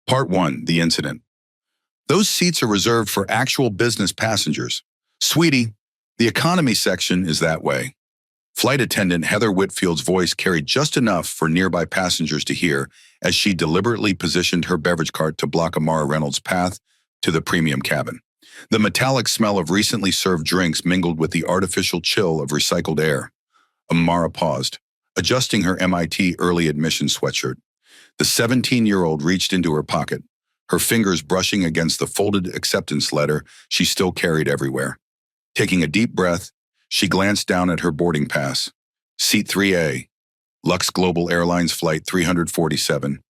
Part 1, the incident. Those seats are reserved for actual business passengers. Sweetie, the economy section is that way. Flight attendant Heather Whitfield's voice carried just enough for nearby passengers to hear as she deliberately positioned her beverage cart to block Amara Reynolds' path to the premium cabin. The metallic smell of recently served drinks mingled with the artificial chill of recycled air. Amara paused, adjusting her MIT early admission sweatshirt. The 17-year-old reached into her pocket, her fingers brushing against the folded acceptance letter she still carried everywhere. Taking a deep breath, she glanced down at her boarding pass. Seat 3A, Lux Global Airlines Flight 347,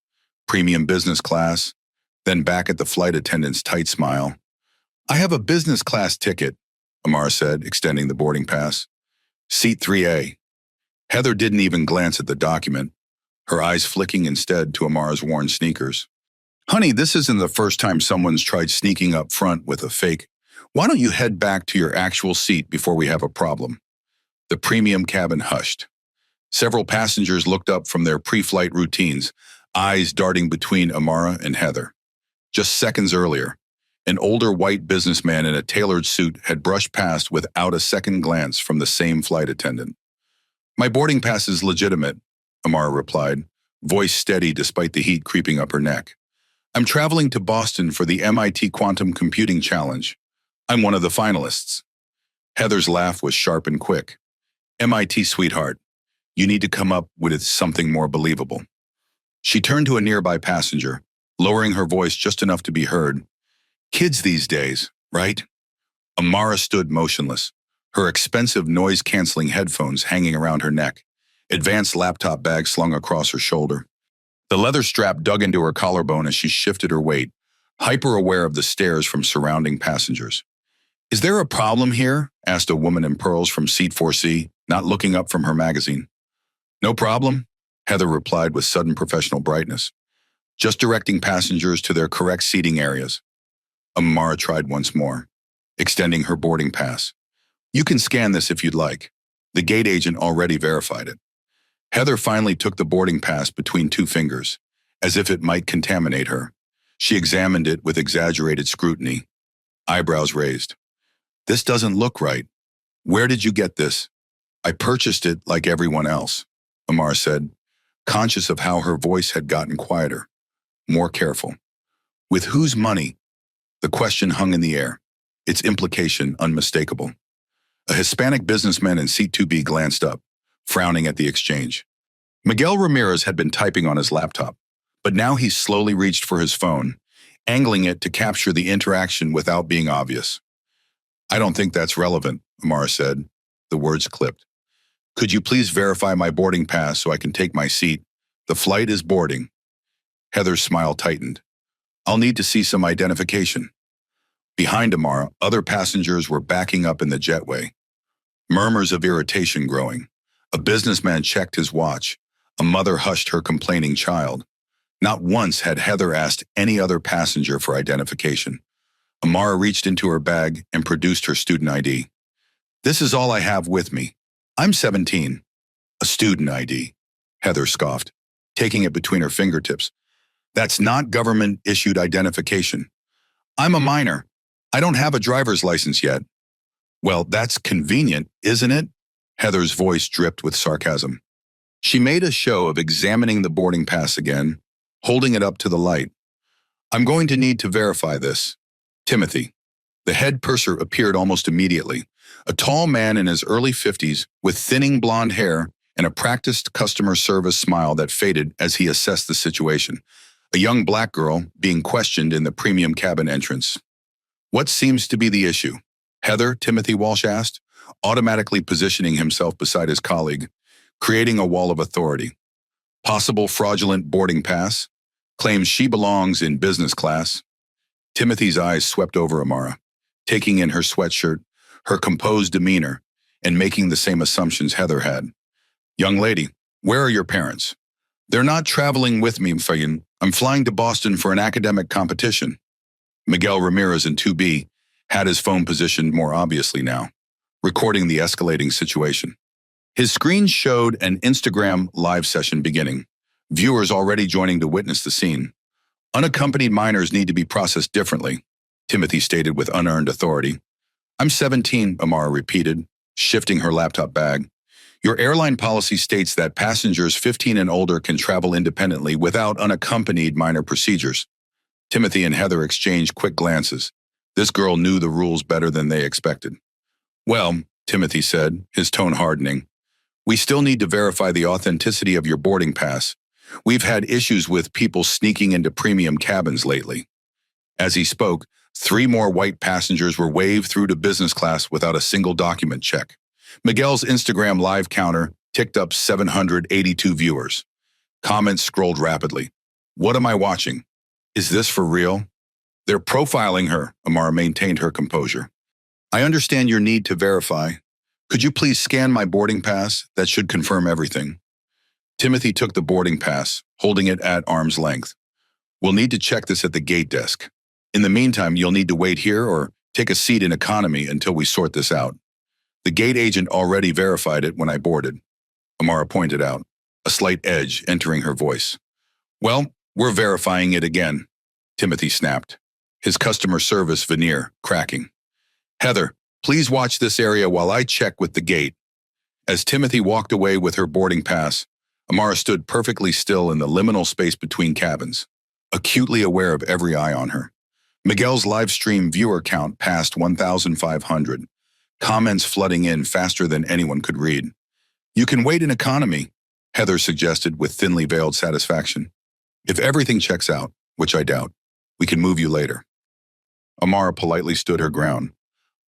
premium business class, then back at the flight attendant's tight smile. "I have a business class ticket," Amara said, extending the boarding pass. Seat 3A. Heather didn't even glance at the document, her eyes flicking instead to Amara's worn sneakers. "Honey, this isn't the first time someone's tried sneaking up front with a fake. Why don't you head back to your actual seat before we have a problem?" The premium cabin hushed. Several passengers looked up from their pre-flight routines, eyes darting between Amara and Heather. Just seconds earlier, an older white businessman in a tailored suit had brushed past without a second glance from the same flight attendant. "My boarding pass is legitimate," Amara replied, voice steady despite the heat creeping up her neck. "I'm traveling to Boston for the MIT Quantum Computing Challenge. I'm one of the finalists." Heather's laugh was sharp and quick. "MIT, sweetheart. You need to come up with something more believable." She turned to a nearby passenger, lowering her voice just enough to be heard. "Kids these days, right?" Amara stood motionless, her expensive noise-canceling headphones hanging around her neck, advanced laptop bag slung across her shoulder. The leather strap dug into her collarbone as she shifted her weight, hyper-aware of the stares from surrounding passengers. "Is there a problem here?" asked a woman in pearls from seat 4C, not looking up from her magazine. "No problem," Heather replied with sudden professional brightness. "Just directing passengers to their correct seating areas." Amara tried once more, extending her boarding pass. "You can scan this if you'd like. The gate agent already verified it." Heather finally took the boarding pass between two fingers, as if it might contaminate her. She examined it with exaggerated scrutiny, eyebrows raised. "This doesn't look right. Where did you get this?" "I purchased it like everyone else," Amara said, conscious of how her voice had gotten quieter, more careful. "With whose money?" The question hung in the air, its implication unmistakable. A Hispanic businessman in seat 2B glanced up, frowning at the exchange. Miguel Ramirez had been typing on his laptop, but now he slowly reached for his phone, angling it to capture the interaction without being obvious. "I don't think that's relevant," Amara said, the words clipped. "Could you please verify my boarding pass so I can take my seat? The flight is boarding." Heather's smile tightened. "I'll need to see some identification." Behind Amara, other passengers were backing up in the jetway. Murmurs of irritation growing. A businessman checked his watch. A mother hushed her complaining child. Not once had Heather asked any other passenger for identification. Amara reached into her bag and produced her student ID. "This is all I have with me. I'm 17. "A student ID," Heather scoffed, taking it between her fingertips. "That's not government-issued identification. I'm a minor. I don't have a driver's license yet." "Well, that's convenient, isn't it?" Heather's voice dripped with sarcasm. She made a show of examining the boarding pass again, holding it up to the light. "I'm going to need to verify this. Timothy." The head purser appeared almost immediately, a tall man in his early 50s with thinning blonde hair and a practiced customer service smile that faded as he assessed the situation. A young black girl being questioned in the premium cabin entrance. "What seems to be the issue?" "Heather," Timothy Walsh asked, automatically positioning himself beside his colleague, creating a wall of authority. "Possible fraudulent boarding pass. Claims she belongs in business class." Timothy's eyes swept over Amara, taking in her sweatshirt, her composed demeanor, and making the same assumptions Heather had. "Young lady, where are your parents?" "They're not traveling with me, Fayin. I'm flying to Boston for an academic competition." Miguel Ramirez in 2B had his phone positioned more obviously now, recording the escalating situation. His screen showed an Instagram live session beginning, viewers already joining to witness the scene. Unaccompanied minors need to be processed differently, Timothy stated with unearned authority. I'm 17, Amara repeated, shifting her laptop bag. Your airline policy states that passengers 15 and older can travel independently without unaccompanied minor procedures. Timothy and Heather exchanged quick glances. This girl knew the rules better than they expected. Well, Timothy said, his tone hardening, we still need to verify the authenticity of your boarding pass. We've had issues with people sneaking into premium cabins lately. As he spoke, 3 more white passengers were waved through to business class without a single document check. Miguel's Instagram live counter ticked up 782 viewers. Comments scrolled rapidly. What am I watching? Is this for real? They're profiling her, Amara maintained her composure. I understand your need to verify. Could you please scan my boarding pass? That should confirm everything. Timothy took the boarding pass, holding it at arm's length. We'll need to check this at the gate desk. In the meantime, you'll need to wait here or take a seat in economy until we sort this out. The gate agent already verified it when I boarded, Amara pointed out, a slight edge entering her voice. Well, we're verifying it again, Timothy snapped, his customer service veneer cracking. Heather, please watch this area while I check with the gate. As Timothy walked away with her boarding pass, Amara stood perfectly still in the liminal space between cabins, acutely aware of every eye on her. Miguel's live stream viewer count passed 1,500, comments flooding in faster than anyone could read. You can wait in economy, Heather suggested with thinly veiled satisfaction. If everything checks out, which I doubt, we can move you later. Amara politely stood her ground.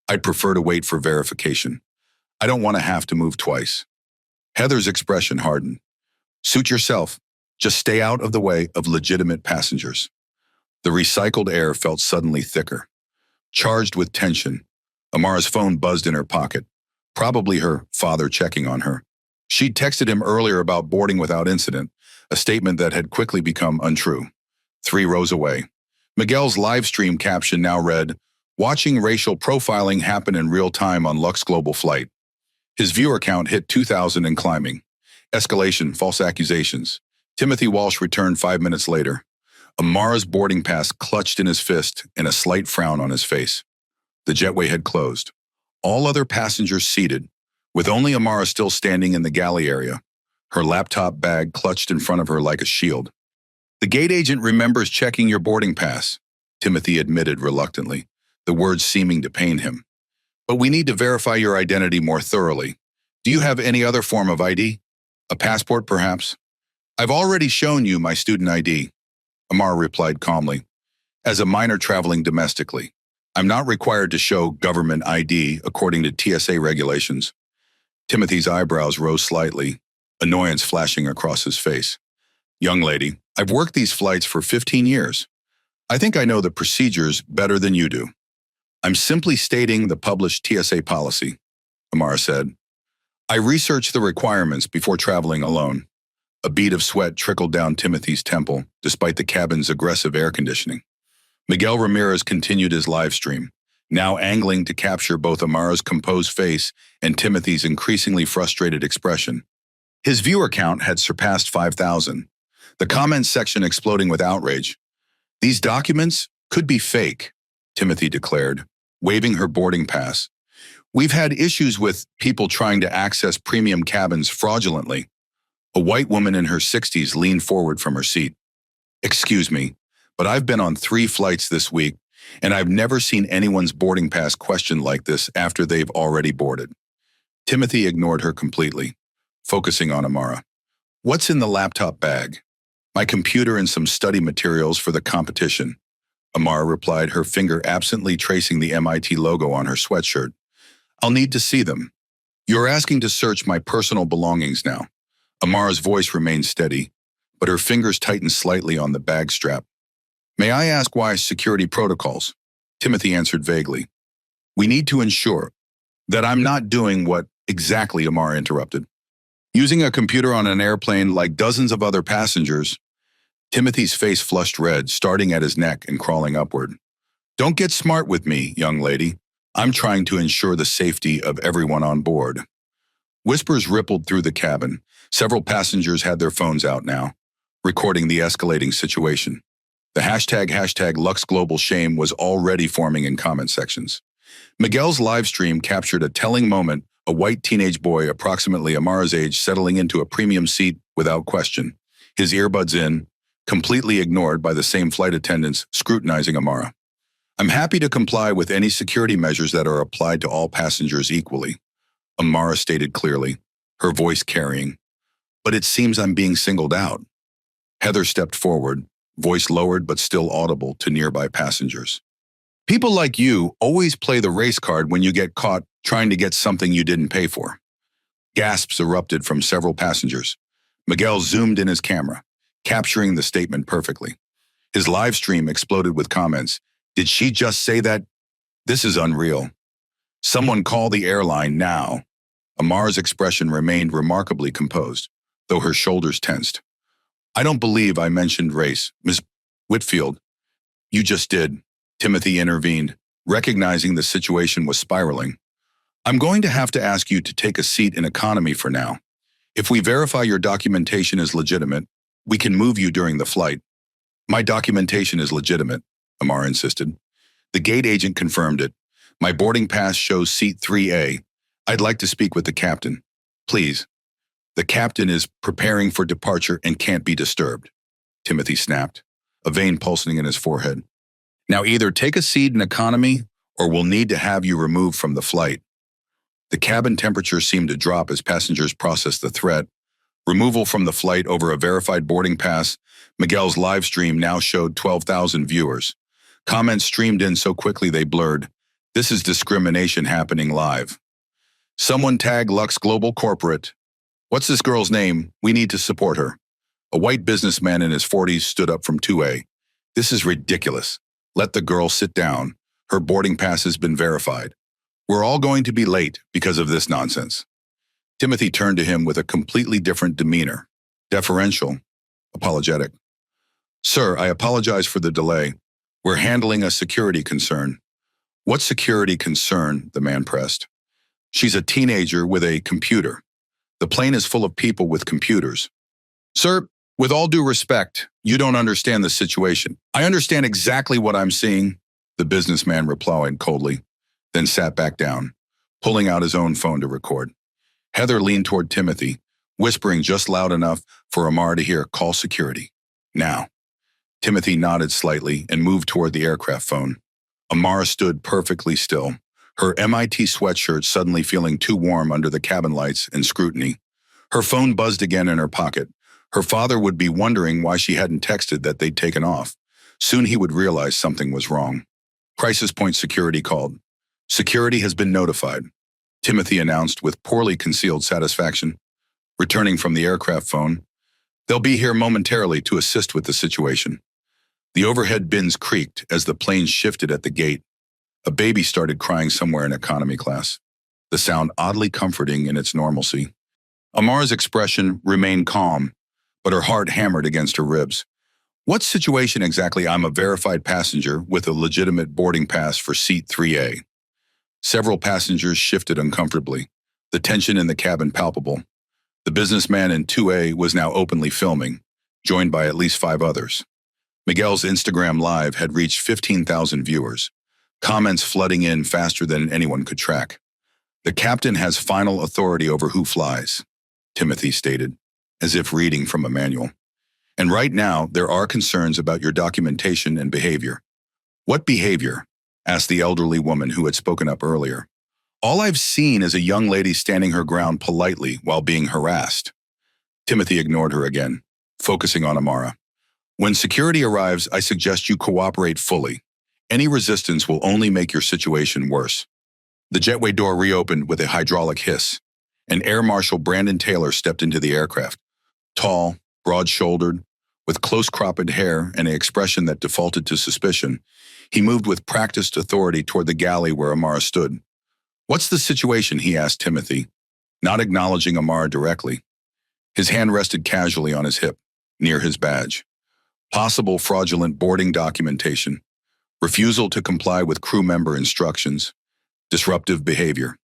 I'd prefer to wait for verification. I don't want to have to move twice. Heather's expression hardened. Suit yourself. Just stay out of the way of legitimate passengers. The recycled air felt suddenly thicker. Charged with tension, Amara's phone buzzed in her pocket, probably her father checking on her. She'd texted him earlier about boarding without incident, a statement that had quickly become untrue. 3 rows away. Miguel's live stream caption now read, watching racial profiling happen in real time on Lux Global Flight. His viewer count hit 2,000 and climbing. Escalation, false accusations. Timothy Walsh returned 5 minutes later. Amara's boarding pass clutched in his fist and a slight frown on his face. The jetway had closed. All other passengers seated, with only Amara still standing in the galley area, her laptop bag clutched in front of her like a shield. The gate agent remembers checking your boarding pass, Timothy admitted reluctantly, the words seeming to pain him. But we need to verify your identity more thoroughly. Do you have any other form of ID? A passport, perhaps? I've already shown you my student ID, Amara replied calmly. As a minor traveling domestically, I'm not required to show government ID according to TSA regulations. Timothy's eyebrows rose slightly, annoyance flashing across his face. Young lady, I've worked these flights for 15 years. I think I know the procedures better than you do. I'm simply stating the published TSA policy, Amara said. I researched the requirements before traveling alone. A bead of sweat trickled down Timothy's temple, despite the cabin's aggressive air conditioning. Miguel Ramirez continued his live stream, now angling to capture both Amara's composed face and Timothy's increasingly frustrated expression. His viewer count had surpassed 5,000, the comments section exploding with outrage. These documents could be fake, Timothy declared, waving her boarding pass. We've had issues with people trying to access premium cabins fraudulently. A white woman in her 60s leaned forward from her seat. Excuse me, but I've been on 3 flights this week, and I've never seen anyone's boarding pass questioned like this after they've already boarded. Timothy ignored her completely, focusing on Amara. What's in the laptop bag? My computer and some study materials for the competition, Amara replied, her finger absently tracing the MIT logo on her sweatshirt. I'll need to see them. You're asking to search my personal belongings now. Amara's voice remained steady, but her fingers tightened slightly on the bag strap. May I ask why security protocols? Timothy answered vaguely. We need to ensure that I'm not doing what exactly, Amara interrupted. Using a computer on an airplane like dozens of other passengers. Timothy's face flushed red, starting at his neck and crawling upward. Don't get smart with me, young lady. I'm trying to ensure the safety of everyone on board. Whispers rippled through the cabin. Several passengers had their phones out now, recording the escalating situation. The hashtag Lux Global Shame was already forming in comment sections. Miguel's live stream captured a telling moment, a white teenage boy approximately Amara's age settling into a premium seat without question, his earbuds in, completely ignored by the same flight attendants scrutinizing Amara. I'm happy to comply with any security measures that are applied to all passengers equally, Amara stated clearly, her voice carrying. But it seems I'm being singled out. Heather stepped forward, voice lowered but still audible to nearby passengers. People like you always play the race card when you get caught trying to get something you didn't pay for. Gasps erupted from several passengers. Miguel zoomed in his camera, capturing the statement perfectly. His live stream exploded with comments. Did she just say that? This is unreal. Someone call the airline now. Amara's expression remained remarkably composed, though her shoulders tensed. I don't believe I mentioned race, Miss Whitfield. You just did. Timothy intervened, recognizing the situation was spiraling. I'm going to have to ask you to take a seat in economy for now. If we verify your documentation is legitimate, we can move you during the flight. My documentation is legitimate, Amara insisted. The gate agent confirmed it. My boarding pass shows seat 3A. I'd like to speak with the captain. Please. The captain is preparing for departure and can't be disturbed, Timothy snapped, a vein pulsing in his forehead. Now either take a seat in economy or we'll need to have you removed from the flight. The cabin temperature seemed to drop as passengers processed the threat. Removal from the flight over a verified boarding pass, Miguel's live stream now showed 12,000 viewers. Comments streamed in so quickly they blurred. This is discrimination happening live. Someone tag Lux Global Corporate. What's this girl's name? We need to support her. A white businessman in his 40s stood up from 2A. This is ridiculous. Let the girl sit down. Her boarding pass has been verified. We're all going to be late because of this nonsense. Timothy turned to him with a completely different demeanor. Deferential. Apologetic. Sir, I apologize for the delay. We're handling a security concern. What security concern? The man pressed. She's a teenager with a computer. The plane is full of people with computers. Sir, with all due respect, you don't understand the situation. I understand exactly what I'm seeing, the businessman replied coldly, then sat back down, pulling out his own phone to record. Heather leaned toward Timothy, whispering just loud enough for Amara to hear, call security. Now. Timothy nodded slightly and moved toward the aircraft phone. Amara stood perfectly still, her MIT sweatshirt suddenly feeling too warm under the cabin lights and scrutiny. Her phone buzzed again in her pocket. Her father would be wondering why she hadn't texted that they'd taken off. Soon he would realize something was wrong. Crisis Point Security called. Security has been notified, Timothy announced with poorly concealed satisfaction. Returning from the aircraft phone, they'll be here momentarily to assist with the situation. The overhead bins creaked as the plane shifted at the gate. A baby started crying somewhere in economy class, the sound oddly comforting in its normalcy. Amara's expression remained calm, but her heart hammered against her ribs. What situation exactly? I'm a verified passenger with a legitimate boarding pass for seat 3A. Several passengers shifted uncomfortably, the tension in the cabin palpable. The businessman in 2A was now openly filming, joined by at least 5 others. Miguel's Instagram Live had reached 15,000 viewers, comments flooding in faster than anyone could track. The captain has final authority over who flies, Timothy stated, as if reading from a manual. And right now, there are concerns about your documentation and behavior. What behavior? Asked the elderly woman who had spoken up earlier. All I've seen is a young lady standing her ground politely while being harassed. Timothy ignored her again, focusing on Amara. When security arrives, I suggest you cooperate fully. Any resistance will only make your situation worse. The jetway door reopened with a hydraulic hiss, and Air Marshal Brandon Taylor stepped into the aircraft. Tall, broad-shouldered, with close-cropped hair and an expression that defaulted to suspicion, he moved with practiced authority toward the galley where Amara stood. What's the situation? He asked Timothy, not acknowledging Amara directly. His hand rested casually on his hip, near his badge. Possible fraudulent boarding documentation, refusal to comply with crew member instructions, disruptive behavior.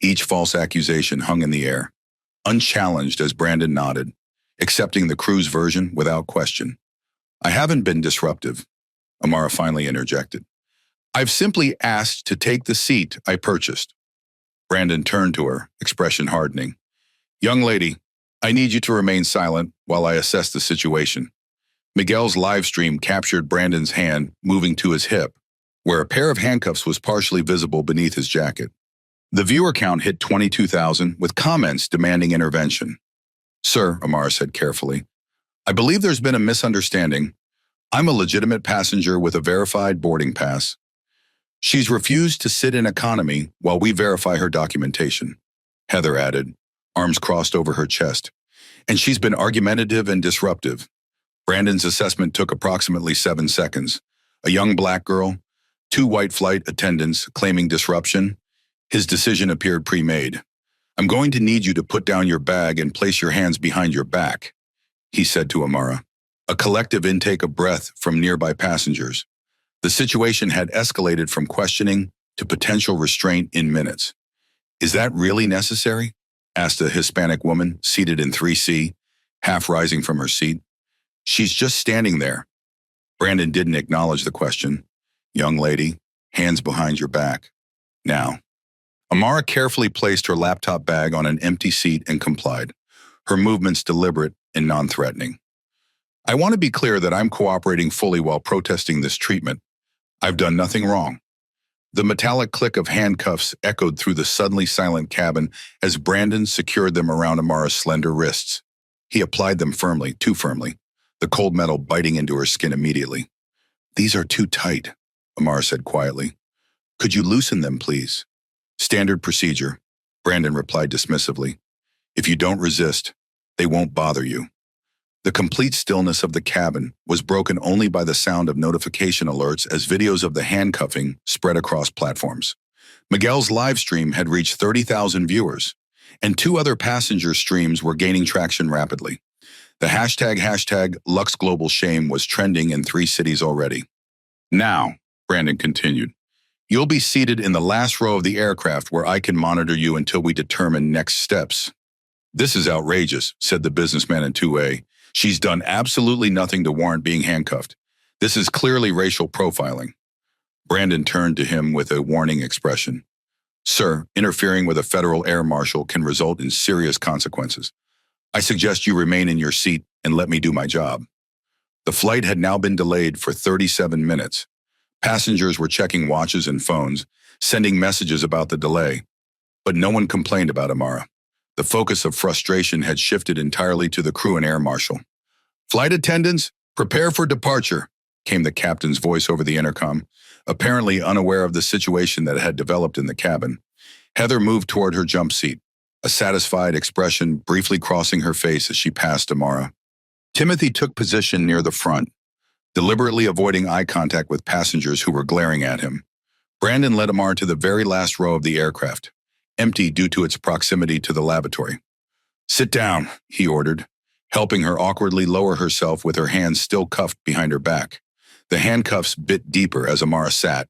Each false accusation hung in the air, unchallenged as Brandon nodded, accepting the crew's version without question. I haven't been disruptive, Amara finally interjected. I've simply asked to take the seat I purchased. Brandon turned to her, expression hardening. Young lady, I need you to remain silent while I assess the situation. Miguel's live stream captured Brandon's hand moving to his hip, where a pair of handcuffs was partially visible beneath his jacket. The viewer count hit 22,000, with comments demanding intervention. Sir, Amara said carefully, I believe there's been a misunderstanding. I'm a legitimate passenger with a verified boarding pass. She's refused to sit in economy while we verify her documentation, Heather added, arms crossed over her chest. And she's been argumentative and disruptive. Brandon's assessment took approximately 7 seconds. A young black girl, 2 white flight attendants claiming disruption. His decision appeared pre-made. I'm going to need you to put down your bag and place your hands behind your back, he said to Amara. A collective intake of breath from nearby passengers. The situation had escalated from questioning to potential restraint in minutes. Is that really necessary? Asked a Hispanic woman seated in 3C, half rising from her seat. She's just standing there. Brandon didn't acknowledge the question. Young lady, hands behind your back. Now. Amara carefully placed her laptop bag on an empty seat and complied, her movements deliberate and non-threatening. I want to be clear that I'm cooperating fully while protesting this treatment. I've done nothing wrong. The metallic click of handcuffs echoed through the suddenly silent cabin as Brandon secured them around Amara's slender wrists. He applied them firmly, too firmly, the cold metal biting into her skin immediately. These are too tight, Amara said quietly. Could you loosen them, please? Standard procedure, Brandon replied dismissively. If you don't resist, they won't bother you. The complete stillness of the cabin was broken only by the sound of notification alerts as videos of the handcuffing spread across platforms. Miguel's live stream had reached 30,000 viewers, and 2 other passenger streams were gaining traction rapidly. The hashtag #LuxGlobalShame was trending in 3 cities already. Now, Brandon continued, you'll be seated in the last row of the aircraft where I can monitor you until we determine next steps. This is outrageous, said the businessman in 2A. She's done absolutely nothing to warrant being handcuffed. This is clearly racial profiling. Brandon turned to him with a warning expression. Sir, interfering with a federal air marshal can result in serious consequences. I suggest you remain in your seat and let me do my job. The flight had now been delayed for 37 minutes. Passengers were checking watches and phones, sending messages about the delay. But no one complained about Amara. The focus of frustration had shifted entirely to the crew and air marshal. Flight attendants, prepare for departure, came the captain's voice over the intercom, apparently unaware of the situation that had developed in the cabin. Heather moved toward her jump seat, a satisfied expression briefly crossing her face as she passed Amara. Timothy took position near the front, deliberately avoiding eye contact with passengers who were glaring at him. Brandon led Amara to the very last row of the aircraft, empty due to its proximity to the lavatory. Sit down, he ordered, helping her awkwardly lower herself with her hands still cuffed behind her back. The handcuffs bit deeper as Amara sat,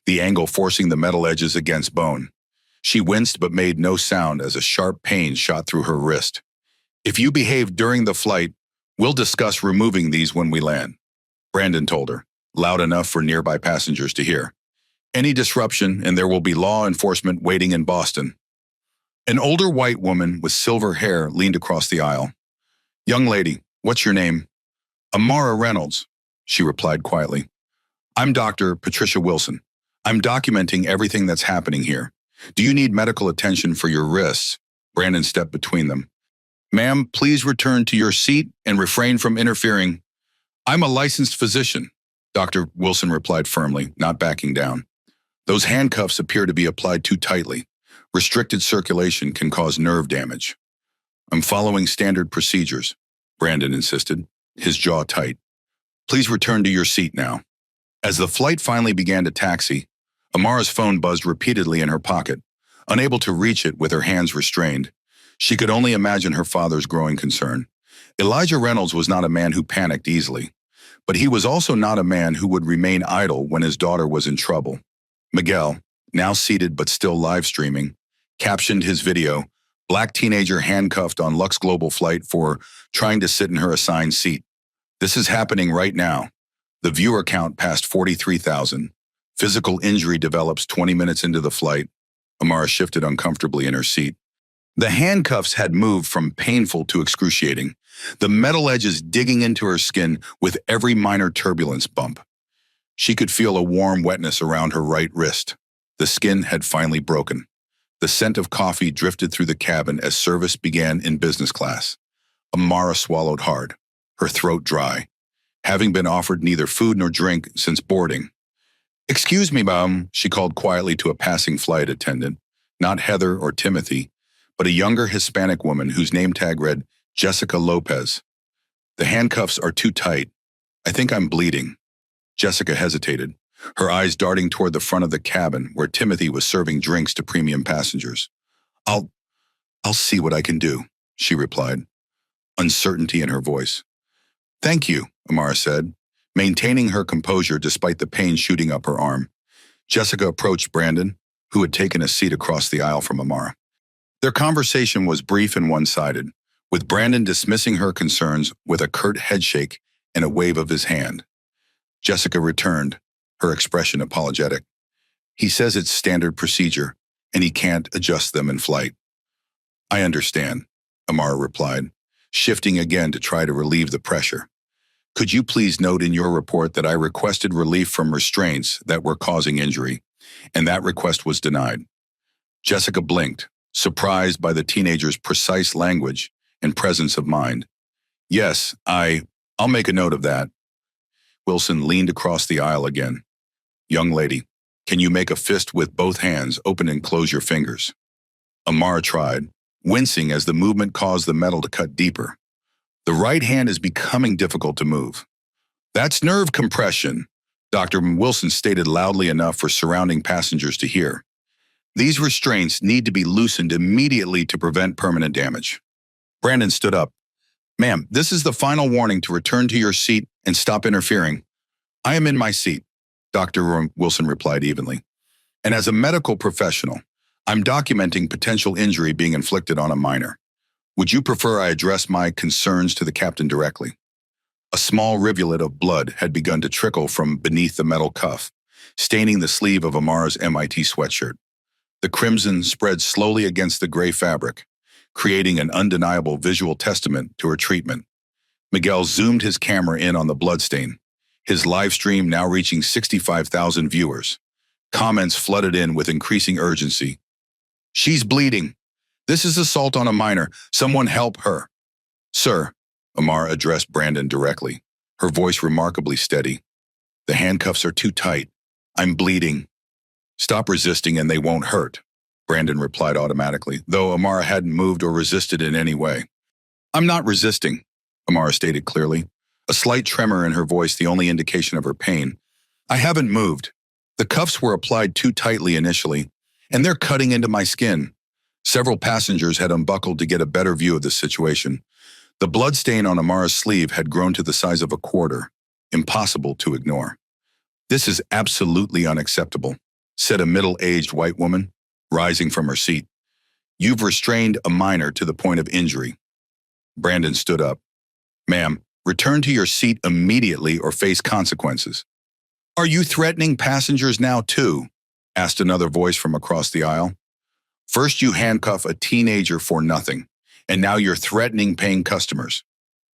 the angle forcing the metal edges against bone. She winced but made no sound as a sharp pain shot through her wrist. If you behave during the flight, we'll discuss removing these when we land, Brandon told her, loud enough for nearby passengers to hear. Any disruption and there will be law enforcement waiting in Boston. An older white woman with silver hair leaned across the aisle. Young lady, what's your name? Amara Reynolds, she replied quietly. I'm Dr. Patricia Wilson. I'm documenting everything that's happening here. Do you need medical attention for your wrists? Brandon stepped between them. Ma'am, please return to your seat and refrain from interfering. I'm a licensed physician, Dr. Wilson replied firmly, not backing down. Those handcuffs appear to be applied too tightly. Restricted circulation can cause nerve damage. I'm following standard procedures, Brandon insisted, his jaw tight. Please return to your seat now. As the flight finally began to taxi, Amara's phone buzzed repeatedly in her pocket, unable to reach it with her hands restrained. She could only imagine her father's growing concern. Elijah Reynolds was not a man who panicked easily, but he was also not a man who would remain idle when his daughter was in trouble. Miguel, now seated but still live streaming, captioned his video, Black teenager handcuffed on Lux Global flight for trying to sit in her assigned seat. This is happening right now. The viewer count passed 43,000. Physical injury develops 20 minutes into the flight. Amara shifted uncomfortably in her seat. The handcuffs had moved from painful to excruciating, the metal edges digging into her skin with every minor turbulence bump. She could feel a warm wetness around her right wrist. The skin had finally broken. The scent of coffee drifted through the cabin as service began in business class. Amara swallowed hard, her throat dry, having been offered neither food nor drink since boarding. "Excuse me, ma'am," she called quietly to a passing flight attendant, not Heather or Timothy, but a younger Hispanic woman whose name tag read Jessica Lopez. "The handcuffs are too tight. I think I'm bleeding." Jessica hesitated, her eyes darting toward the front of the cabin where Timothy was serving drinks to premium passengers. I'll see what I can do," she replied, uncertainty in her voice. "Thank you," Amara said, maintaining her composure despite the pain shooting up her arm. Jessica approached Brandon, who had taken a seat across the aisle from Amara. Their conversation was brief and one-sided, with Brandon dismissing her concerns with a curt headshake and a wave of his hand. Jessica returned, her expression apologetic. "He says it's standard procedure, and he can't adjust them in flight." "I understand," Amara replied, shifting again to try to relieve the pressure. "Could you please note in your report that I requested relief from restraints that were causing injury, and that request was denied?" Jessica blinked, surprised by the teenager's precise language and presence of mind. "Yes, I'll make a note of that." Wilson leaned across the aisle again. "Young lady, can you make a fist with both hands, open and close your fingers?" Amara tried, wincing as the movement caused the metal to cut deeper. "The right hand is becoming difficult to move." "That's nerve compression," Dr. Wilson stated loudly enough for surrounding passengers to hear. "These restraints need to be loosened immediately to prevent permanent damage." Brandon stood up. "Ma'am, this is the final warning to return to your seat and stop interfering." "I am in my seat," Dr. Wilson replied evenly. "And as a medical professional, I'm documenting potential injury being inflicted on a minor. Would you prefer I address my concerns to the captain directly?" A small rivulet of blood had begun to trickle from beneath the metal cuff, staining the sleeve of Amara's MIT sweatshirt. The crimson spread slowly against the gray fabric, creating an undeniable visual testament to her treatment. Miguel zoomed his camera in on the bloodstain, his live stream now reaching 65,000 viewers. Comments flooded in with increasing urgency. "She's bleeding. This is assault on a minor. Someone help her." "Sir," Amara addressed Brandon directly, her voice remarkably steady. "The handcuffs are too tight. I'm bleeding." "Stop resisting and they won't hurt," Brandon replied automatically, though Amara hadn't moved or resisted in any way. "I'm not resisting," Amara stated clearly, a slight tremor in her voice the only indication of her pain. "I haven't moved. The cuffs were applied too tightly initially, and they're cutting into my skin." Several passengers had unbuckled to get a better view of the situation. The blood stain on Amara's sleeve had grown to the size of a quarter, impossible to ignore. "This is absolutely unacceptable," said a middle-aged white woman, rising from her seat. "You've restrained a minor to the point of injury." Brandon stood up. "Ma'am, return to your seat immediately or face consequences." "Are you threatening passengers now too?" asked another voice from across the aisle. "First you handcuff a teenager for nothing, and now you're threatening paying customers."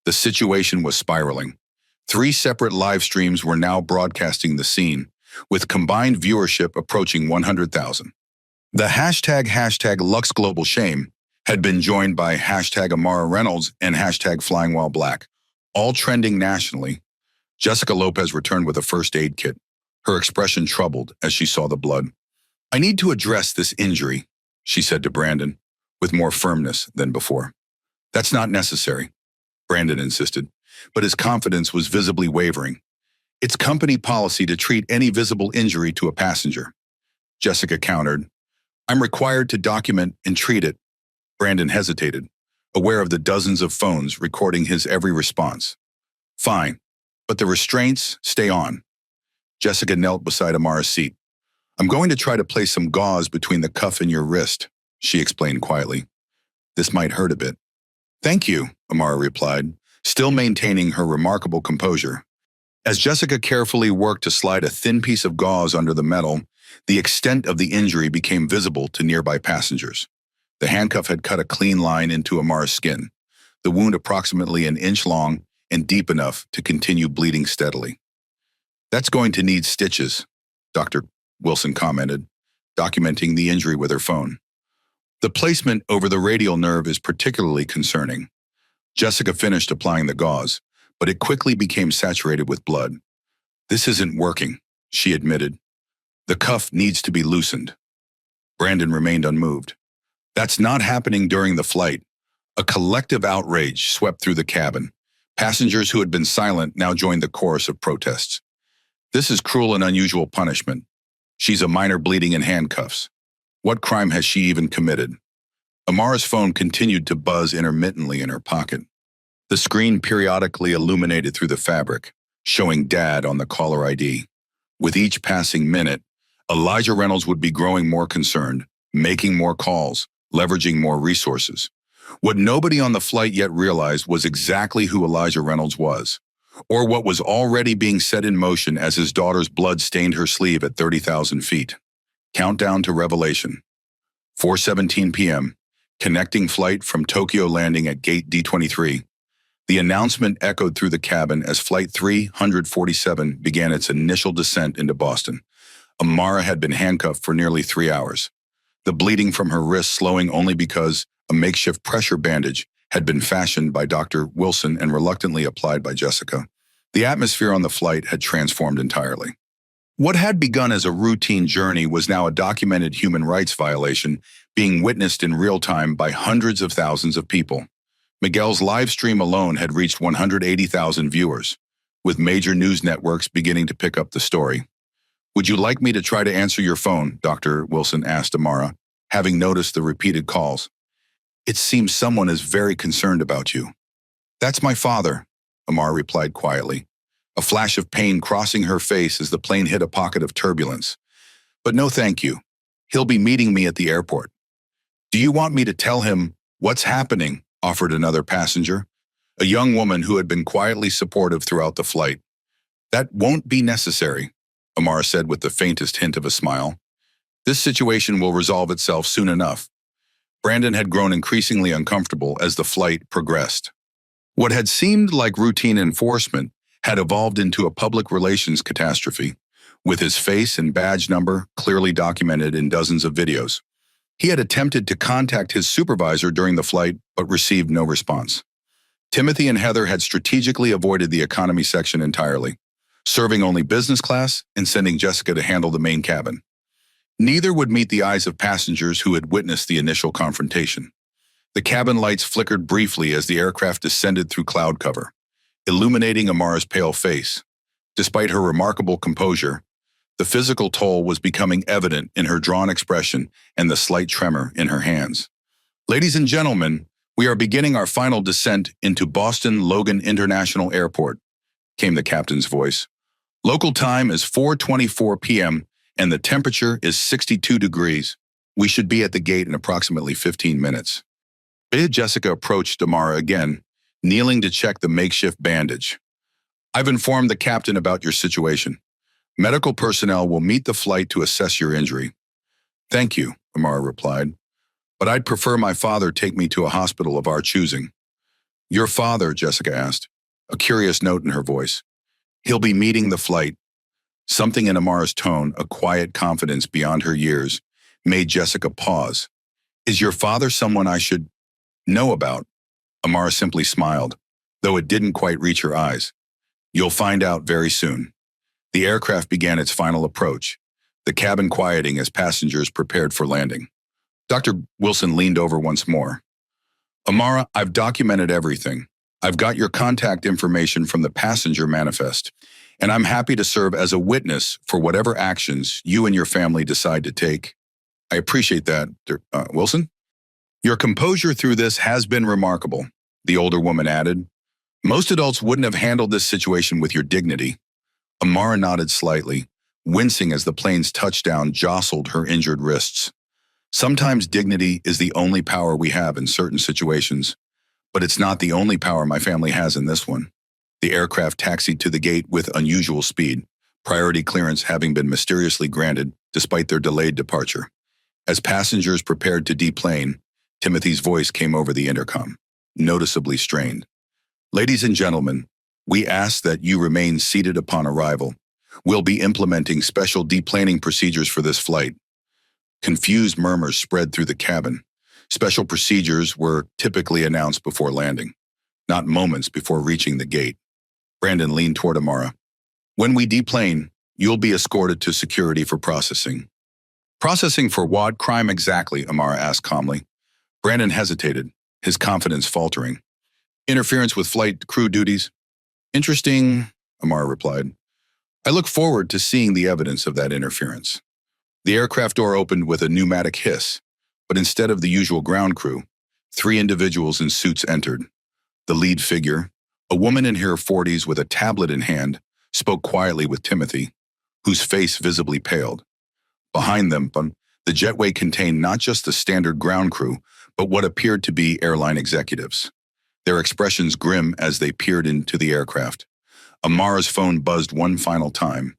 The situation was spiraling. 3 separate live streams were now broadcasting the scene, with combined viewership approaching 100,000. The hashtag #LuxGlobalShame had been joined by hashtag Amara Reynolds and hashtag FlyingWhileBlack, all trending nationally. Jessica Lopez returned with a first aid kit, her expression troubled as she saw the blood. "I need to address this injury," she said to Brandon, with more firmness than before. "That's not necessary," Brandon insisted, but his confidence was visibly wavering. "It's company policy to treat any visible injury to a passenger." Jessica countered. "I'm required to document and treat it." Brandon hesitated, aware of the dozens of phones recording his every response. "Fine, but the restraints stay on." Jessica knelt beside Amara's seat. "I'm going to try to place some gauze between the cuff and your wrist," she explained quietly. "This might hurt a bit." "Thank you," Amara replied, still maintaining her remarkable composure. As Jessica carefully worked to slide a thin piece of gauze under the metal, the extent of the injury became visible to nearby passengers. The handcuff had cut a clean line into Amara's skin, the wound approximately an inch long and deep enough to continue bleeding steadily. "That's going to need stitches," Dr. Wilson commented, documenting the injury with her phone. "The placement over the radial nerve is particularly concerning." Jessica finished applying the gauze, but it quickly became saturated with blood. "This isn't working," she admitted. "The cuff needs to be loosened." Brandon remained unmoved. "That's not happening during the flight." A collective outrage swept through the cabin. Passengers who had been silent now joined the chorus of protests. "This is cruel and unusual punishment. She's a minor bleeding in handcuffs. What crime has she even committed?" Amara's phone continued to buzz intermittently in her pocket. The screen periodically illuminated through the fabric, showing Dad on the caller ID. With each passing minute, Elijah Reynolds would be growing more concerned, making more calls, leveraging more resources. What nobody on the flight yet realized was exactly who Elijah Reynolds was, or what was already being set in motion as his daughter's blood stained her sleeve at 30,000 feet. Countdown to revelation. 4:17 p.m., connecting flight from Tokyo landing at gate D23. The announcement echoed through the cabin as Flight 347 began its initial descent into Boston. Amara had been handcuffed for nearly 3 hours, the bleeding from her wrist slowing only because a makeshift pressure bandage had been fashioned by Dr. Wilson and reluctantly applied by Jessica. The atmosphere on the flight had transformed entirely. What had begun as a routine journey was now a documented human rights violation being witnessed in real time by hundreds of thousands of people. Miguel's live stream alone had reached 180,000 viewers, with major news networks beginning to pick up the story. "Would you like me to try to answer your phone?" Dr. Wilson asked Amara, having noticed the repeated calls. "It seems someone is very concerned about you." "That's my father," Amara replied quietly, a flash of pain crossing her face as the plane hit a pocket of turbulence. "But no thank you. He'll be meeting me at the airport." "Do you want me to tell him what's happening?" offered another passenger, a young woman who had been quietly supportive throughout the flight. "That won't be necessary," Amara said with the faintest hint of a smile. "This situation will resolve itself soon enough." Brandon had grown increasingly uncomfortable as the flight progressed. What had seemed like routine enforcement had evolved into a public relations catastrophe, with his face and badge number clearly documented in dozens of videos. He had attempted to contact his supervisor during the flight, but received no response. Timothy and Heather had strategically avoided the economy section entirely, serving only business class and sending Jessica to handle the main cabin. Neither would meet the eyes of passengers who had witnessed the initial confrontation. The cabin lights flickered briefly as the aircraft descended through cloud cover, illuminating Amara's pale face. Despite her remarkable composure, the physical toll was becoming evident in her drawn expression and the slight tremor in her hands. "Ladies and gentlemen, we are beginning our final descent into Boston Logan International Airport," came the captain's voice. "Local time is 4:24 p.m., and the temperature is 62 degrees. We should be at the gate in approximately 15 minutes. Jessica approached Amara again, kneeling to check the makeshift bandage. "I've informed the captain about your situation. Medical personnel will meet the flight to assess your injury." "Thank you," Amara replied, "but I'd prefer my father take me to a hospital of our choosing." "Your father?" Jessica asked, a curious note in her voice. "He'll be meeting the flight." Something in Amara's tone, a quiet confidence beyond her years, made Jessica pause. "Is your father someone I should know about?" Amara simply smiled, though it didn't quite reach her eyes. "You'll find out very soon." The aircraft began its final approach, the cabin quieting as passengers prepared for landing. Dr. Wilson leaned over once more. "Amara, I've documented everything. I've got your contact information from the passenger manifest, and I'm happy to serve as a witness for whatever actions you and your family decide to take." "I appreciate that, Wilson. Your composure through this has been remarkable," the older woman added. "Most adults wouldn't have handled this situation with your dignity." Amara nodded slightly, wincing as the plane's touchdown jostled her injured wrists. "Sometimes dignity is the only power we have in certain situations, But it's not the only power my family has in this one. The aircraft taxied to the gate with unusual speed, priority clearance having been mysteriously granted despite their delayed departure. As passengers prepared to deplane, Timothy's voice came over the intercom, noticeably strained. Ladies and gentlemen, we ask that you remain seated upon arrival. We'll be implementing special deplaning procedures for this flight. Confused murmurs spread through the cabin. Special procedures were typically announced before landing, not moments before reaching the gate. Brandon leaned toward Amara. When we deplane, you'll be escorted to security for processing. Processing for what crime exactly? Amara asked calmly. Brandon hesitated, his confidence faltering. Interference with flight crew duties. Interesting, Amara replied. I look forward to seeing the evidence of that interference. The aircraft door opened with a pneumatic hiss, but instead of the usual ground crew, 3 individuals in suits entered. The lead figure, a woman in her 40s with a tablet in hand, spoke quietly with Timothy, whose face visibly paled. Behind them, the jetway contained not just the standard ground crew, but what appeared to be airline executives, their expressions grim as they peered into the aircraft. Amara's phone buzzed one final time.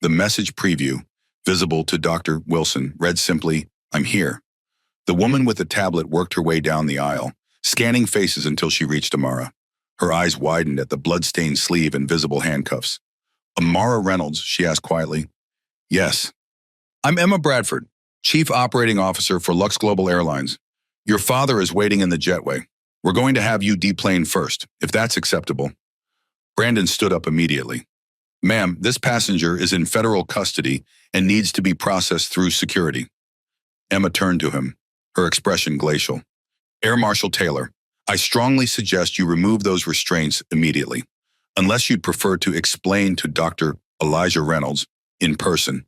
The message preview, visible to Dr. Wilson, read simply, I'm here. The woman with the tablet worked her way down the aisle, scanning faces until she reached Amara. Her eyes widened at the blood-stained sleeve and visible handcuffs. Amara Reynolds, she asked quietly. Yes. I'm Emma Bradford, Chief Operating Officer for Lux Global Airlines. Your father is waiting in the jetway. We're going to have you deplane first, if that's acceptable. Brandon stood up immediately. Ma'am, this passenger is in federal custody and needs to be processed through security. Emma turned to him, her expression glacial. Air Marshal Taylor, I strongly suggest you remove those restraints immediately, unless you'd prefer to explain to Dr. Elijah Reynolds, in person,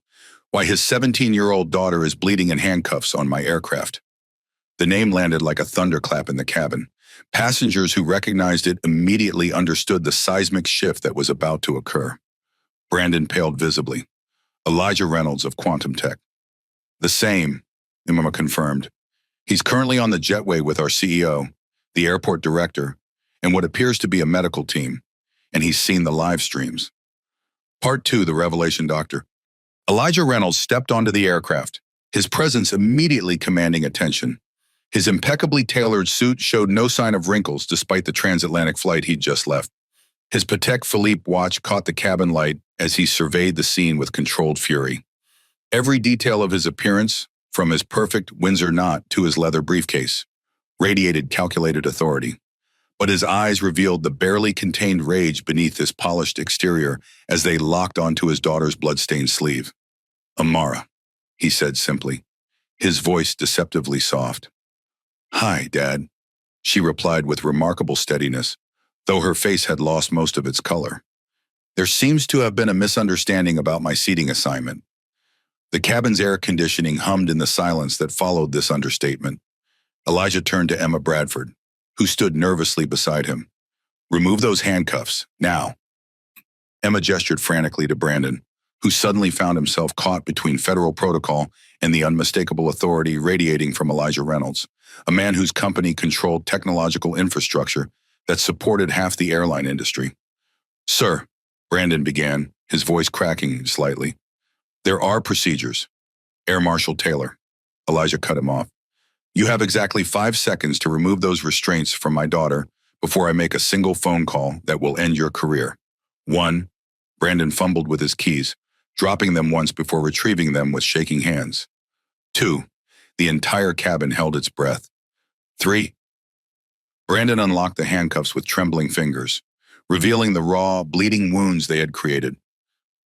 why his 17-year-old daughter is bleeding in handcuffs on my aircraft. The name landed like a thunderclap in the cabin. Passengers who recognized it immediately understood the seismic shift that was about to occur. Brandon paled visibly. Elijah Reynolds of Quantum Tech. The same, Emma confirmed. He's currently on the jetway with our CEO, the airport director, and what appears to be a medical team, and he's seen the live streams. Part 2, the Revelation Doctor. Elijah Reynolds stepped onto the aircraft, his presence immediately commanding attention. His impeccably tailored suit showed no sign of wrinkles despite the transatlantic flight he'd just left. His Patek Philippe watch caught the cabin light as he surveyed the scene with controlled fury. Every detail of his appearance, from his perfect Windsor knot to his leather briefcase, radiated calculated authority. But his eyes revealed the barely contained rage beneath his polished exterior as they locked onto his daughter's blood-stained sleeve. Amara, he said simply, his voice deceptively soft. Hi, Dad, she replied with remarkable steadiness, though her face had lost most of its color. There seems to have been a misunderstanding about my seating assignment. The cabin's air conditioning hummed in the silence that followed this understatement. Elijah turned to Emma Bradford, who stood nervously beside him. Remove those handcuffs, now. Emma gestured frantically to Brandon, who suddenly found himself caught between federal protocol and the unmistakable authority radiating from Elijah Reynolds, a man whose company controlled technological infrastructure that supported half the airline industry. Sir, Brandon began, his voice cracking slightly. There are procedures. Air Marshal Taylor. Elijah cut him off. You have exactly 5 seconds to remove those restraints from my daughter before I make a single phone call that will end your career. 1. Brandon fumbled with his keys, dropping them once before retrieving them with shaking hands. 2. The entire cabin held its breath. 3. Brandon unlocked the handcuffs with trembling fingers, revealing the raw, bleeding wounds they had created.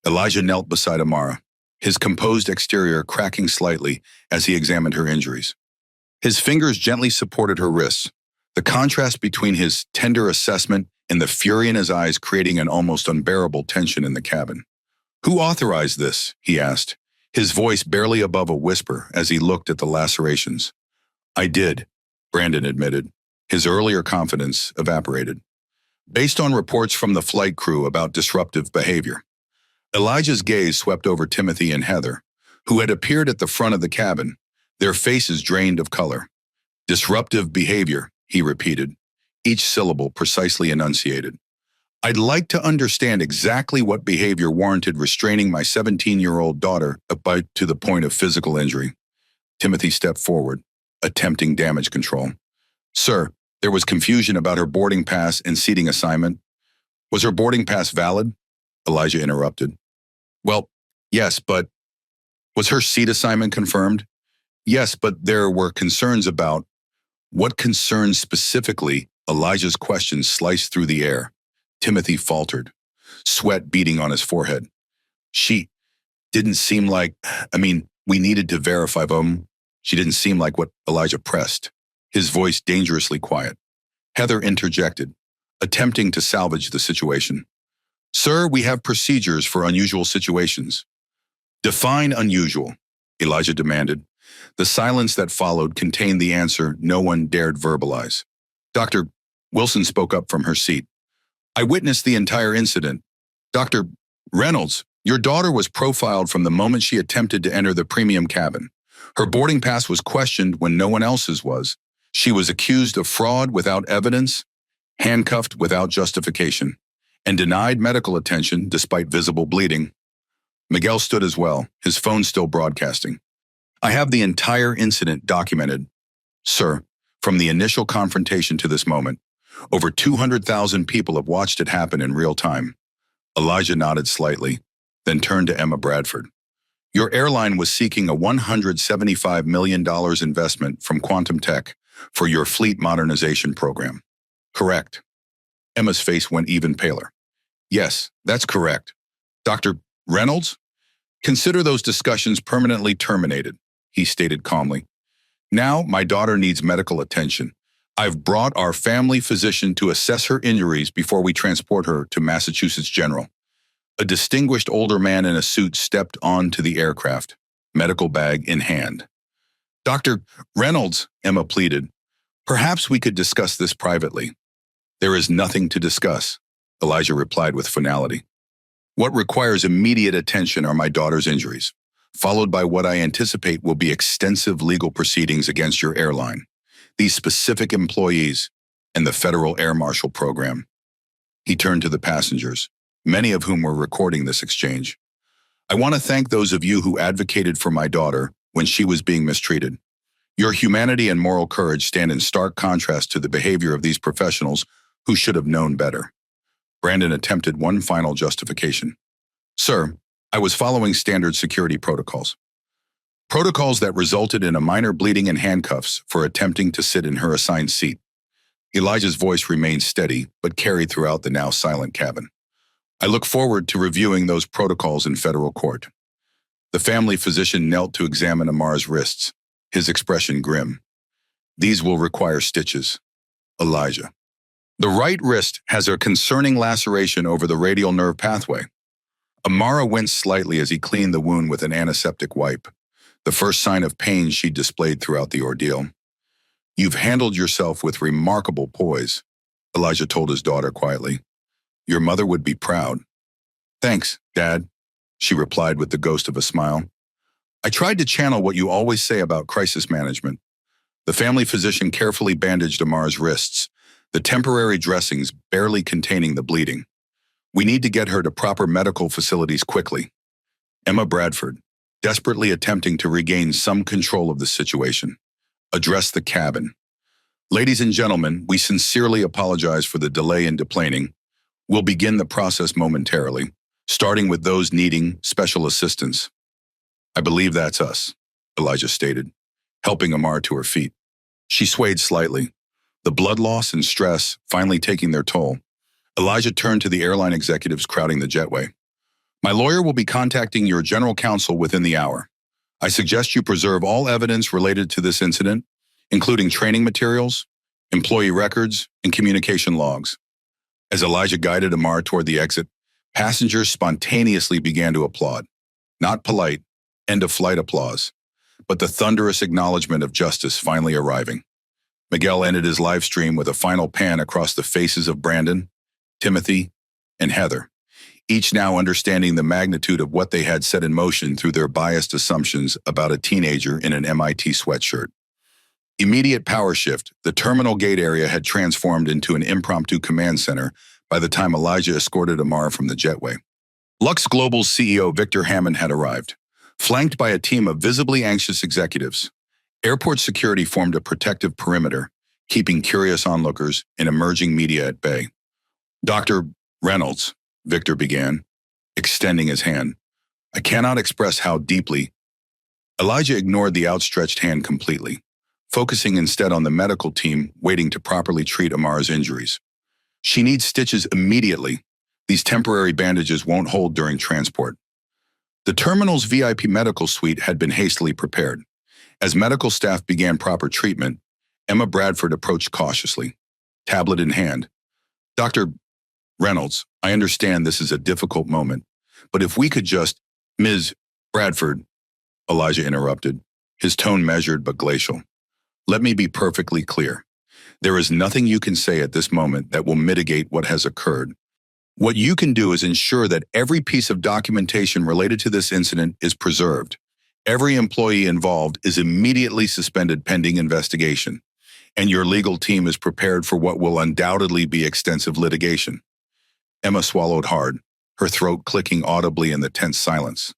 Elijah knelt beside Amara, his composed exterior cracking slightly as he examined her injuries. His fingers gently supported her wrists, the contrast between his tender assessment and the fury in his eyes creating an almost unbearable tension in the cabin. Who authorized this? He asked, his voice barely above a whisper as he looked at the lacerations. I did, Brandon admitted. His earlier confidence evaporated. Based on reports from the flight crew about disruptive behavior. Elijah's gaze swept over Timothy and Heather, who had appeared at the front of the cabin, their faces drained of color. Disruptive behavior, he repeated, each syllable precisely enunciated. I'd like to understand exactly what behavior warranted restraining my 17-year-old daughter to the point of physical injury. Timothy stepped forward, attempting damage control. Sir, there was confusion about her boarding pass and seating assignment. Was her boarding pass valid? Elijah interrupted. Well, yes, but was her seat assignment confirmed? Yes, but there were concerns about what concerns specifically. Elijah's question sliced through the air. Timothy faltered, sweat beading on his forehead. She didn't seem like, we needed to verify them. She didn't seem like what Elijah pressed, his voice dangerously quiet. Heather interjected, attempting to salvage the situation. Sir, we have procedures for unusual situations. Define unusual, Elijah demanded. The silence that followed contained the answer no one dared verbalize. Dr. Wilson spoke up from her seat. I witnessed the entire incident. Dr. Reynolds, your daughter was profiled from the moment she attempted to enter the premium cabin. Her boarding pass was questioned when no one else's was. She was accused of fraud without evidence, handcuffed without justification, and denied medical attention despite visible bleeding. Miguel stood as well, his phone still broadcasting. I have the entire incident documented. Sir, from the initial confrontation to this moment, over 200,000 people have watched it happen in real time. Elijah nodded slightly, then turned to Emma Bradford. Your airline was seeking a $175 million investment from Quantum Tech for your fleet modernization program. Correct. Emma's face went even paler. Yes, that's correct. Dr. Reynolds? Consider those discussions permanently terminated, he stated calmly. Now my daughter needs medical attention. I've brought our family physician to assess her injuries before we transport her to Massachusetts General. A distinguished older man in a suit stepped onto the aircraft, medical bag in hand. Dr. Reynolds, Emma pleaded, perhaps we could discuss this privately. There is nothing to discuss, Elijah replied with finality. What requires immediate attention are my daughter's injuries, followed by what I anticipate will be extensive legal proceedings against your airline, these specific employees, and the Federal Air Marshal Program. He turned to the passengers, many of whom were recording this exchange. I want to thank those of you who advocated for my daughter when she was being mistreated. Your humanity and moral courage stand in stark contrast to the behavior of these professionals who should have known better. Brandon attempted one final justification. Sir, I was following standard security protocols. Protocols that resulted in a minor bleeding in handcuffs for attempting to sit in her assigned seat. Elijah's voice remained steady, but carried throughout the now silent cabin. I look forward to reviewing those protocols in federal court. The family physician knelt to examine Amar's wrists, his expression grim. These will require stitches. Elijah. The right wrist has a concerning laceration over the radial nerve pathway. Amara winced slightly as he cleaned the wound with an antiseptic wipe, the first sign of pain she displayed throughout the ordeal. You've handled yourself with remarkable poise, Elijah told his daughter quietly. Your mother would be proud. Thanks, Dad, she replied with the ghost of a smile. I tried to channel what you always say about crisis management. The family physician carefully bandaged Amar's wrists, the temporary dressings barely containing the bleeding. We need to get her to proper medical facilities quickly. Emma Bradford, desperately attempting to regain some control of the situation, addressed the cabin. Ladies and gentlemen, we sincerely apologize for the delay in deplaning. We'll begin the process momentarily, starting with those needing special assistance. I believe that's us, Elijah stated, helping Amar to her feet. She swayed slightly, the blood loss and stress finally taking their toll. Elijah turned to the airline executives crowding the jetway. My lawyer will be contacting your general counsel within the hour. I suggest you preserve all evidence related to this incident, including training materials, employee records, and communication logs. As Elijah guided Amar toward the exit, passengers spontaneously began to applaud. Not polite, end-of-flight applause, but the thunderous acknowledgement of justice finally arriving. Miguel ended his live stream with a final pan across the faces of Brandon, Timothy, and Heather, each now understanding the magnitude of what they had set in motion through their biased assumptions about a teenager in an MIT sweatshirt. Immediate power shift. The terminal gate area had transformed into an impromptu command center by the time Elijah escorted Amara from the jetway. Lux Global's CEO Victor Hammond had arrived, flanked by a team of visibly anxious executives. Airport security formed a protective perimeter, keeping curious onlookers and emerging media at bay. "Dr. Reynolds," Victor began, extending his hand. "I cannot express how deeply." Elijah ignored the outstretched hand completely, focusing instead on the medical team waiting to properly treat Amara's injuries. "She needs stitches immediately. These temporary bandages won't hold during transport." The terminal's VIP medical suite had been hastily prepared. As medical staff began proper treatment, Emma Bradford approached cautiously, tablet in hand. "Dr. Reynolds, I understand this is a difficult moment, but if we could just—" "Ms. Bradford," Elijah interrupted, his tone measured but glacial. "Let me be perfectly clear. There is nothing you can say at this moment that will mitigate what has occurred. What you can do is ensure that every piece of documentation related to this incident is preserved. Every employee involved is immediately suspended pending investigation, and your legal team is prepared for what will undoubtedly be extensive litigation." Emma swallowed hard, her throat clicking audibly in the tense silence.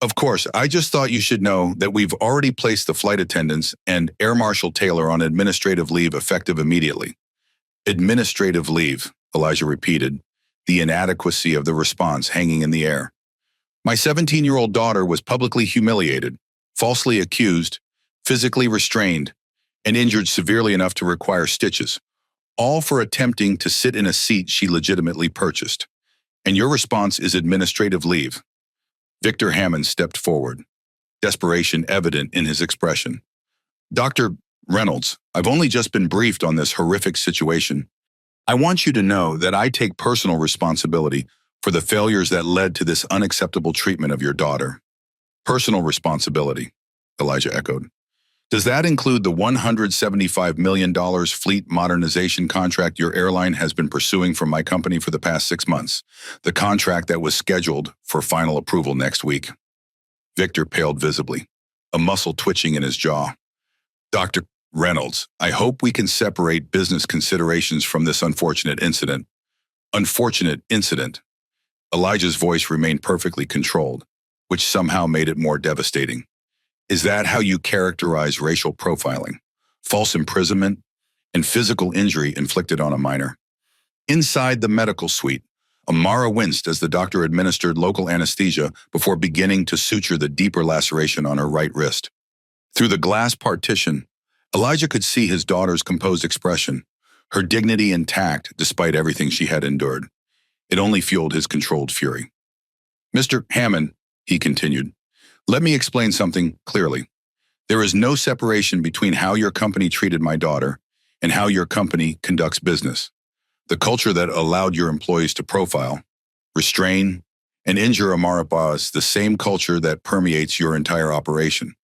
"Of course, I just thought you should know that we've already placed the flight attendants and Air Marshal Taylor on administrative leave effective immediately." "Administrative leave," Elijah repeated, the inadequacy of the response hanging in the air. "My 17-year-old daughter was publicly humiliated, falsely accused, physically restrained, and injured severely enough to require stitches, all for attempting to sit in a seat she legitimately purchased. And your response is administrative leave." Victor Hammond stepped forward, desperation evident in his expression. "Dr. Reynolds, I've only just been briefed on this horrific situation. I want you to know that I take personal responsibility for the failures that led to this unacceptable treatment of your daughter." "Personal responsibility," Elijah echoed. "Does that include the $175 million fleet modernization contract your airline has been pursuing from my company for the past 6 months? The contract that was scheduled for final approval next week?" Victor paled visibly, a muscle twitching in his jaw. "Dr. Reynolds, I hope we can separate business considerations from this unfortunate incident." "Unfortunate incident." Elijah's voice remained perfectly controlled, which somehow made it more devastating. "Is that how you characterize racial profiling, false imprisonment, and physical injury inflicted on a minor?" Inside the medical suite, Amara winced as the doctor administered local anesthesia before beginning to suture the deeper laceration on her right wrist. Through the glass partition, Elijah could see his daughter's composed expression, her dignity intact despite everything she had endured. It only fueled his controlled fury. "Mr. Hammond," he continued, "let me explain something clearly. There is no separation between how your company treated my daughter and how your company conducts business. The culture that allowed your employees to profile, restrain, and injure Amara is the same culture that permeates your entire operation,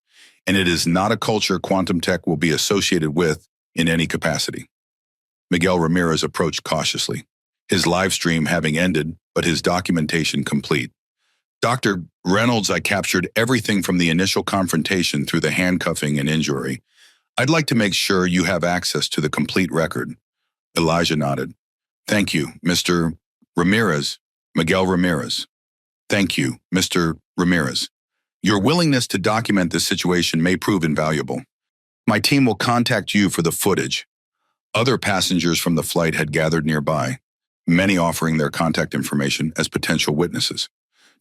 and it is not a culture Quantum Tech will be associated with in any capacity." Miguel Ramirez approached cautiously, his live stream having ended, but his documentation complete. "Dr. Reynolds, I captured everything from the initial confrontation through the handcuffing and injury. I'd like to make sure you have access to the complete record." Elijah nodded. "Thank you, Mr. Ramirez." "Miguel Ramirez." "Thank you, Mr. Ramirez. Your willingness to document this situation may prove invaluable. My team will contact you for the footage." Other passengers from the flight had gathered nearby, many offering their contact information as potential witnesses.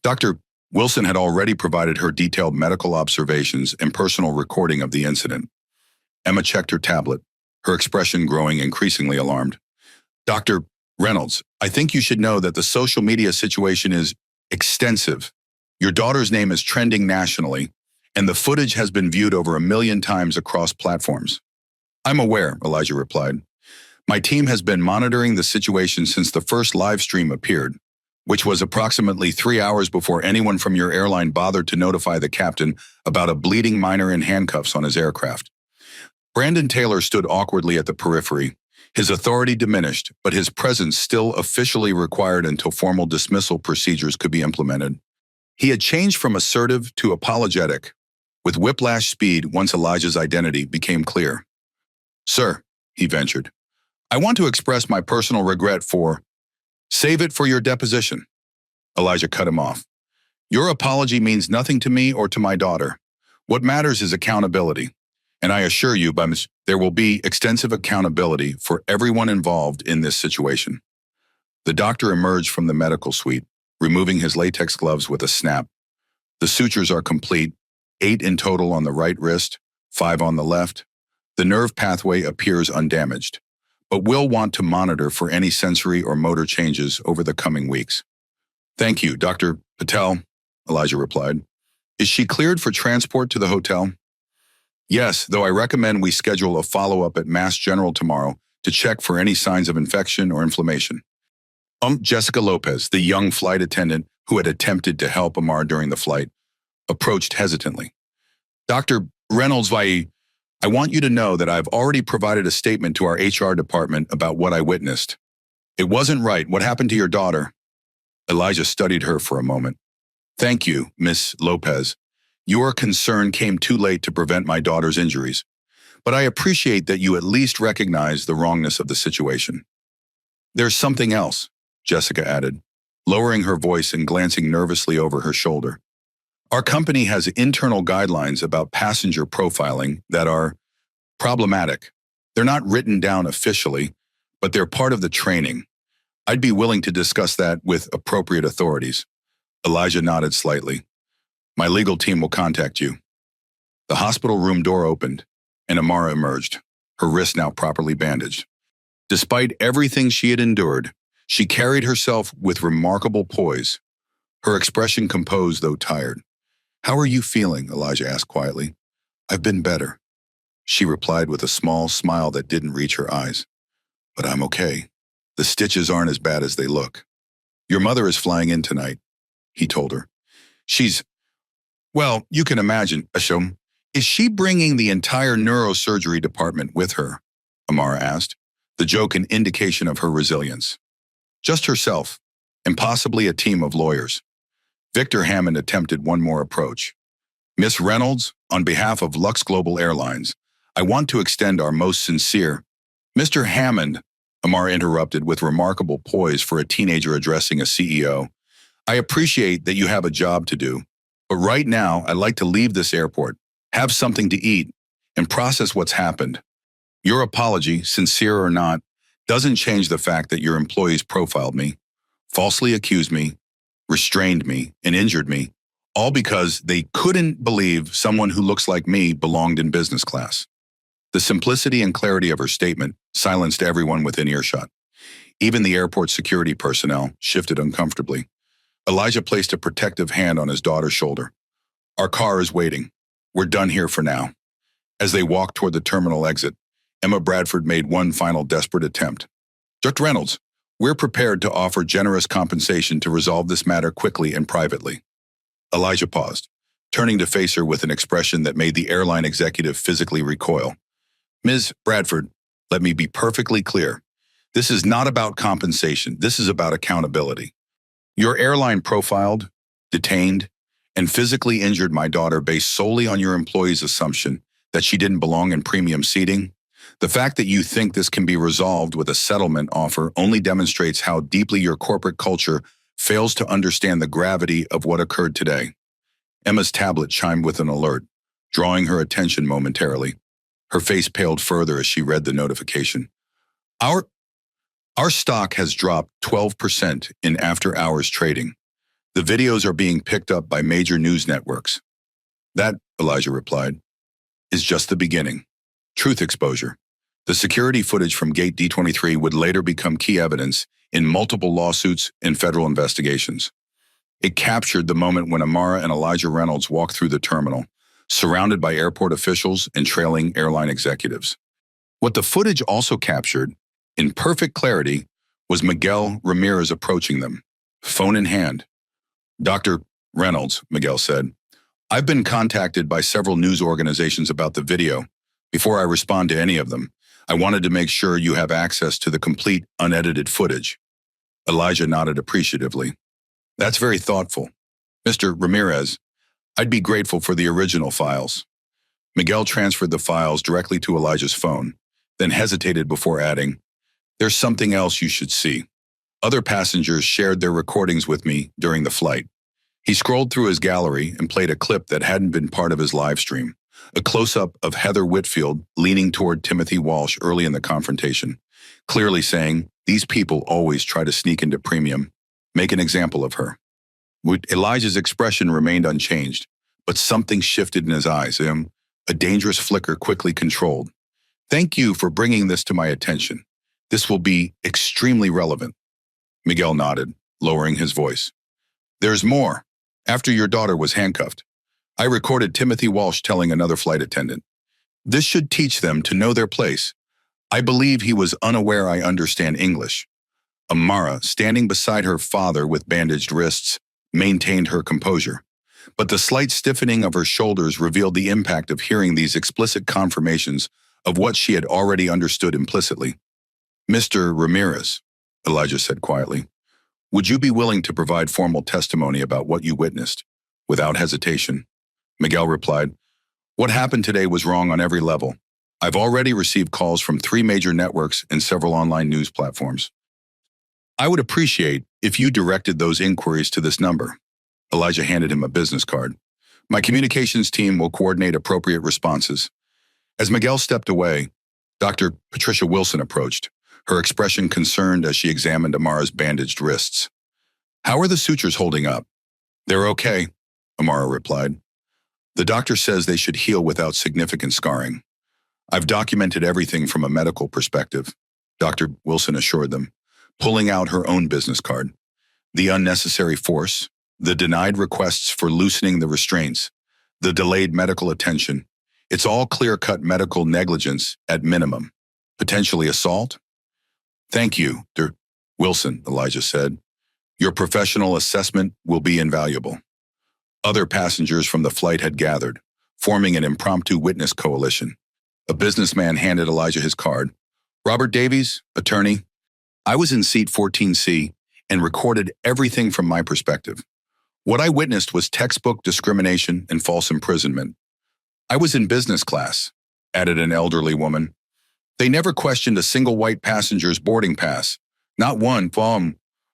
Dr. Wilson had already provided her detailed medical observations and personal recording of the incident. Emma checked her tablet, her expression growing increasingly alarmed. "Dr. Reynolds, I think you should know that the social media situation is extensive. Your daughter's name is trending nationally, and the footage has been viewed over 1 million times across platforms." "I'm aware," Elijah replied. "My team has been monitoring the situation since the first live stream appeared, which was approximately 3 hours before anyone from your airline bothered to notify the captain about a bleeding minor in handcuffs on his aircraft." Brandon Taylor stood awkwardly at the periphery, his authority diminished, but his presence still officially required until formal dismissal procedures could be implemented. He had changed from assertive to apologetic, with whiplash speed once Elijah's identity became clear. Sir, he ventured, I want to express my personal regret for... Save it for your deposition. Elijah cut him off. Your apology means nothing to me or to my daughter. What matters is accountability. And I assure you, there will be extensive accountability for everyone involved in this situation. The doctor emerged from the medical suite, removing his latex gloves with a snap. The sutures are complete, 8 in total on the right wrist, 5 on the left. The nerve pathway appears undamaged, but we'll want to monitor for any sensory or motor changes over the coming weeks. Thank you, Dr. Patel, Elijah replied. Is she cleared for transport to the hotel? Yes, though I recommend we schedule a follow-up at Mass General tomorrow to check for any signs of infection or inflammation. Jessica Lopez, the young flight attendant who had attempted to help Amar during the flight, approached hesitantly. Dr. Reynolds, I want you to know that I've already provided a statement to our HR department about what I witnessed. It wasn't right. What happened to your daughter? Elijah studied her for a moment. Thank you, Miss Lopez. Your concern came too late to prevent my daughter's injuries, but I appreciate that you at least recognize the wrongness of the situation. There's something else, Jessica added, lowering her voice and glancing nervously over her shoulder. Our company has internal guidelines about passenger profiling that are problematic. They're not written down officially, but they're part of the training. I'd be willing to discuss that with appropriate authorities. Elijah nodded slightly. My legal team will contact you. The hospital room door opened, and Amara emerged, her wrist now properly bandaged. Despite everything she had endured, she carried herself with remarkable poise, her expression composed though tired. How are you feeling? Elijah asked quietly. I've been better, she replied with a small smile that didn't reach her eyes. But I'm okay. The stitches aren't as bad as they look. Your mother is flying in tonight, he told her. Well, you can imagine, Ashom. Is she bringing the entire neurosurgery department with her? Amara asked, the joke an indication of her resilience. Just herself, and possibly a team of lawyers. Victor Hammond attempted one more approach. Miss Reynolds, on behalf of Lux Global Airlines, I want to extend our most sincere... Mr. Hammond, Amara interrupted with remarkable poise for a teenager addressing a CEO. I appreciate that you have a job to do, but right now I'd like to leave this airport, have something to eat, and process what's happened. Your apology, sincere or not, doesn't change the fact that your employees profiled me, falsely accused me, restrained me, and injured me, all because they couldn't believe someone who looks like me belonged in business class. The simplicity and clarity of her statement silenced everyone within earshot. Even the airport security personnel shifted uncomfortably. Elijah placed a protective hand on his daughter's shoulder. Our car is waiting. We're done here for now. As they walked toward the terminal exit, Emma Bradford made one final desperate attempt. Dr. Reynolds, we're prepared to offer generous compensation to resolve this matter quickly and privately. Elijah paused, turning to face her with an expression that made the airline executive physically recoil. Ms. Bradford, let me be perfectly clear. This is not about compensation. This is about accountability. Your airline profiled, detained, and physically injured my daughter based solely on your employee's assumption that she didn't belong in premium seating. The fact that you think this can be resolved with a settlement offer only demonstrates how deeply your corporate culture fails to understand the gravity of what occurred today. Emma's tablet chimed with an alert, drawing her attention momentarily. Her face paled further as she read the notification. Our stock has dropped 12% in after-hours trading. The videos are being picked up by major news networks. That, Elijah replied, is just the beginning. Truth exposure. The security footage from Gate D23 would later become key evidence in multiple lawsuits and federal investigations. It captured the moment when Amara and Elijah Reynolds walked through the terminal, surrounded by airport officials and trailing airline executives. What the footage also captured, in perfect clarity, was Miguel Ramirez approaching them, phone in hand. Dr. Reynolds, Miguel said, I've been contacted by several news organizations about the video. Before I respond to any of them, I wanted to make sure you have access to the complete, unedited footage. Elijah nodded appreciatively. That's very thoughtful. Mr. Ramirez, I'd be grateful for the original files. Miguel transferred the files directly to Elijah's phone, then hesitated before adding, "There's something else you should see." Other passengers shared their recordings with me during the flight. He scrolled through his gallery and played a clip that hadn't been part of his live stream, a close-up of Heather Whitfield leaning toward Timothy Walsh early in the confrontation, clearly saying, "These people always try to sneak into premium. Make an example of her." Elijah's expression remained unchanged, but something shifted in his eyes, a dangerous flicker quickly controlled. "Thank you for bringing this to my attention. This will be extremely relevant." Miguel nodded, lowering his voice. "There's more. After your daughter was handcuffed, I recorded Timothy Walsh telling another flight attendant, 'This should teach them to know their place.' I believe he was unaware I understand English." Amara, standing beside her father with bandaged wrists, maintained her composure, but the slight stiffening of her shoulders revealed the impact of hearing these explicit confirmations of what she had already understood implicitly. "Mr. Ramirez," Elijah said quietly, "would you be willing to provide formal testimony about what you witnessed?" Without hesitation, Miguel replied, "What happened today was wrong on every level. I've already received calls from 3 major networks and several online news platforms. I would appreciate if you directed those inquiries to this number." Elijah handed him a business card. "My communications team will coordinate appropriate responses." As Miguel stepped away, Dr. Patricia Wilson approached, her expression concerned as she examined Amara's bandaged wrists. "How are the sutures holding up?" "They're okay," Amara replied. "The doctor says they should heal without significant scarring. I've documented everything from a medical perspective," Dr. Wilson assured them, pulling out her own business card. "The unnecessary force, the denied requests for loosening the restraints, the delayed medical attention. It's all clear-cut medical negligence at minimum. Potentially assault?" "Thank you, Dr. Wilson," Elijah said. "Your professional assessment will be invaluable." Other passengers from the flight had gathered, forming an impromptu witness coalition. A businessman handed Elijah his card. "Robert Davies, attorney. I was in seat 14C and recorded everything from my perspective. What I witnessed was textbook discrimination and false imprisonment. I was in business class," added an elderly woman. "They never questioned a single white passenger's boarding pass. Not one,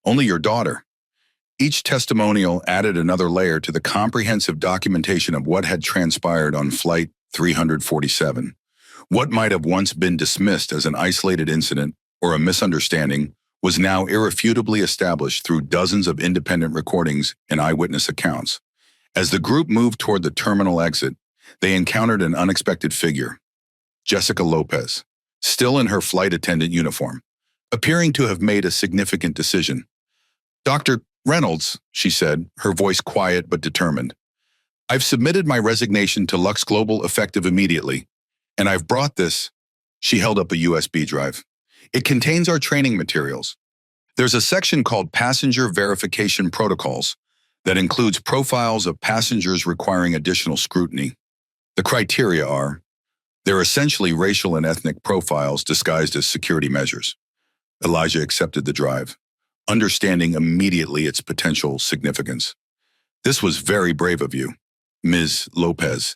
only your daughter." Each testimonial added another layer to the comprehensive documentation of what had transpired on Flight 347. What might have once been dismissed as an isolated incident or a misunderstanding was now irrefutably established through dozens of independent recordings and eyewitness accounts. As the group moved toward the terminal exit, they encountered an unexpected figure, Jessica Lopez, still in her flight attendant uniform, appearing to have made a significant decision. "Dr. Reynolds," she said, her voice quiet but determined, "I've submitted my resignation to Lux Global effective immediately, and I've brought this." She held up a USB drive. "It contains our training materials. There's a section called Passenger Verification Protocols that includes profiles of passengers requiring additional scrutiny. The criteria are, they're essentially racial and ethnic profiles disguised as security measures." Elijah accepted the drive, understanding immediately its potential significance. "This was very brave of you, Ms. Lopez."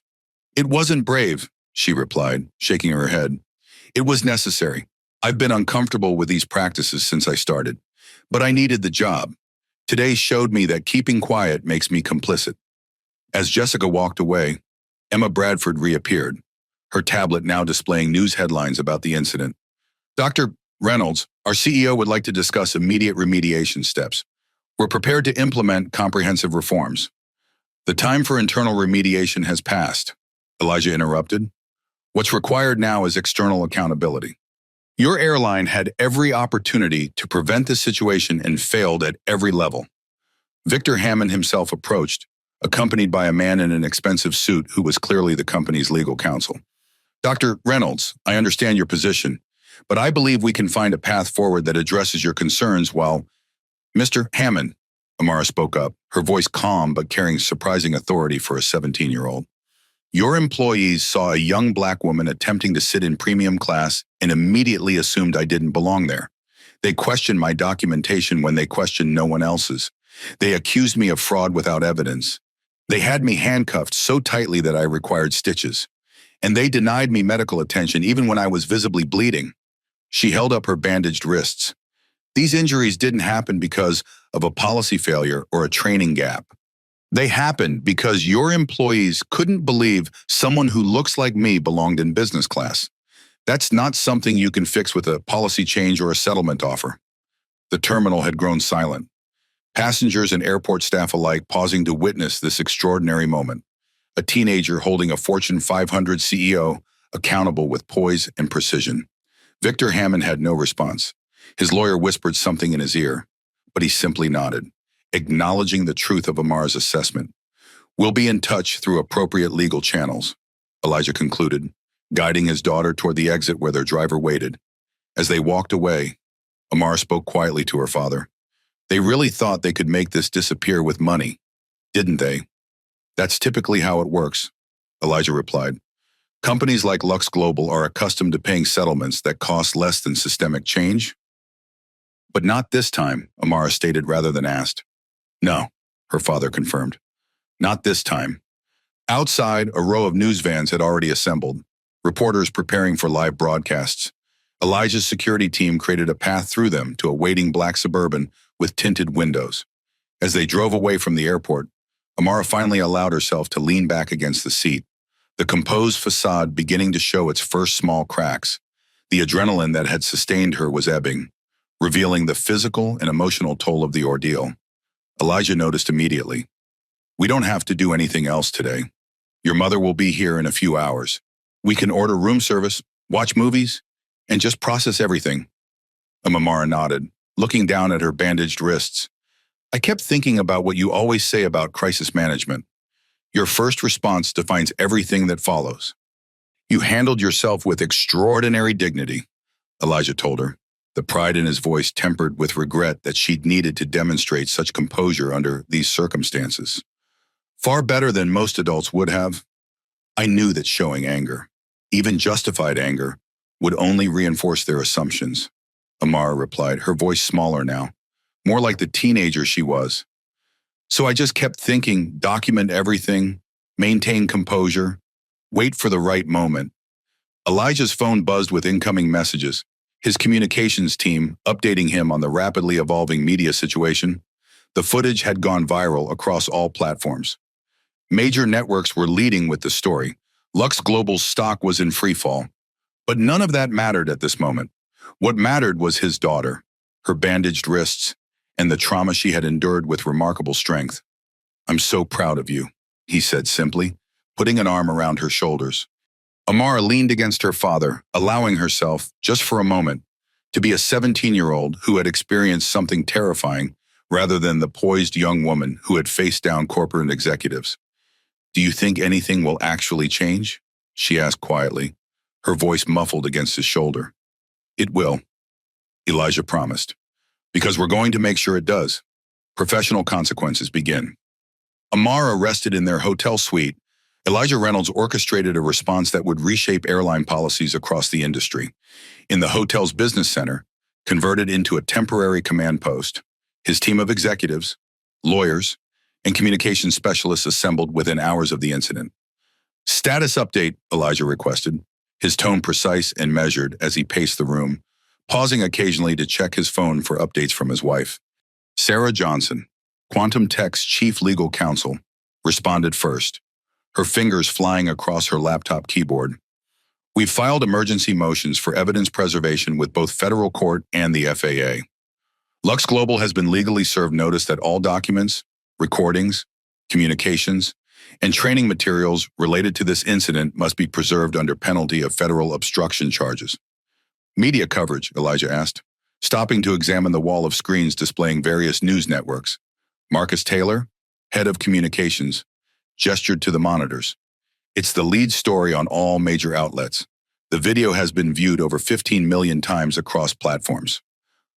"It wasn't brave," she replied, shaking her head. "It was necessary. I've been uncomfortable with these practices since I started, but I needed the job. Today showed me that keeping quiet makes me complicit." As Jessica walked away, Emma Bradford reappeared, her tablet now displaying news headlines about the incident. "Dr. Reynolds, our CEO would like to discuss immediate remediation steps. We're prepared to implement comprehensive reforms." "The time for internal remediation has passed," Elijah interrupted. "What's required now is external accountability. Your airline had every opportunity to prevent this situation and failed at every level." Victor Hammond himself approached, accompanied by a man in an expensive suit who was clearly the company's legal counsel. "Dr. Reynolds, I understand your position, but I believe we can find a path forward that addresses your concerns while—" "Mr. Hammond," Amara spoke up, her voice calm but carrying surprising authority for a 17-year-old. "Your employees saw a young black woman attempting to sit in premium class and immediately assumed I didn't belong there. They questioned my documentation when they questioned no one else's. They accused me of fraud without evidence. They had me handcuffed so tightly that I required stitches. And they denied me medical attention even when I was visibly bleeding. She held up her bandaged wrists. These injuries didn't happen because of a policy failure or a training gap. They happened because your employees couldn't believe someone who looks like me belonged in business class. That's not something you can fix with a policy change or a settlement offer. The terminal had grown silent. Passengers and airport staff alike pausing to witness this extraordinary moment. A teenager holding a Fortune 500 CEO accountable with poise and precision. Victor Hammond had no response. His lawyer whispered something in his ear, but he simply nodded, acknowledging the truth of Amar's assessment. We'll be in touch through appropriate legal channels, Elijah concluded, guiding his daughter toward the exit where their driver waited. As they walked away, Amar spoke quietly to her father. They really thought they could make this disappear with money, didn't they? That's typically how it works, Elijah replied. Companies like Lux Global are accustomed to paying settlements that cost less than systemic change. But not this time, Amara stated rather than asked. No, her father confirmed. Not this time. Outside, a row of news vans had already assembled, reporters preparing for live broadcasts. Elijah's security team created a path through them to a waiting black Suburban with tinted windows. As they drove away from the airport, Amara finally allowed herself to lean back against the seat, the composed facade beginning to show its first small cracks. The adrenaline that had sustained her was ebbing, revealing the physical and emotional toll of the ordeal. Elijah noticed immediately. We don't have to do anything else today. Your mother will be here in a few hours. We can order room service, watch movies, and just process everything. Amara nodded, looking down at her bandaged wrists. I kept thinking about what you always say about crisis management. Your first response defines everything that follows. You handled yourself with extraordinary dignity, Elijah told her, the pride in his voice tempered with regret that she'd needed to demonstrate such composure under these circumstances. Far better than most adults would have. I knew that showing anger, even justified anger, would only reinforce their assumptions. Amara replied, her voice smaller now, more like the teenager she was. So I just kept thinking, document everything, maintain composure, wait for the right moment. Elijah's phone buzzed with incoming messages, his communications team updating him on the rapidly evolving media situation. The footage had gone viral across all platforms. Major networks were leading with the story. Lux Global's stock was in freefall. But none of that mattered at this moment. What mattered was his daughter, her bandaged wrists, and the trauma she had endured with remarkable strength. I'm so proud of you, he said simply, putting an arm around her shoulders. Amara leaned against her father, allowing herself, just for a moment, to be a 17-year-old who had experienced something terrifying rather than the poised young woman who had faced down corporate executives. Do you think anything will actually change? She asked quietly, her voice muffled against his shoulder. It will, Elijah promised, because we're going to make sure it does. Professional consequences begin. Amara rested in their hotel suite. Elijah Reynolds orchestrated a response that would reshape airline policies across the industry. In the hotel's business center, converted into a temporary command post, his team of executives, lawyers, and communications specialists assembled within hours of the incident. Status update, Elijah requested, his tone precise and measured as he paced the room, pausing occasionally to check his phone for updates from his wife. Sarah Johnson, Quantum Tech's chief legal counsel, responded first, her fingers flying across her laptop keyboard. We've filed emergency motions for evidence preservation with both federal court and the FAA. Lux Global has been legally served notice that all documents, recordings, communications, and training materials related to this incident must be preserved under penalty of federal obstruction charges. Media coverage, Elijah asked, stopping to examine the wall of screens displaying various news networks. Marcus Taylor, head of communications, gestured to the monitors. It's the lead story on all major outlets. The video has been viewed over 15 million times across platforms.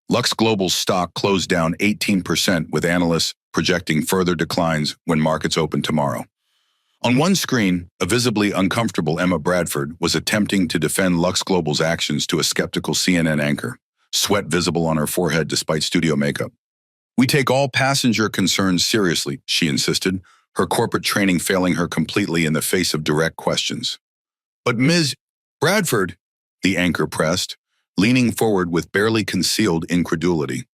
Lux Global's stock closed down 18% with analysts projecting further declines when markets open tomorrow. On one screen, a visibly uncomfortable Emma Bradford was attempting to defend Lux Global's actions to a skeptical CNN anchor, sweat visible on her forehead despite studio makeup. We take all passenger concerns seriously, she insisted, her corporate training failing her completely in the face of direct questions. But Ms. Bradford, the anchor pressed, leaning forward with barely concealed incredulity.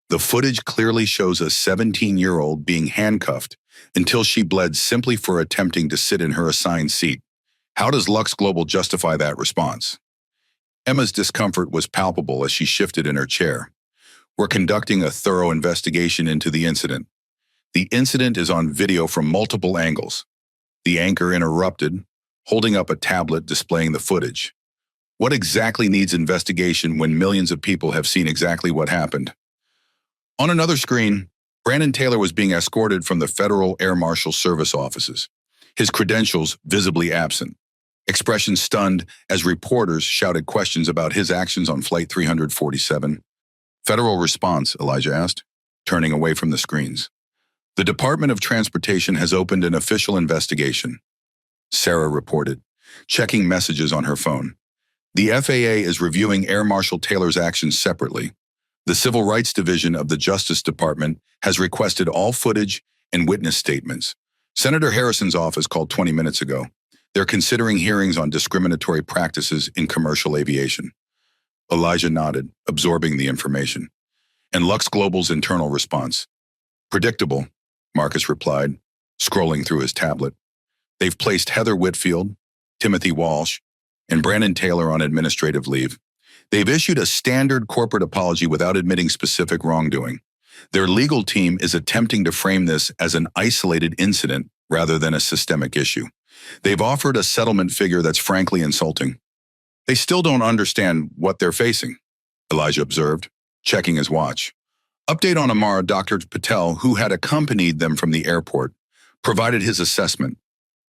The footage clearly shows a 17-year-old being handcuffed until she bled simply for attempting to sit in her assigned seat. How does Lux Global justify that response? Emma's discomfort was palpable as she shifted in her chair. We're conducting a thorough investigation into the incident. The incident is on video from multiple angles. The anchor interrupted, holding up a tablet displaying the footage. What exactly needs investigation when millions of people have seen exactly what happened? On another screen, Brandon Taylor was being escorted from the Federal Air Marshal Service offices, his credentials visibly absent. Expression stunned as reporters shouted questions about his actions on Flight 347. Federal response, Elijah asked, turning away from the screens. The Department of Transportation has opened an official investigation, Sarah reported, checking messages on her phone. The FAA is reviewing Air Marshal Taylor's actions separately. The Civil Rights Division of the Justice Department has requested all footage and witness statements. Senator Harrison's office called 20 minutes ago. They're considering hearings on discriminatory practices in commercial aviation. Elijah nodded, absorbing the information. And Lux Global's internal response. Predictable, Marcus replied, scrolling through his tablet. They've placed Heather Whitfield, Timothy Walsh, and Brandon Taylor on administrative leave. They've issued a standard corporate apology without admitting specific wrongdoing. Their legal team is attempting to frame this as an isolated incident rather than a systemic issue. They've offered a settlement figure that's frankly insulting. They still don't understand what they're facing, Elijah observed, checking his watch. Update on Amara. Dr. Patel, who had accompanied them from the airport, provided his assessment.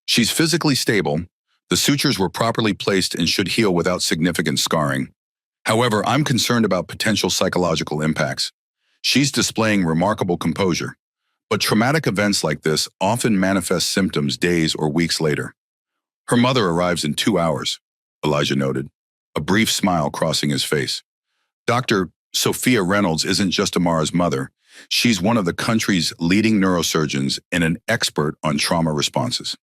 She's physically stable. The sutures were properly placed and should heal without significant scarring. However, I'm concerned about potential psychological impacts. She's displaying remarkable composure, but traumatic events like this often manifest symptoms days or weeks later. Her mother arrives in 2 hours, Elijah noted, a brief smile crossing his face. Dr. Sophia Reynolds isn't just Amara's mother. She's one of the country's leading neurosurgeons and an expert on trauma responses.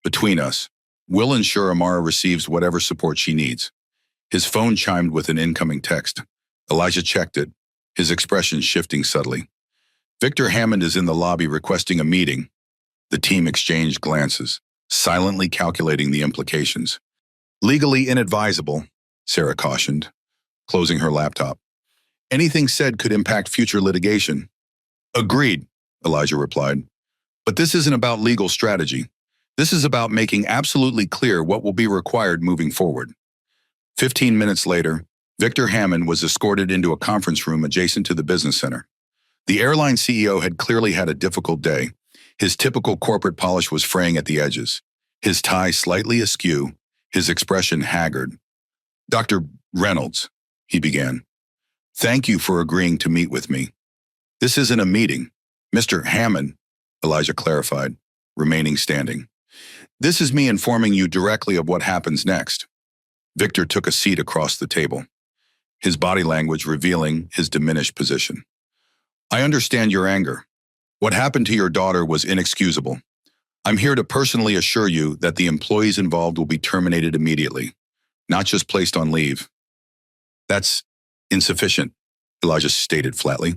Between us, we'll ensure Amara receives whatever support she needs. His phone chimed with an incoming text. Elijah checked it, his expression shifting subtly. Victor Hammond is in the lobby requesting a meeting. The team exchanged glances, silently calculating the implications. Legally inadvisable, Sarah cautioned, closing her laptop. Anything said could impact future litigation. Agreed, Elijah replied. But this isn't about legal strategy. This is about making absolutely clear what will be required moving forward. 15 minutes later, Victor Hammond was escorted into a conference room adjacent to the business center. The airline CEO had clearly had a difficult day. His typical corporate polish was fraying at the edges, his tie slightly askew, his expression haggard. Dr. Reynolds, he began. Thank you for agreeing to meet with me. This isn't a meeting. Mr. Hammond, Elijah clarified, remaining standing. This is me informing you directly of what happens next. Victor took a seat across the table, his body language revealing his diminished position. I understand your anger. What happened to your daughter was inexcusable. I'm here to personally assure you that the employees involved will be terminated immediately, not just placed on leave. That's insufficient, Elijah stated flatly.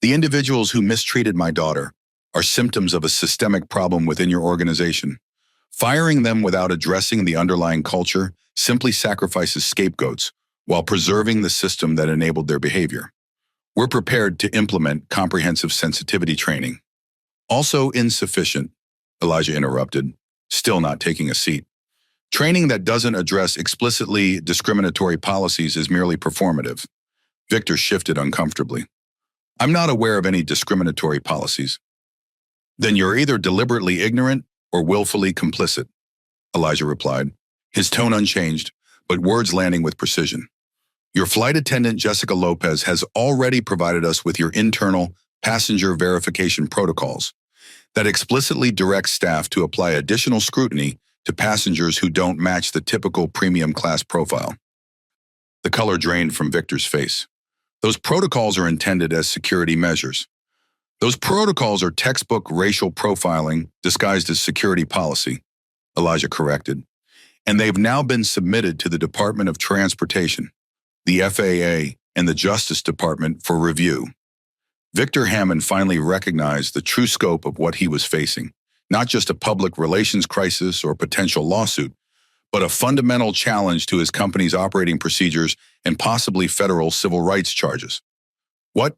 The individuals who mistreated my daughter are symptoms of a systemic problem within your organization. Firing them without addressing the underlying culture simply sacrifices scapegoats while preserving the system that enabled their behavior. We're prepared to implement comprehensive sensitivity training. Also insufficient, Elijah interrupted, still not taking a seat. Training that doesn't address explicitly discriminatory policies is merely performative. Victor shifted uncomfortably. I'm not aware of any discriminatory policies. Then you're either deliberately ignorant or willfully complicit, Elijah replied, his tone unchanged, but words landing with precision. Your flight attendant, Jessica Lopez, has already provided us with your internal passenger verification protocols that explicitly direct staff to apply additional scrutiny to passengers who don't match the typical premium class profile. The color drained from Victor's face. Those protocols are intended as security measures. Those protocols are textbook racial profiling disguised as security policy, Elijah corrected. and they've now been submitted to the Department of Transportation, the FAA, and the Justice Department for review. Victor Hammond finally recognized the true scope of what he was facing, not just a public relations crisis or potential lawsuit, but a fundamental challenge to his company's operating procedures and possibly federal civil rights charges. What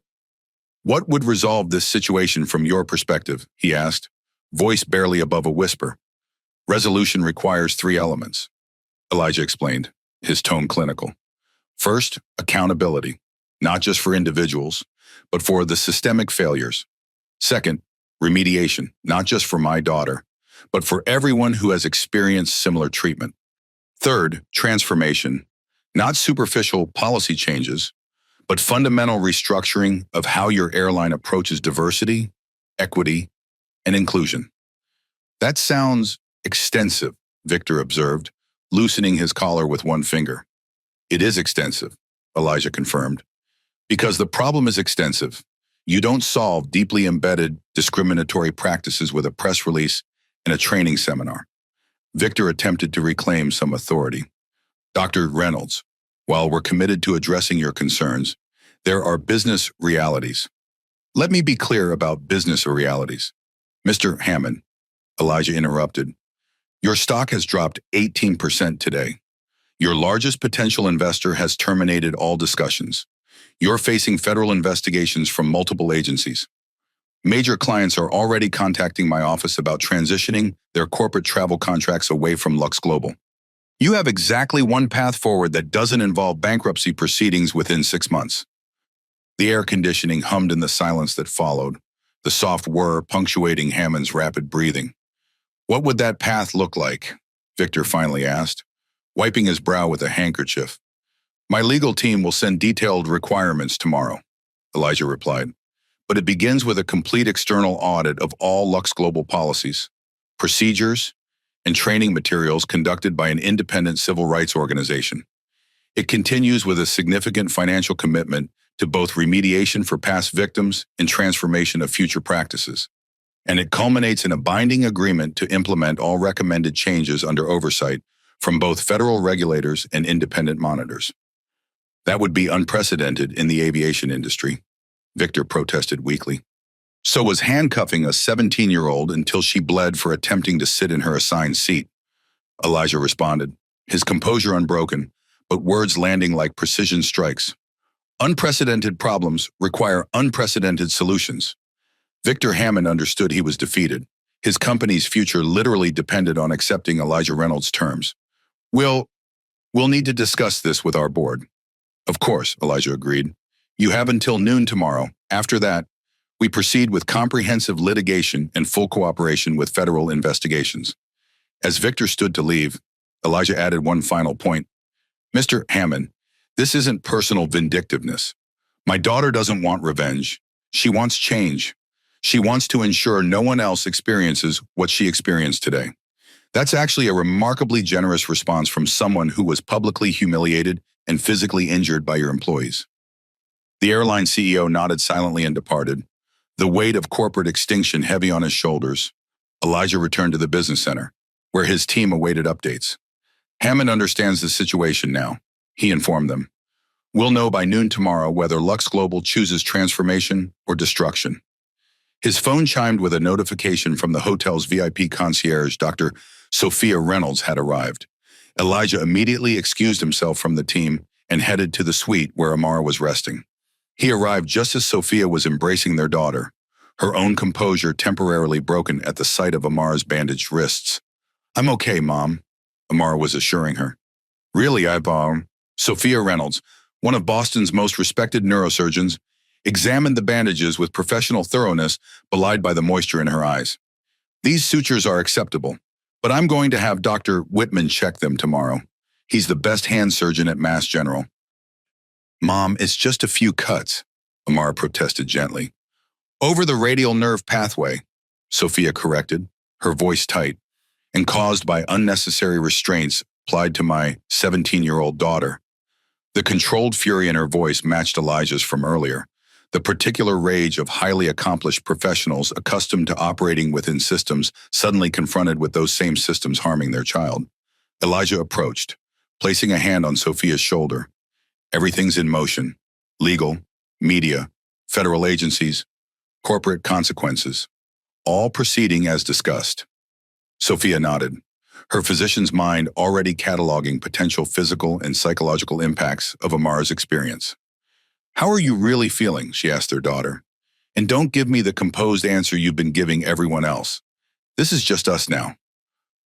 would resolve this situation from your perspective? He asked, voice barely above a whisper. Resolution requires 3 elements, Elijah explained, his tone clinical. First, accountability, not just for individuals, but for the systemic failures. Second, remediation, not just for my daughter, but for everyone who has experienced similar treatment. Third, transformation, not superficial policy changes, but fundamental restructuring of how your airline approaches diversity, equity, and inclusion. That sounds extensive, Victor observed, loosening his collar with one finger. It is extensive, Elijah confirmed. Because the problem is extensive, you don't solve deeply embedded discriminatory practices with a press release and a training seminar. Victor attempted to reclaim some authority. Dr. Reynolds, while we're committed to addressing your concerns, there are business realities. Let me be clear about business realities. Mr. Hammond, Elijah interrupted, your stock has dropped 18% today. Your largest potential investor has terminated all discussions. You're facing federal investigations from multiple agencies. Major clients are already contacting my office about transitioning their corporate travel contracts away from Lux Global. You have exactly one path forward that doesn't involve bankruptcy proceedings within 6 months. The air conditioning hummed in the silence that followed, the soft whir punctuating Hammond's rapid breathing. What would that path look like? Victor finally asked, wiping his brow with a handkerchief. My legal team will send detailed requirements tomorrow, Elijah replied. But it begins with a complete external audit of all Lux Global policies, procedures, and training materials conducted by an independent civil rights organization. It continues with a significant financial commitment to both remediation for past victims and transformation of future practices. And it culminates in a binding agreement to implement all recommended changes under oversight from both federal regulators and independent monitors. That would be unprecedented in the aviation industry, Victor protested weakly. So was handcuffing a 17-year-old until she bled for attempting to sit in her assigned seat, Elijah responded, his composure unbroken, but words landing like precision strikes. Unprecedented problems require unprecedented solutions. Victor Hammond understood he was defeated. His company's future literally depended on accepting Elijah Reynolds' terms. We'll need to discuss this with our board. Of course, Elijah agreed. You have until noon tomorrow. After that, we proceed with comprehensive litigation and full cooperation with federal investigations. As Victor stood to leave, Elijah added one final point. Mr. Hammond, this isn't personal vindictiveness. My daughter doesn't want revenge. She wants change. She wants to ensure no one else experiences what she experienced today. That's actually a remarkably generous response from someone who was publicly humiliated and physically injured by your employees. The airline CEO nodded silently and departed, the weight of corporate extinction heavy on his shoulders. Elijah returned to the business center, where his team awaited updates. Hammond understands the situation now, he informed them. We'll know by noon tomorrow whether Lux Global chooses transformation or destruction. His phone chimed with a notification from the hotel's VIP concierge, Dr. Sophia Reynolds, had arrived. Elijah immediately excused himself from the team and headed to the suite where Amara was resting. He arrived just as Sophia was embracing their daughter, her own composure temporarily broken at the sight of Amara's bandaged wrists. I'm okay, Mom, Amara was assuring her. Really, Sophia Reynolds, one of Boston's most respected neurosurgeons, examined the bandages with professional thoroughness belied by the moisture in her eyes. These sutures are acceptable, but I'm going to have Dr. Whitman check them tomorrow. He's the best hand surgeon at Mass General. Mom, it's just a few cuts, Amara protested gently. Over the radial nerve pathway, Sophia corrected, her voice tight, and caused by unnecessary restraints applied to my 17-year-old daughter. The controlled fury in her voice matched Elijah's from earlier, the particular rage of highly accomplished professionals accustomed to operating within systems suddenly confronted with those same systems harming their child. Elijah approached, placing a hand on Sophia's shoulder. Everything's in motion. Legal, media, federal agencies, corporate consequences, all proceeding as discussed. Sophia nodded, her physician's mind already cataloging potential physical and psychological impacts of Amar's experience. "How are you really feeling?" she asked their daughter. "And don't give me the composed answer you've been giving everyone else. This is just us now."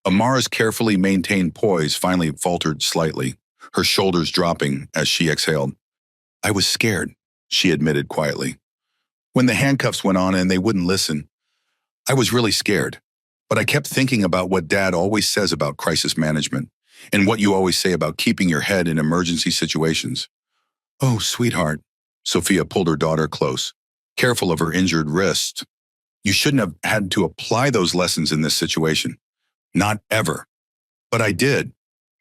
Amar's carefully maintained poise finally faltered slightly, her shoulders dropping as she exhaled. "I was scared," she admitted quietly. "When the handcuffs went on and they wouldn't listen, I was really scared. But I kept thinking about what Dad always says about crisis management and what you always say about keeping your head in emergency situations." "Oh, sweetheart." Sophia pulled her daughter close, careful of her injured wrist. "You shouldn't have had to apply those lessons in this situation. Not ever." "But I did,"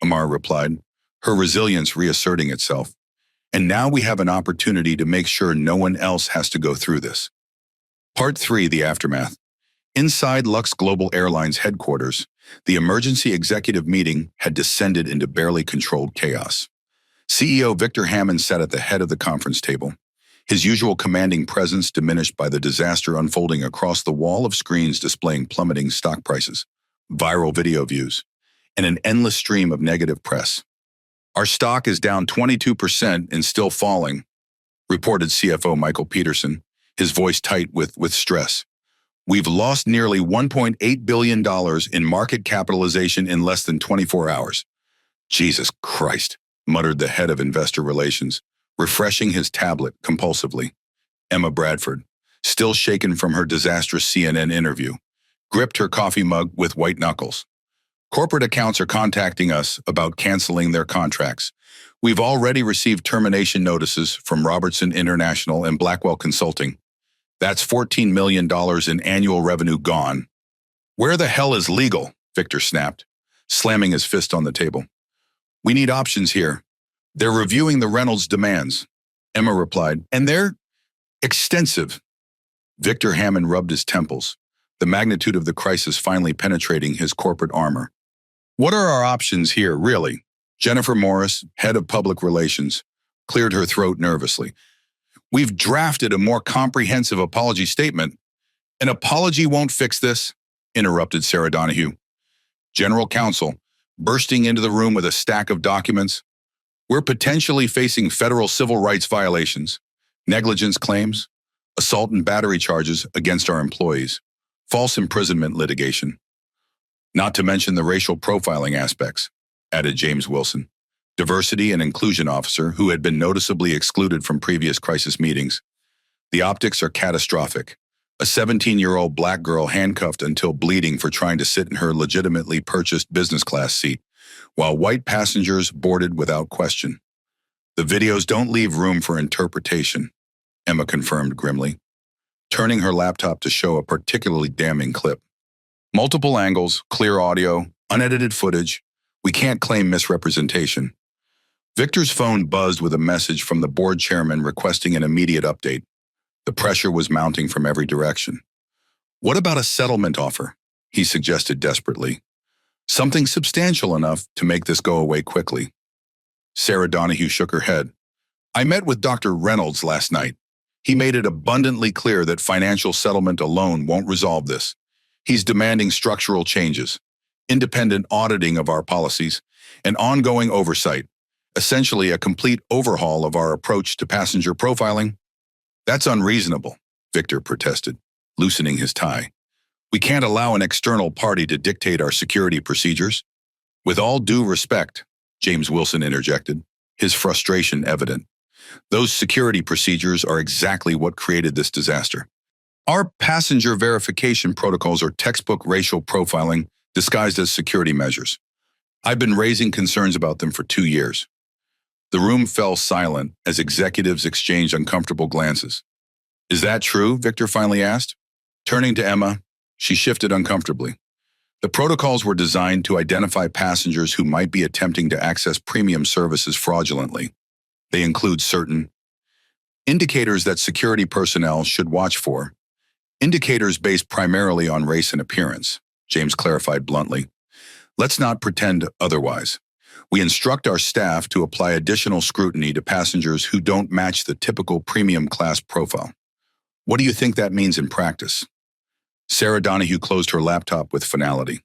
Amar replied, her resilience reasserting itself. "And now we have an opportunity to make sure no one else has to go through this." Part 3, the aftermath. Inside Lux Global Airlines headquarters, the emergency executive meeting had descended into barely controlled chaos. CEO Victor Hammond sat at the head of the conference table, his usual commanding presence diminished by the disaster unfolding across the wall of screens displaying plummeting stock prices, viral video views, and an endless stream of negative press. "Our stock is down 22% and still falling," reported CFO Michael Peterson, his voice tight with stress. "We've lost nearly $1.8 billion in market capitalization in less than 24 hours. "Jesus Christ," muttered the head of investor relations, refreshing his tablet compulsively. Emma Bradford, still shaken from her disastrous CNN interview, gripped her coffee mug with white knuckles. "Corporate accounts are contacting us about canceling their contracts. We've already received termination notices from Robertson International and Blackwell Consulting. That's $14 million in annual revenue gone." "Where the hell is legal?" Victor snapped, slamming his fist on the table. "We need options here. They're reviewing the Reynolds demands," Emma replied, "and they're extensive." Victor Hammond rubbed his temples, the magnitude of the crisis finally penetrating his corporate armor. "What are our options here, really?" Jennifer Morris, head of public relations, cleared her throat nervously. "We've drafted a more comprehensive apology statement." "An apology won't fix this," interrupted Sarah Donahue, general counsel, bursting into the room with a stack of documents. "We're potentially facing federal civil rights violations, negligence claims, assault and battery charges against our employees, false imprisonment litigation. Not to mention the racial profiling aspects," added James Wilson, diversity and inclusion officer who had been noticeably excluded from previous crisis meetings. "The optics are catastrophic. A 17-year-old black girl handcuffed until bleeding for trying to sit in her legitimately purchased business class seat, while white passengers boarded without question. The videos don't leave room for interpretation," Emma confirmed grimly, turning her laptop to show a particularly damning clip. "Multiple angles, clear audio, unedited footage. We can't claim misrepresentation." Victor's phone buzzed with a message from the board chairman requesting an immediate update. The pressure was mounting from every direction. "What about a settlement offer?" he suggested desperately. "Something substantial enough to make this go away quickly." Sarah Donahue shook her head. "I met with Dr. Reynolds last night. He made it abundantly clear that financial settlement alone won't resolve this. He's demanding structural changes, independent auditing of our policies, and ongoing oversight, essentially a complete overhaul of our approach to passenger profiling." "That's unreasonable," Victor protested, loosening his tie. "We can't allow an external party to dictate our security procedures." "With all due respect," James Wilson interjected, his frustration evident, "those security procedures are exactly what created this disaster. Our passenger verification protocols are textbook racial profiling disguised as security measures. I've been raising concerns about them for 2 years." The room fell silent as executives exchanged uncomfortable glances. "Is that true?" Victor finally asked. Turning to Emma, she shifted uncomfortably. "The protocols were designed to identify passengers who might be attempting to access premium services fraudulently. They include certain indicators that security personnel should watch for. Indicators based primarily on race and appearance," James clarified bluntly. Let's not pretend otherwise. We instruct our staff to apply additional scrutiny to passengers who don't match the typical premium class profile. What do you think that means in practice? Sarah Donahue closed her laptop with finality.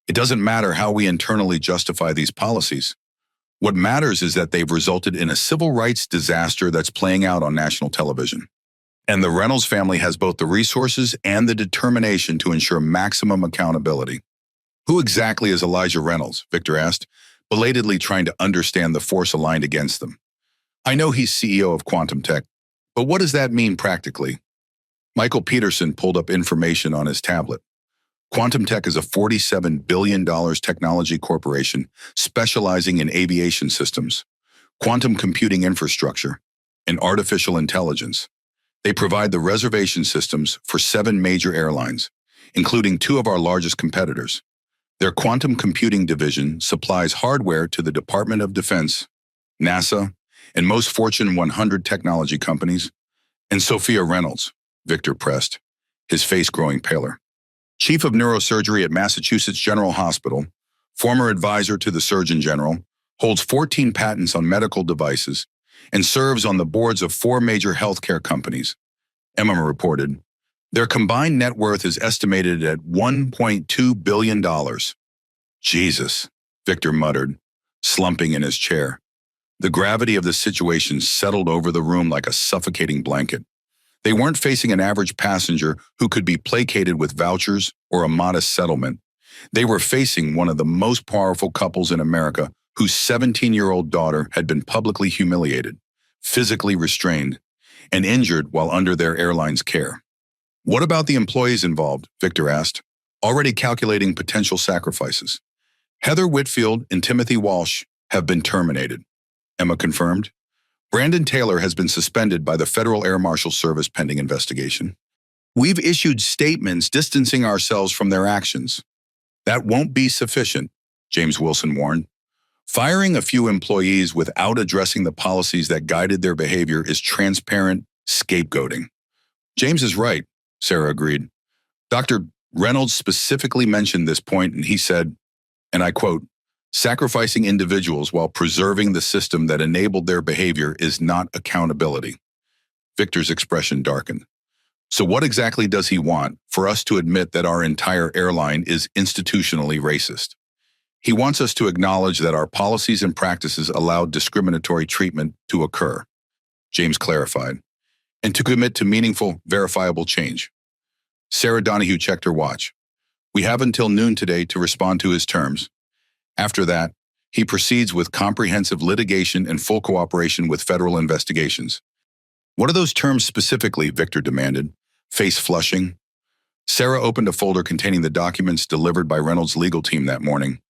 It doesn't matter how we internally justify these policies. What matters is that they've resulted in a civil rights disaster that's playing out on national television. And the Reynolds family has both the resources and the determination to ensure maximum accountability. Who exactly is Elijah Reynolds? Victor asked, belatedly trying to understand the force aligned against them. I know he's CEO of Quantum Tech, but what does that mean practically? Michael Peterson pulled up information on his tablet. Quantum Tech is a $47 billion technology corporation specializing in aviation systems, quantum computing infrastructure, and artificial intelligence. They provide the reservation systems for 7 major airlines, including 2 of our largest competitors. Their quantum computing division supplies hardware to the Department of Defense, NASA, and most Fortune 100 technology companies. And Sophia Reynolds, Victor pressed, his face growing paler. Chief of Neurosurgery at Massachusetts General Hospital, former advisor to the Surgeon General, holds 14 patents on medical devices, and serves on the boards of 4 major healthcare companies. Emma reported, their combined net worth is estimated at $1.2 billion. Jesus, Victor muttered, slumping in his chair. The gravity of the situation settled over the room like a suffocating blanket. They weren't facing an average passenger who could be placated with vouchers or a modest settlement. They were facing one of the most powerful couples in America whose 17-year-old daughter had been publicly humiliated, physically restrained, and injured while under their airline's care. What about the employees involved? Victor asked, already calculating potential sacrifices. Heather Whitfield and Timothy Walsh have been terminated, Emma confirmed. Brandon Taylor has been suspended by the Federal Air Marshal Service pending investigation. We've issued statements distancing ourselves from their actions. That won't be sufficient, James Wilson warned. Firing a few employees without addressing the policies that guided their behavior is transparent scapegoating. James is right, Sarah agreed. Dr. Reynolds specifically mentioned this point, and he said, and I quote, sacrificing individuals while preserving the system that enabled their behavior is not accountability. Victor's expression darkened. So what exactly does he want for us to admit that our entire airline is institutionally racist? He wants us to acknowledge that our policies and practices allowed discriminatory treatment to occur, James clarified, and to commit to meaningful, verifiable change. Sarah Donahue checked her watch. We have until noon today to respond to his terms. After that, he proceeds with comprehensive litigation and full cooperation with federal investigations. What are those terms specifically? Victor demanded, face flushing. Sarah opened a folder containing the documents delivered by Reynolds' legal team that morning.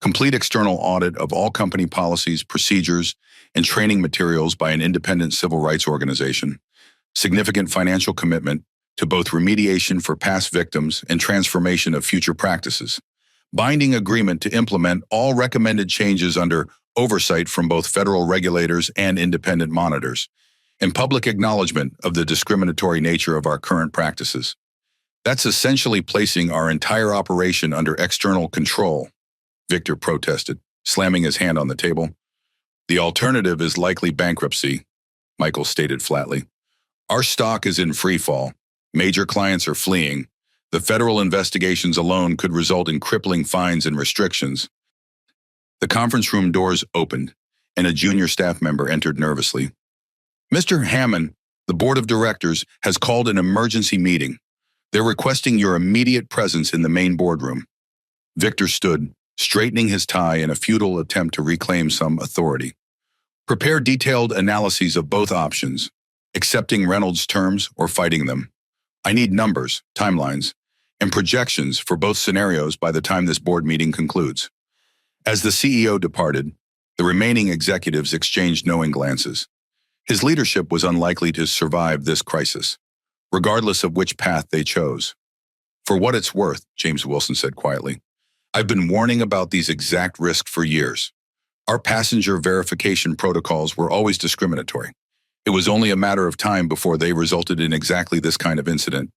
Complete external audit of all company policies, procedures, and training materials by an independent civil rights organization. Significant financial commitment to both remediation for past victims and transformation of future practices. Binding agreement to implement all recommended changes under oversight from both federal regulators and independent monitors, and public acknowledgement of the discriminatory nature of our current practices. That's essentially placing our entire operation under external control, Victor protested, slamming his hand on the table. The alternative is likely bankruptcy, Michael stated flatly. Our stock is in free fall. Major clients are fleeing. The federal investigations alone could result in crippling fines and restrictions. The conference room doors opened, and a junior staff member entered nervously. Mr. Hammond, the board of directors, has called an emergency meeting. They're requesting your immediate presence in the main boardroom. Victor stood, straightening his tie in a futile attempt to reclaim some authority. Prepare detailed analyses of both options, accepting Reynolds' terms or fighting them. I need numbers, timelines, and projections for both scenarios by the time this board meeting concludes. As the CEO departed, the remaining executives exchanged knowing glances. His leadership was unlikely to survive this crisis, regardless of which path they chose. For what it's worth, James Wilson said quietly, I've been warning about these exact risks for years. Our passenger verification protocols were always discriminatory. It was only a matter of time before they resulted in exactly this kind of incident.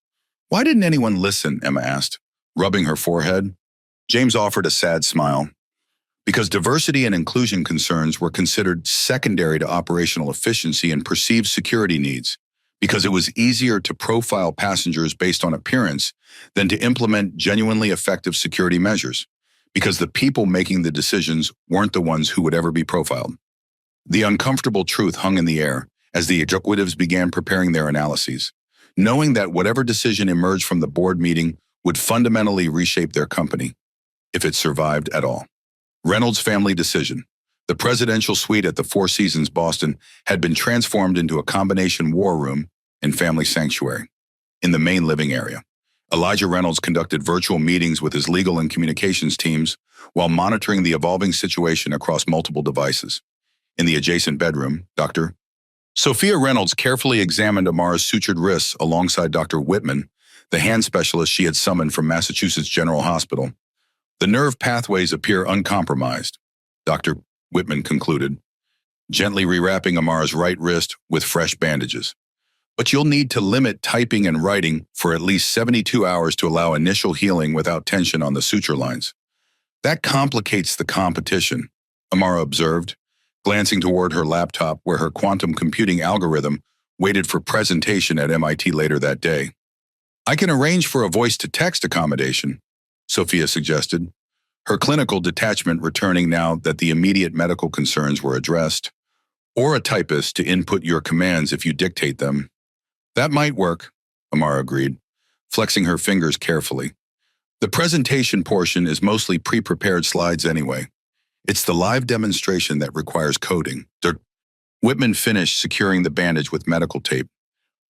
Why didn't anyone listen? Emma asked, rubbing her forehead. James offered a sad smile. Because diversity and inclusion concerns were considered secondary to operational efficiency and perceived security needs, because it was easier to profile passengers based on appearance than to implement genuinely effective security measures, because the people making the decisions weren't the ones who would ever be profiled. The uncomfortable truth hung in the air as the executives began preparing their analyses, knowing that whatever decision emerged from the board meeting would fundamentally reshape their company, if it survived at all. Reynolds' family decision. The presidential suite at the Four Seasons Boston had been transformed into a combination war room and family sanctuary. In the main living area, Elijah Reynolds conducted virtual meetings with his legal and communications teams while monitoring the evolving situation across multiple devices. In the adjacent bedroom, Dr. Sophia Reynolds carefully examined Amara's sutured wrists alongside Dr. Whitman, the hand specialist she had summoned from Massachusetts General Hospital. The nerve pathways appear uncompromised, Dr. Whitman concluded, gently rewrapping Amara's right wrist with fresh bandages. But you'll need to limit typing and writing for at least 72 hours to allow initial healing without tension on the suture lines. That complicates the competition, Amara observed, glancing toward her laptop where her quantum computing algorithm waited for presentation at MIT later that day. I can arrange for a voice-to-text accommodation, Sophia suggested, her clinical detachment returning now that the immediate medical concerns were addressed, or a typist to input your commands if you dictate them. That might work, Amara agreed, flexing her fingers carefully. The presentation portion is mostly pre-prepared slides anyway. It's the live demonstration that requires coding. Whitman finished securing the bandage with medical tape.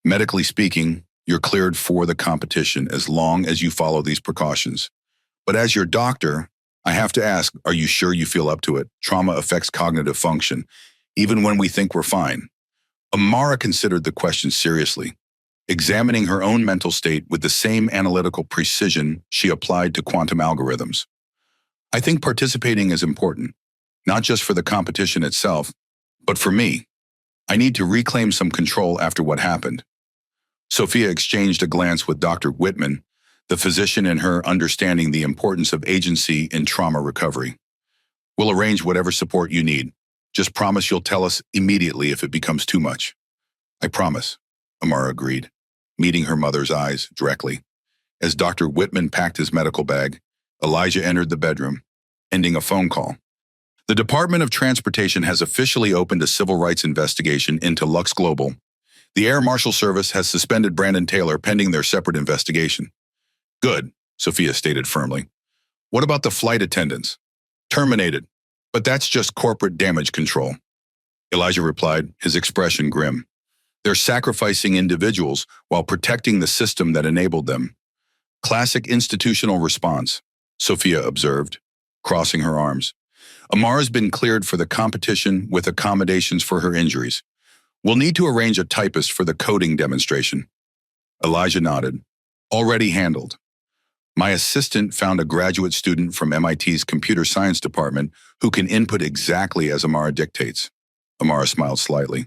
Medically speaking, you're cleared for the competition as long as you follow these precautions. But as your doctor, I have to ask, are you sure you feel up to it? Trauma affects cognitive function, even when we think we're fine. Amara considered the question seriously, examining her own mental state with the same analytical precision she applied to quantum algorithms. I think participating is important, not just for the competition itself, but for me. I need to reclaim some control after what happened. Sophia exchanged a glance with Dr. Whitman, the physician in her understanding the importance of agency in trauma recovery. We'll arrange whatever support you need. Just promise you'll tell us immediately if it becomes too much. I promise, Amara agreed, meeting her mother's eyes directly. As Dr. Whitman packed his medical bag, Elijah entered the bedroom, ending a phone call. The Department of Transportation has officially opened a civil rights investigation into Lux Global. The Air Marshal Service has suspended Brandon Taylor pending their separate investigation. Good, Sophia stated firmly. What about the flight attendants? Terminated. But that's just corporate damage control. Elijah replied, his expression grim. They're sacrificing individuals while protecting the system that enabled them. Classic institutional response, Sophia observed, crossing her arms. Amara's been cleared for the competition with accommodations for her injuries. We'll need to arrange a typist for the coding demonstration. Elijah nodded. Already handled. My assistant found a graduate student from MIT's computer science department who can input exactly as Amara dictates. Amara smiled slightly.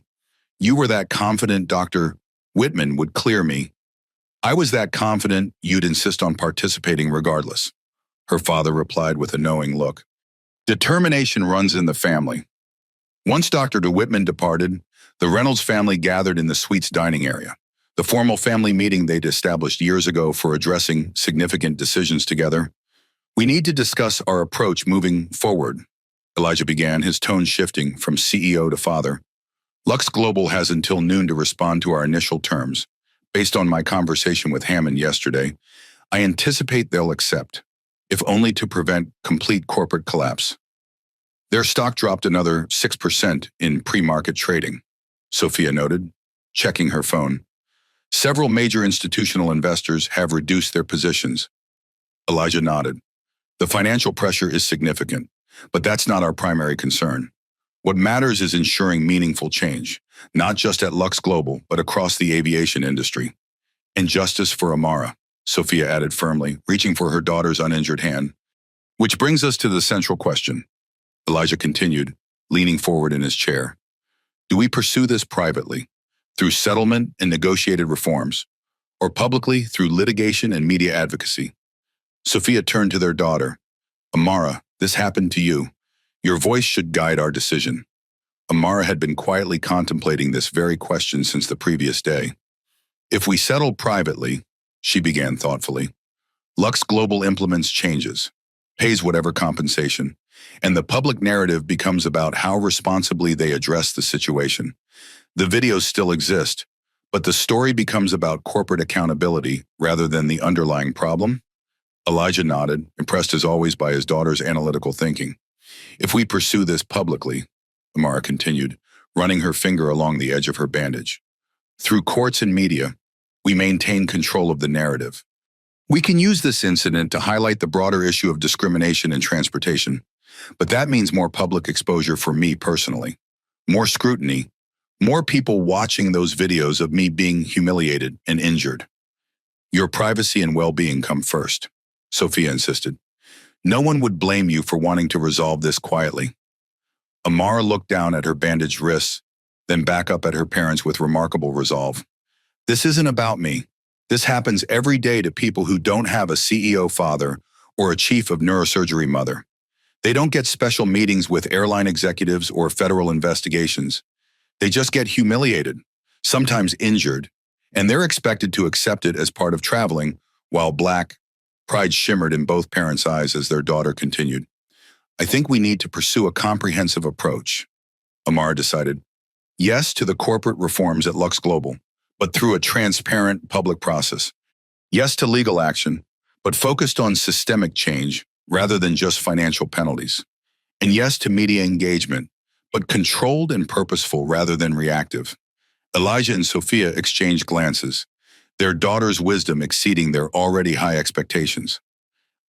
You were that confident Dr. Whitman would clear me. I was that confident you'd insist on participating regardless. Her father replied with a knowing look. Determination runs in the family. Once Dr. DeWhitman departed, the Reynolds family gathered in the suite's dining area. The formal family meeting they'd established years ago for addressing significant decisions together. We need to discuss our approach moving forward, Elijah began, his tone shifting from CEO to father. Lux Global has until noon to respond to our initial terms. Based on my conversation with Hammond yesterday, I anticipate they'll accept, if only to prevent complete corporate collapse. Their stock dropped another 6% in pre-market trading, Sophia noted, checking her phone. Several major institutional investors have reduced their positions. Elijah nodded. The financial pressure is significant, but that's not our primary concern. What matters is ensuring meaningful change, not just at Lux Global, but across the aviation industry. And justice for Amara, Sophia added firmly, reaching for her daughter's uninjured hand. Which brings us to the central question, Elijah continued, leaning forward in his chair. Do we pursue this privately, through settlement and negotiated reforms, or publicly through litigation and media advocacy? Sophia turned to their daughter, Amara, this happened to you. Your voice should guide our decision. Amara had been quietly contemplating this very question since the previous day. If we settle privately, she began thoughtfully, Lux Global implements changes, pays whatever compensation, and the public narrative becomes about how responsibly they address the situation. The videos still exist, but the story becomes about corporate accountability rather than the underlying problem. Elijah nodded, impressed as always by his daughter's analytical thinking. If we pursue this publicly, Amara continued, running her finger along the edge of her bandage, through courts and media, we maintain control of the narrative. We can use this incident to highlight the broader issue of discrimination in transportation, but that means more public exposure for me personally, more scrutiny, more people watching those videos of me being humiliated and injured. Your privacy and well-being come first, Sophia insisted. No one would blame you for wanting to resolve this quietly. Amara looked down at her bandaged wrists, then back up at her parents with remarkable resolve. This isn't about me. This happens every day to people who don't have a CEO father or a chief of neurosurgery mother. They don't get special meetings with airline executives or federal investigations. They just get humiliated, sometimes injured, and they're expected to accept it as part of traveling, while black pride shimmered in both parents' eyes as their daughter continued. I think we need to pursue a comprehensive approach, Amara decided. Yes to the corporate reforms at Lux Global, but through a transparent public process. Yes to legal action, but focused on systemic change rather than just financial penalties. And yes to media engagement, but controlled and purposeful rather than reactive. Elijah and Sophia exchanged glances, their daughter's wisdom exceeding their already high expectations.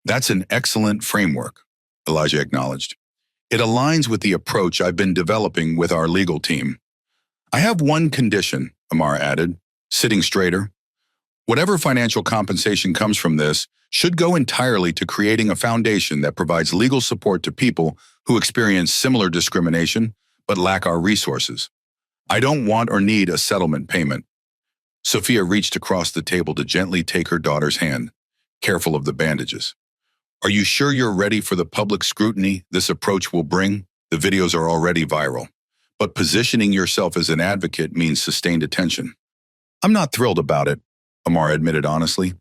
That's an excellent framework, Elijah acknowledged. It aligns with the approach I've been developing with our legal team. I have one condition, Amara added, sitting straighter. Whatever financial compensation comes from this should go entirely to creating a foundation that provides legal support to people who experience similar discrimination but lack our resources. I don't want or need a settlement payment. Sophia reached across the table to gently take her daughter's hand, careful of the bandages. Are you sure you're ready for the public scrutiny this approach will bring? The videos are already viral, but positioning yourself as an advocate means sustained attention. I'm not thrilled about it, Amara admitted honestly,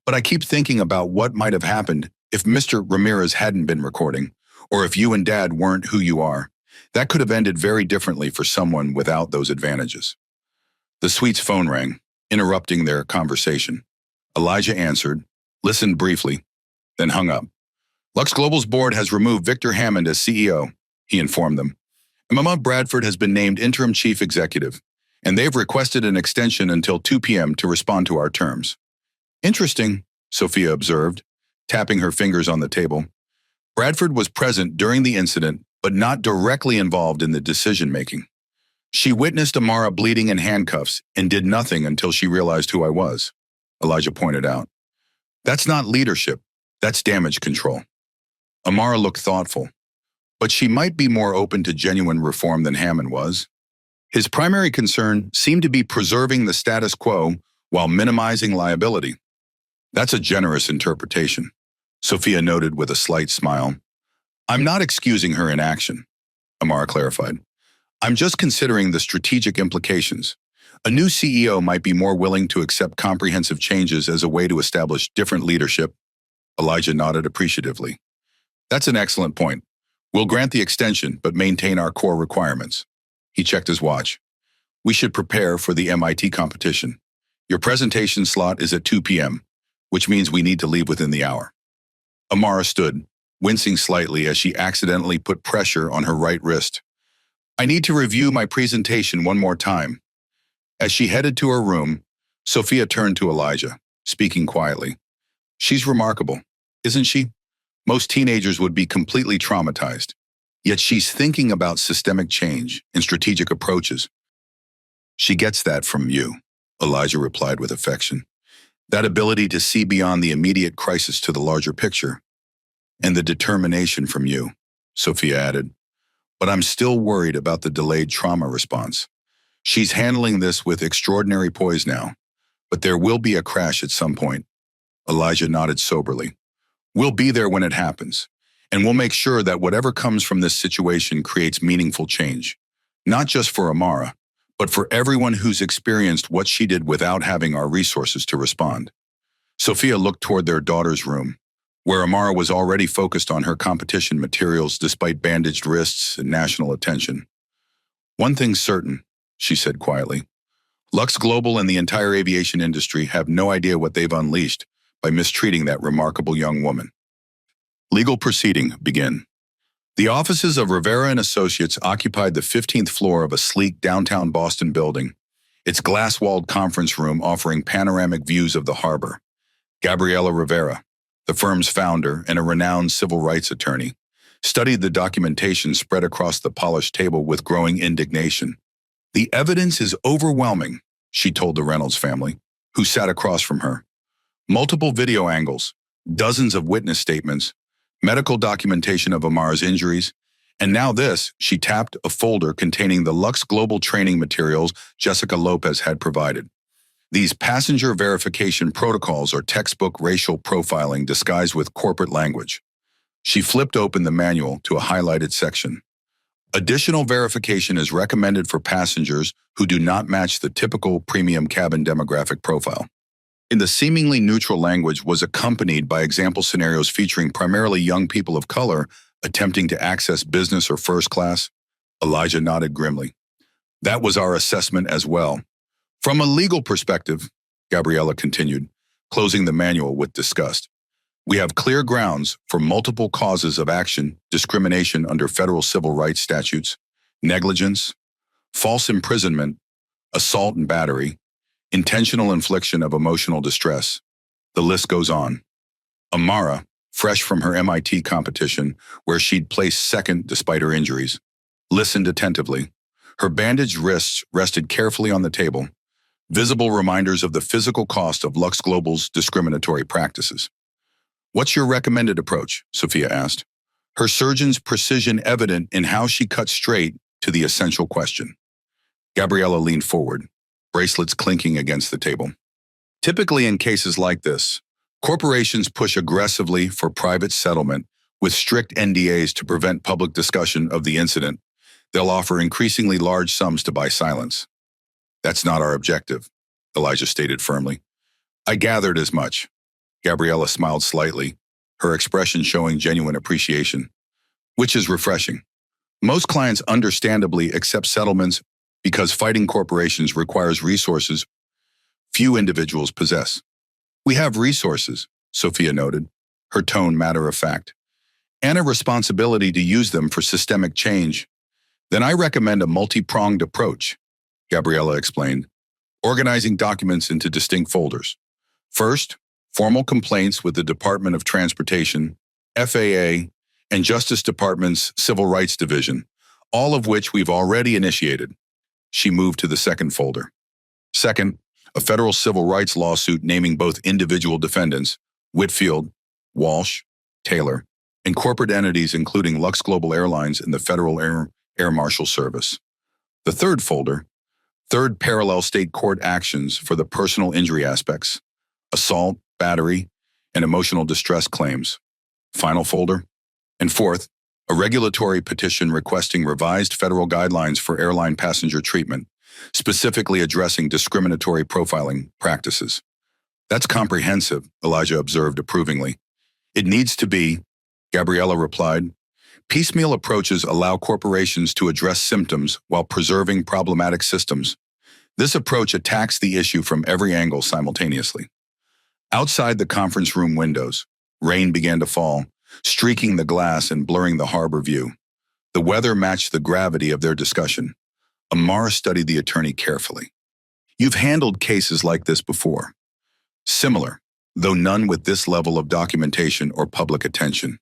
but I keep thinking about what might have happened if Mr. Ramirez hadn't been recording, or if you and Dad weren't who you are. That could have ended very differently for someone without those advantages. The suite's phone rang, interrupting their conversation. Elijah answered, listened briefly, then hung up. Lux Global's board has removed Victor Hammond as CEO, he informed them. Emma Bradford has been named interim chief executive, and they've requested an extension until 2 p.m. to respond to our terms. Interesting, Sophia observed, tapping her fingers on the table. Bradford was present during the incident, but not directly involved in the decision-making. She witnessed Amara bleeding in handcuffs and did nothing until she realized who I was, Elijah pointed out. That's not leadership, that's damage control. Amara looked thoughtful, but she might be more open to genuine reform than Hammond was. His primary concern seemed to be preserving the status quo while minimizing liability. That's a generous interpretation, Sophia noted with a slight smile. I'm not excusing her inaction, Amara clarified. I'm just considering the strategic implications. A new CEO might be more willing to accept comprehensive changes as a way to establish different leadership. Elijah nodded appreciatively. That's an excellent point. We'll grant the extension, but maintain our core requirements. He checked his watch. We should prepare for the MIT competition. Your presentation slot is at 2 p.m., which means we need to leave within the hour. Amara stood, wincing slightly as she accidentally put pressure on her right wrist. I need to review my presentation one more time. As she headed to her room, Sophia turned to Elijah, speaking quietly. She's remarkable, isn't she? Most teenagers would be completely traumatized. Yet she's thinking about systemic change and strategic approaches. She gets that from you, Elijah replied with affection. That ability to see beyond the immediate crisis to the larger picture. And the determination from you, Sophia added. But I'm still worried about the delayed trauma response. She's handling this with extraordinary poise now, but there will be a crash at some point. Elijah nodded soberly. We'll be there when it happens. And we'll make sure that whatever comes from this situation creates meaningful change, not just for Amara, but for everyone who's experienced what she did without having our resources to respond. Sophia looked toward their daughter's room, where Amara was already focused on her competition materials despite bandaged wrists and national attention. One thing's certain, she said quietly. Lux Global and the entire aviation industry have no idea what they've unleashed by mistreating that remarkable young woman. Legal proceeding begin. The offices of Rivera and Associates occupied the 15th floor of a sleek downtown Boston building, its glass-walled conference room offering panoramic views of the harbor. Gabriela Rivera, the firm's founder and a renowned civil rights attorney, studied the documentation spread across the polished table with growing indignation. The evidence is overwhelming, she told the Reynolds family, who sat across from her. Multiple video angles, dozens of witness statements, medical documentation of Amara's injuries, and now this, she tapped a folder containing the Lux Global training materials Jessica Lopez had provided. These passenger verification protocols are textbook racial profiling disguised with corporate language. She flipped open the manual to a highlighted section. Additional verification is recommended for passengers who do not match the typical premium cabin demographic profile. In the seemingly neutral language was accompanied by example scenarios featuring primarily young people of color attempting to access business or first class. Elijah nodded grimly. That was our assessment as well. From a legal perspective, Gabriela continued, closing the manual with disgust. We have clear grounds for multiple causes of action, discrimination under federal civil rights statutes, negligence, false imprisonment, assault and battery, intentional infliction of emotional distress. The list goes on. Amara, fresh from her MIT competition, where she'd placed second despite her injuries, listened attentively. Her bandaged wrists rested carefully on the table, visible reminders of the physical cost of Lux Global's discriminatory practices. What's your recommended approach? Sophia asked, her surgeon's precision evident in how she cut straight to the essential question. Gabriela leaned forward, bracelets clinking against the table. Typically in cases like this, corporations push aggressively for private settlement with strict NDAs to prevent public discussion of the incident. They'll offer increasingly large sums to buy silence. That's not our objective, Elijah stated firmly. I gathered as much. Gabriela smiled slightly, her expression showing genuine appreciation, which is refreshing. Most clients understandably accept settlements because fighting corporations requires resources few individuals possess. We have resources, Sophia noted, her tone matter of fact, and a responsibility to use them for systemic change. Then I recommend a multi-pronged approach, Gabriela explained, organizing documents into distinct folders. First, formal complaints with the Department of Transportation, FAA, and Justice Department's Civil Rights Division, all of which we've already initiated. She moved to the second folder. Second, a federal civil rights lawsuit naming both individual defendants, Whitfield, Walsh, Taylor, and corporate entities including Lux Global Airlines and the Federal Air Marshal Service. The third folder, third parallel state court actions for the personal injury aspects, assault, battery, and emotional distress claims. Final folder. And fourth, a regulatory petition requesting revised federal guidelines for airline passenger treatment, specifically addressing discriminatory profiling practices. That's comprehensive, Elijah observed approvingly. It needs to be, Gabriela replied. Piecemeal approaches allow corporations to address symptoms while preserving problematic systems. This approach attacks the issue from every angle simultaneously. Outside the conference room windows, rain began to fall, streaking the glass and blurring the harbor view. The weather matched the gravity of their discussion. Amara studied the attorney carefully. You've handled cases like this before. Similar, though none with this level of documentation or public attention,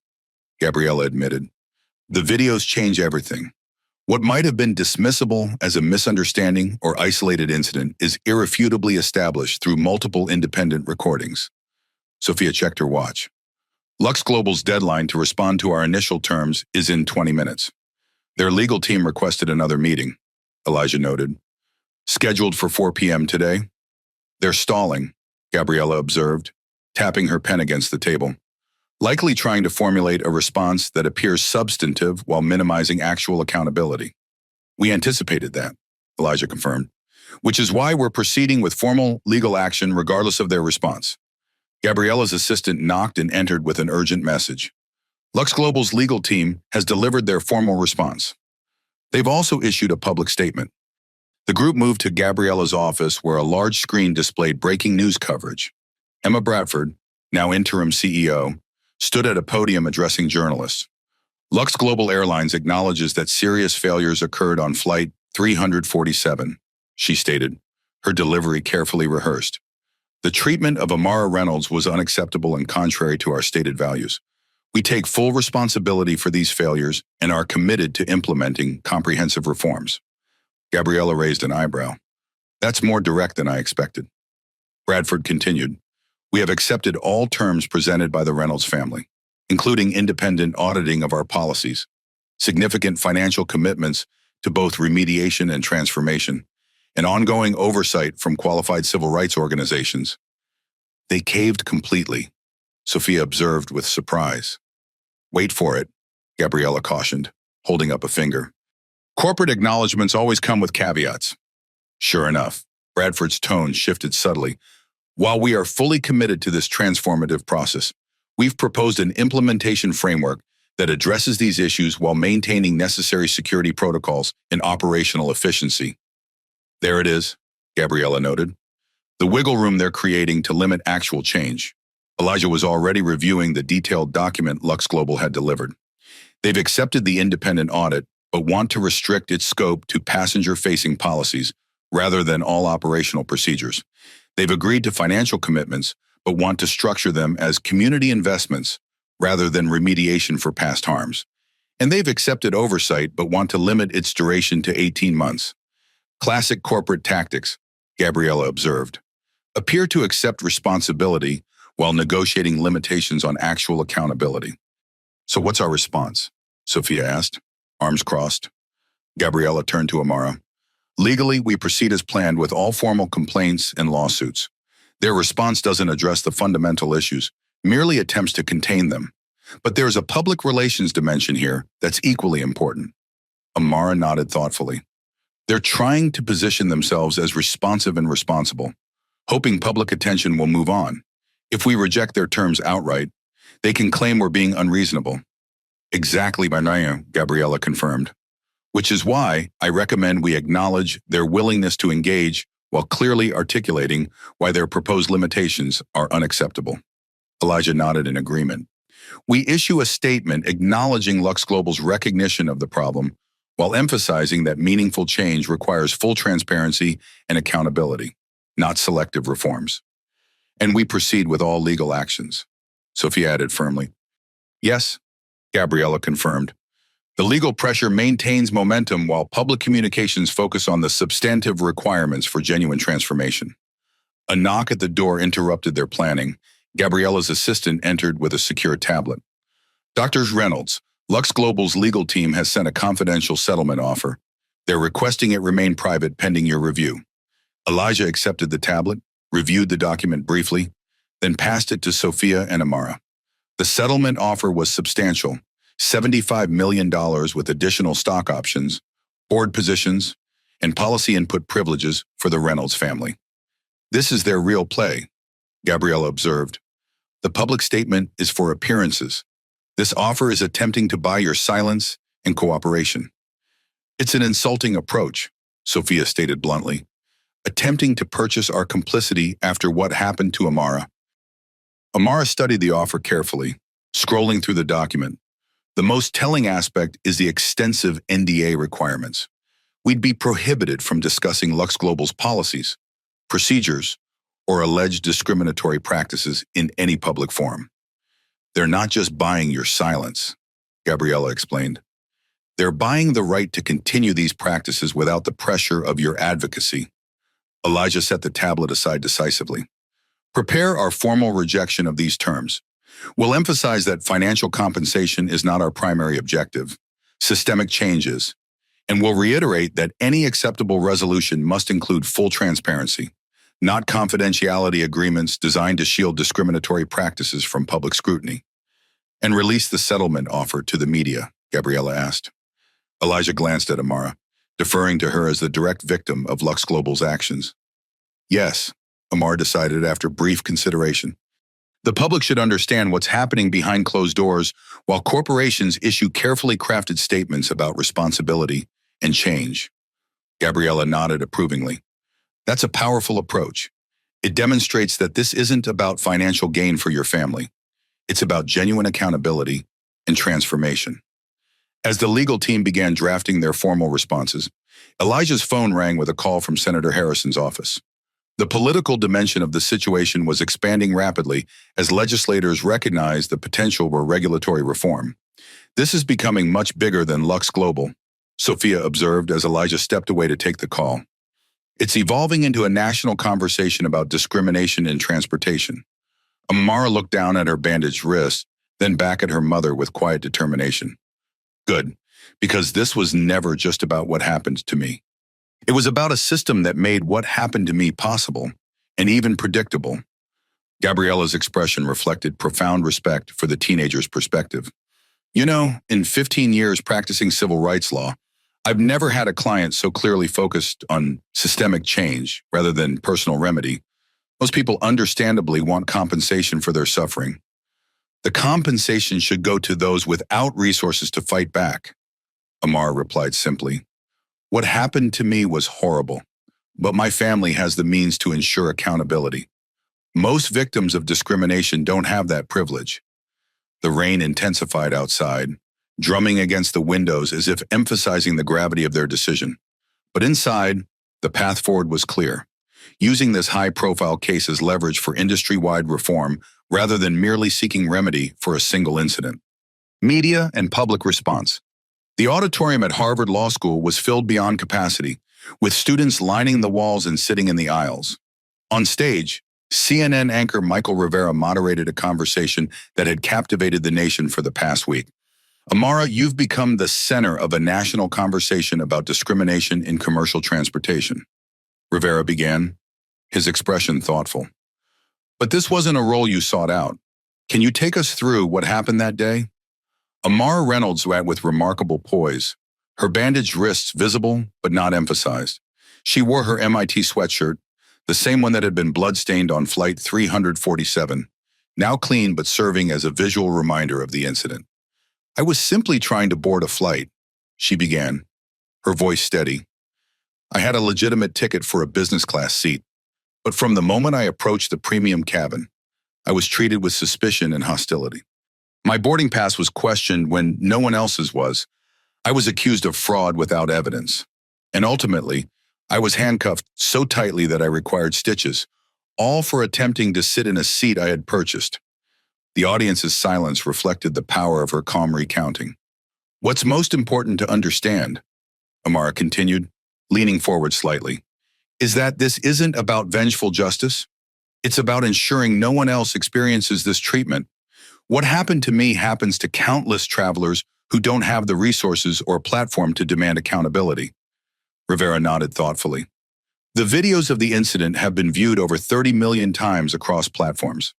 Gabriela admitted. The videos change everything. What might have been dismissible as a misunderstanding or isolated incident is irrefutably established through multiple independent recordings. Sophia checked her watch. Lux Global's deadline to respond to our initial terms is in 20 minutes. Their legal team requested another meeting, Elijah noted. Scheduled for 4 p.m. today? They're stalling, Gabriela observed, tapping her pen against the table. likely trying to formulate a response that appears substantive while minimizing actual accountability. We anticipated that, Elijah confirmed, which is why we're proceeding with formal legal action regardless of their response. Gabriella's assistant knocked and entered with an urgent message. Lux Global's legal team has delivered their formal response. They've also issued a public statement. The group moved to Gabriella's office where a large screen displayed breaking news coverage. Emma Bradford, now interim CEO, stood at a podium addressing journalists. Lux Global Airlines acknowledges that serious failures occurred on Flight 347, she stated, her delivery carefully rehearsed. The treatment of Amara Reynolds was unacceptable and contrary to our stated values. We take full responsibility for these failures and are committed to implementing comprehensive reforms. Gabriella raised an eyebrow. That's more direct than I expected. Bradford continued, we have accepted all terms presented by the Reynolds family, including independent auditing of our policies, significant financial commitments to both remediation and transformation, and ongoing oversight from qualified civil rights organizations. They caved completely, Sophia observed with surprise. Wait for it, Gabriella cautioned, holding up a finger. Corporate acknowledgments always come with caveats. Sure enough, Bradford's tone shifted subtly. While we are fully committed to this transformative process, we've proposed an implementation framework that addresses these issues while maintaining necessary security protocols and operational efficiency. There it is, Gabriella noted. The wiggle room they're creating to limit actual change. Elijah was already reviewing the detailed document Lux Global had delivered. They've accepted the independent audit, but want to restrict its scope to passenger-facing policies rather than all operational procedures. They've agreed to financial commitments, but want to structure them as community investments rather than remediation for past harms. And they've accepted oversight, but want to limit its duration to 18 months. Classic corporate tactics, Gabriella observed, appear to accept responsibility while negotiating limitations on actual accountability. So what's our response? Sophia asked, arms crossed. Gabriella turned to Amara. Legally, we proceed as planned with all formal complaints and lawsuits. Their response doesn't address the fundamental issues, merely attempts to contain them. But there is a public relations dimension here that's equally important. Amara nodded thoughtfully. They're trying to position themselves as responsive and responsible, hoping public attention will move on. If we reject their terms outright, they can claim we're being unreasonable. Exactly, Gabriella confirmed. Which is why I recommend we acknowledge their willingness to engage while clearly articulating why their proposed limitations are unacceptable. Elijah nodded in agreement. We issue a statement acknowledging Lux Global's recognition of the problem while emphasizing that meaningful change requires full transparency and accountability, not selective reforms. And we proceed with all legal actions, Sophia added firmly. Yes, Gabriella confirmed. The legal pressure maintains momentum while public communications focus on the substantive requirements for genuine transformation. A knock at the door interrupted their planning. Gabriella's assistant entered with a secure tablet. Dr. Reynolds, Lux Global's legal team has sent a confidential settlement offer. They're requesting it remain private pending your review. Elijah accepted the tablet, reviewed the document briefly, then passed it to Sophia and Amara. The settlement offer was substantial. $75 million with additional stock options, board positions, and policy input privileges for the Reynolds family. This is their real play, Gabriella observed. The public statement is for appearances. This offer is attempting to buy your silence and cooperation. It's an insulting approach, Sophia stated bluntly, attempting to purchase our complicity after what happened to Amara. Amara studied the offer carefully, scrolling through the document. The most telling aspect is the extensive NDA requirements. We'd be prohibited from discussing Lux Global's policies, procedures, or alleged discriminatory practices in any public forum. They're not just buying your silence, Gabriella explained. They're buying the right to continue these practices without the pressure of your advocacy. Elijah set the tablet aside decisively. Prepare our formal rejection of these terms. We'll emphasize that financial compensation is not our primary objective, systemic changes, and we'll reiterate that any acceptable resolution must include full transparency, not confidentiality agreements designed to shield discriminatory practices from public scrutiny. and release the settlement offer to the media?" Gabriella asked. Elijah glanced at Amara, deferring to her as the direct victim of Lux Global's actions. "Yes," Amara decided after brief consideration. "The public should understand what's happening behind closed doors while corporations issue carefully crafted statements about responsibility and change." Gabriella nodded approvingly. "That's a powerful approach. It demonstrates that this isn't about financial gain for your family. It's about genuine accountability and transformation." As the legal team began drafting their formal responses, Elijah's phone rang with a call from Senator Harrison's office. The political dimension of the situation was expanding rapidly as legislators recognized the potential for regulatory reform. "This is becoming much bigger than Lux Global," Sophia observed as Elijah stepped away to take the call. "It's evolving into a national conversation about discrimination in transportation." Amara looked down at her bandaged wrist, then back at her mother with quiet determination. "Good, because this was never just about what happened to me. It was about a system that made what happened to me possible and even predictable." Gabriella's expression reflected profound respect for the teenager's perspective. "You know, in 15 years practicing civil rights law, I've never had a client so clearly focused on systemic change rather than personal remedy. Most people understandably want compensation for their suffering. The compensation should go to those without resources to fight back." Amara replied simply, "What happened to me was horrible, but my family has the means to ensure accountability. Most victims of discrimination don't have that privilege." The rain intensified outside, drumming against the windows as if emphasizing the gravity of their decision. But inside, the path forward was clear, using this high-profile case as leverage for industry-wide reform rather than merely seeking remedy for a single incident. Media and public response. The auditorium at Harvard Law School was filled beyond capacity, with students lining the walls and sitting in the aisles. On stage, CNN anchor Michael Rivera moderated a conversation that had captivated the nation for the past week. "Amara, you've become the center of a national conversation about discrimination in commercial transportation," Rivera began, his expression thoughtful. "But this wasn't a role you sought out. Can you take us through what happened that day?" Amara Reynolds sat with remarkable poise, her bandaged wrists visible but not emphasized. She wore her MIT sweatshirt, the same one that had been blood-stained on Flight 347, now clean but serving as a visual reminder of the incident. "I was simply trying to board a flight," she began, her voice steady. "I had a legitimate ticket for a business-class seat, but from the moment I approached the premium cabin, I was treated with suspicion and hostility. My boarding pass was questioned when no one else's was. I was accused of fraud without evidence. And ultimately, I was handcuffed so tightly that I required stitches, all for attempting to sit in a seat I had purchased." The audience's silence reflected the power of her calm recounting. "What's most important to understand," Amara continued, leaning forward slightly, "is that this isn't about vengeful justice. It's about ensuring no one else experiences this treatment. What happened to me happens to countless travelers who don't have the resources or platform to demand accountability." Rivera nodded thoughtfully. "The videos of the incident have been viewed over 30 million times across platforms.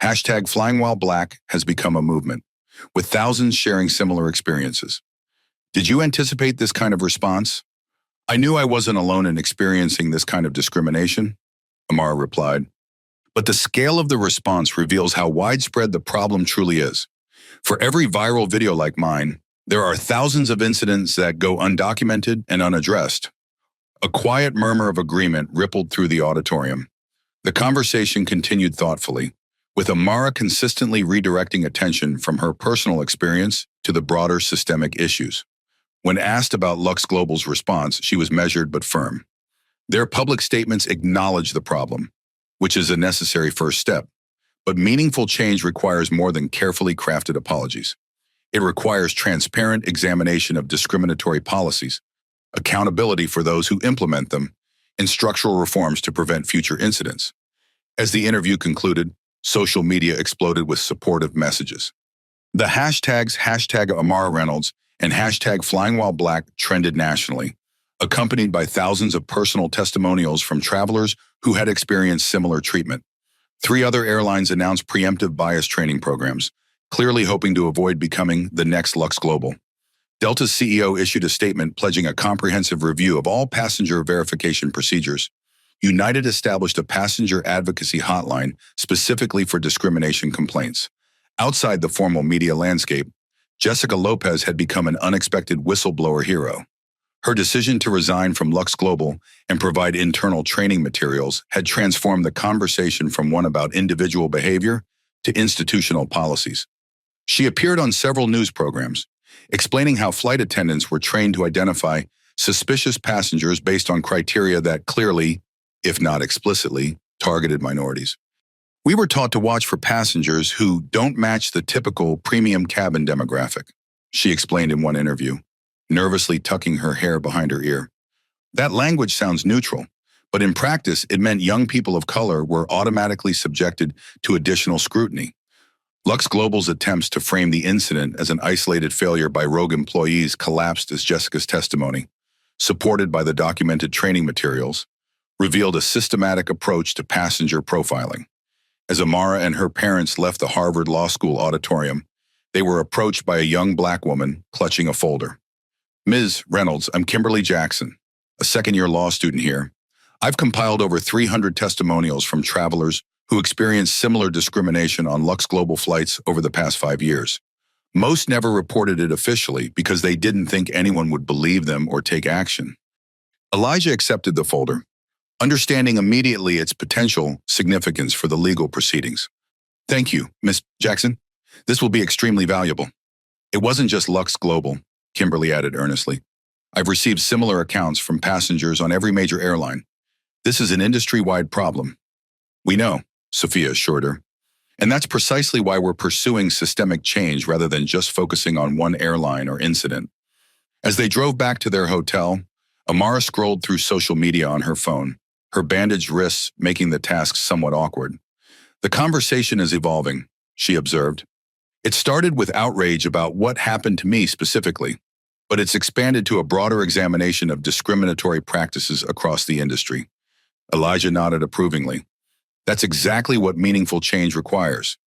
#FlyingWhileBlack has become a movement, with thousands sharing similar experiences. Did you anticipate this kind of response?" "I knew I wasn't alone in experiencing this kind of discrimination," Amara replied. "But the scale of the response reveals how widespread the problem truly is. For every viral video like mine, there are thousands of incidents that go undocumented and unaddressed." A quiet murmur of agreement rippled through the auditorium. The conversation continued thoughtfully, with Amara consistently redirecting attention from her personal experience to the broader systemic issues. When asked about Lux Global's response, she was measured but firm. Their public statements acknowledge the problem, which is a necessary first step. But meaningful change requires more than carefully crafted apologies. It requires transparent examination of discriminatory policies, accountability for those who implement them, and structural reforms to prevent future incidents. As the interview concluded, social media exploded with supportive messages. The hashtags #AmaraReynolds and #FlyingWhileBlack trended nationally, accompanied by thousands of personal testimonials from travelers who had experienced similar treatment. 3 other airlines announced preemptive bias training programs, clearly hoping to avoid becoming the next Lux Global. Delta's CEO issued a statement pledging a comprehensive review of all passenger verification procedures. United established a passenger advocacy hotline specifically for discrimination complaints. Outside the formal media landscape, Jessica Lopez had become an unexpected whistleblower hero. Her decision to resign from Lux Global and provide internal training materials had transformed the conversation from one about individual behavior to institutional policies. She appeared on several news programs, explaining how flight attendants were trained to identify suspicious passengers based on criteria that clearly, if not explicitly, targeted minorities. We were taught to watch for passengers who don't match the typical premium cabin demographic, she explained in one interview, nervously tucking her hair behind her ear. That language sounds neutral, but in practice it meant young people of color were automatically subjected to additional scrutiny. Lux Global's attempts to frame the incident as an isolated failure by rogue employees collapsed as Jessica's testimony, supported by the documented training materials, revealed a systematic approach to passenger profiling. As Amara and her parents left the Harvard Law School auditorium, they were approached by a young black woman clutching a folder. Ms. Reynolds, I'm Kimberly Jackson, a second-year law student here. I've compiled over 300 testimonials from travelers who experienced similar discrimination on Lux Global flights over the past 5 years. Most never reported it officially because they didn't think anyone would believe them or take action. Elijah accepted the folder, understanding immediately its potential significance for the legal proceedings. Thank you, Ms. Jackson. This will be extremely valuable. It wasn't just Lux Global, Kimberly added earnestly. I've received similar accounts from passengers on every major airline. This is an industry-wide problem. We know, Sophia assured her. And that's precisely why we're pursuing systemic change rather than just focusing on one airline or incident. As they drove back to their hotel, Amara scrolled through social media on her phone, her bandaged wrists making the task somewhat awkward. The conversation is evolving, she observed. It started with outrage about what happened to me specifically, but it's expanded to a broader examination of discriminatory practices across the industry. Elijah nodded approvingly. That's exactly what meaningful change requires,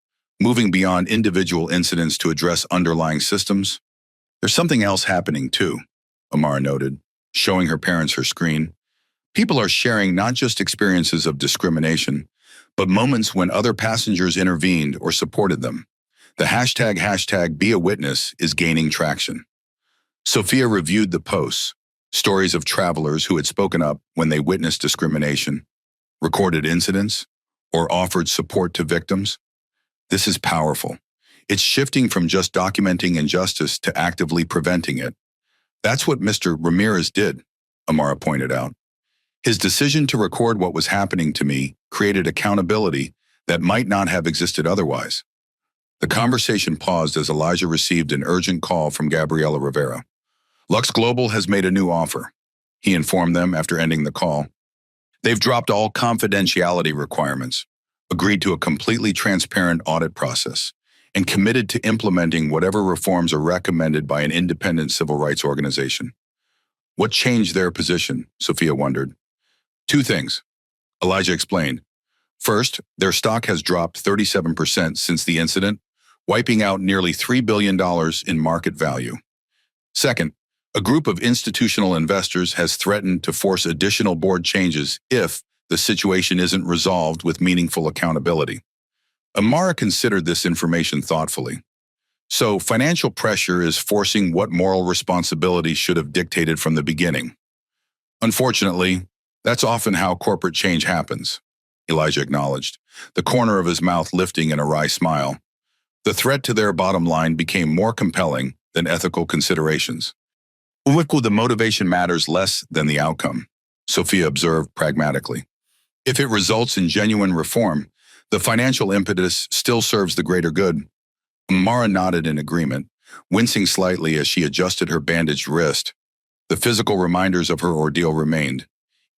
moving beyond individual incidents to address underlying systems. There's something else happening too, Amara noted, showing her parents her screen. People are sharing not just experiences of discrimination, but moments when other passengers intervened or supported them. The hashtag Be a Witness is gaining traction. Sophia reviewed the posts, stories of travelers who had spoken up when they witnessed discrimination, recorded incidents, or offered support to victims. This is powerful. It's shifting from just documenting injustice to actively preventing it. That's what Mr. Ramirez did, Amara pointed out. His decision to record what was happening to me created accountability that might not have existed otherwise. The conversation paused as Elijah received an urgent call from Gabriela Rivera. Lux Global has made a new offer, he informed them after ending the call. They've dropped all confidentiality requirements, agreed to a completely transparent audit process, and committed to implementing whatever reforms are recommended by an independent civil rights organization. What changed their position? Sophia wondered. Two things, Elijah explained. First, their stock has dropped 37% since the incident, wiping out nearly $3 billion in market value. Second, a group of institutional investors has threatened to force additional board changes if the situation isn't resolved with meaningful accountability. Amara considered this information thoughtfully. So financial pressure is forcing what moral responsibility should have dictated from the beginning. Unfortunately, that's often how corporate change happens, Elijah acknowledged, the corner of his mouth lifting in a wry smile. The threat to their bottom line became more compelling than ethical considerations. The motivation matters less than the outcome, Sophia observed pragmatically. If it results in genuine reform, the financial impetus still serves the greater good. Amara nodded in agreement, wincing slightly as she adjusted her bandaged wrist. The physical reminders of her ordeal remained,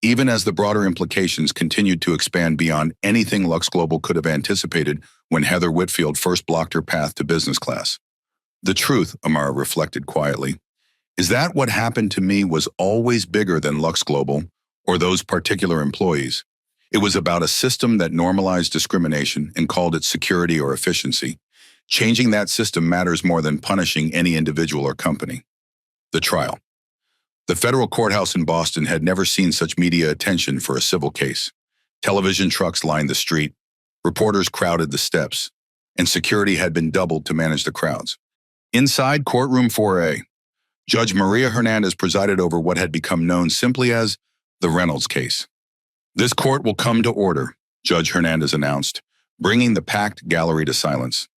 even as the broader implications continued to expand beyond anything Lux Global could have anticipated when Heather Whitfield first blocked her path to business class. The truth, Amara reflected quietly, is that what happened to me was always bigger than Lux Global or those particular employees. It was about a system that normalized discrimination and called it security or efficiency. Changing that system matters more than punishing any individual or company. The trial. The federal courthouse in Boston had never seen such media attention for a civil case. Television trucks lined the street, reporters crowded the steps, and security had been doubled to manage the crowds. Inside courtroom 4A, Judge Maria Hernandez presided over what had become known simply as the Reynolds case. "This court will come to order," Judge Hernandez announced, bringing the packed gallery to silence.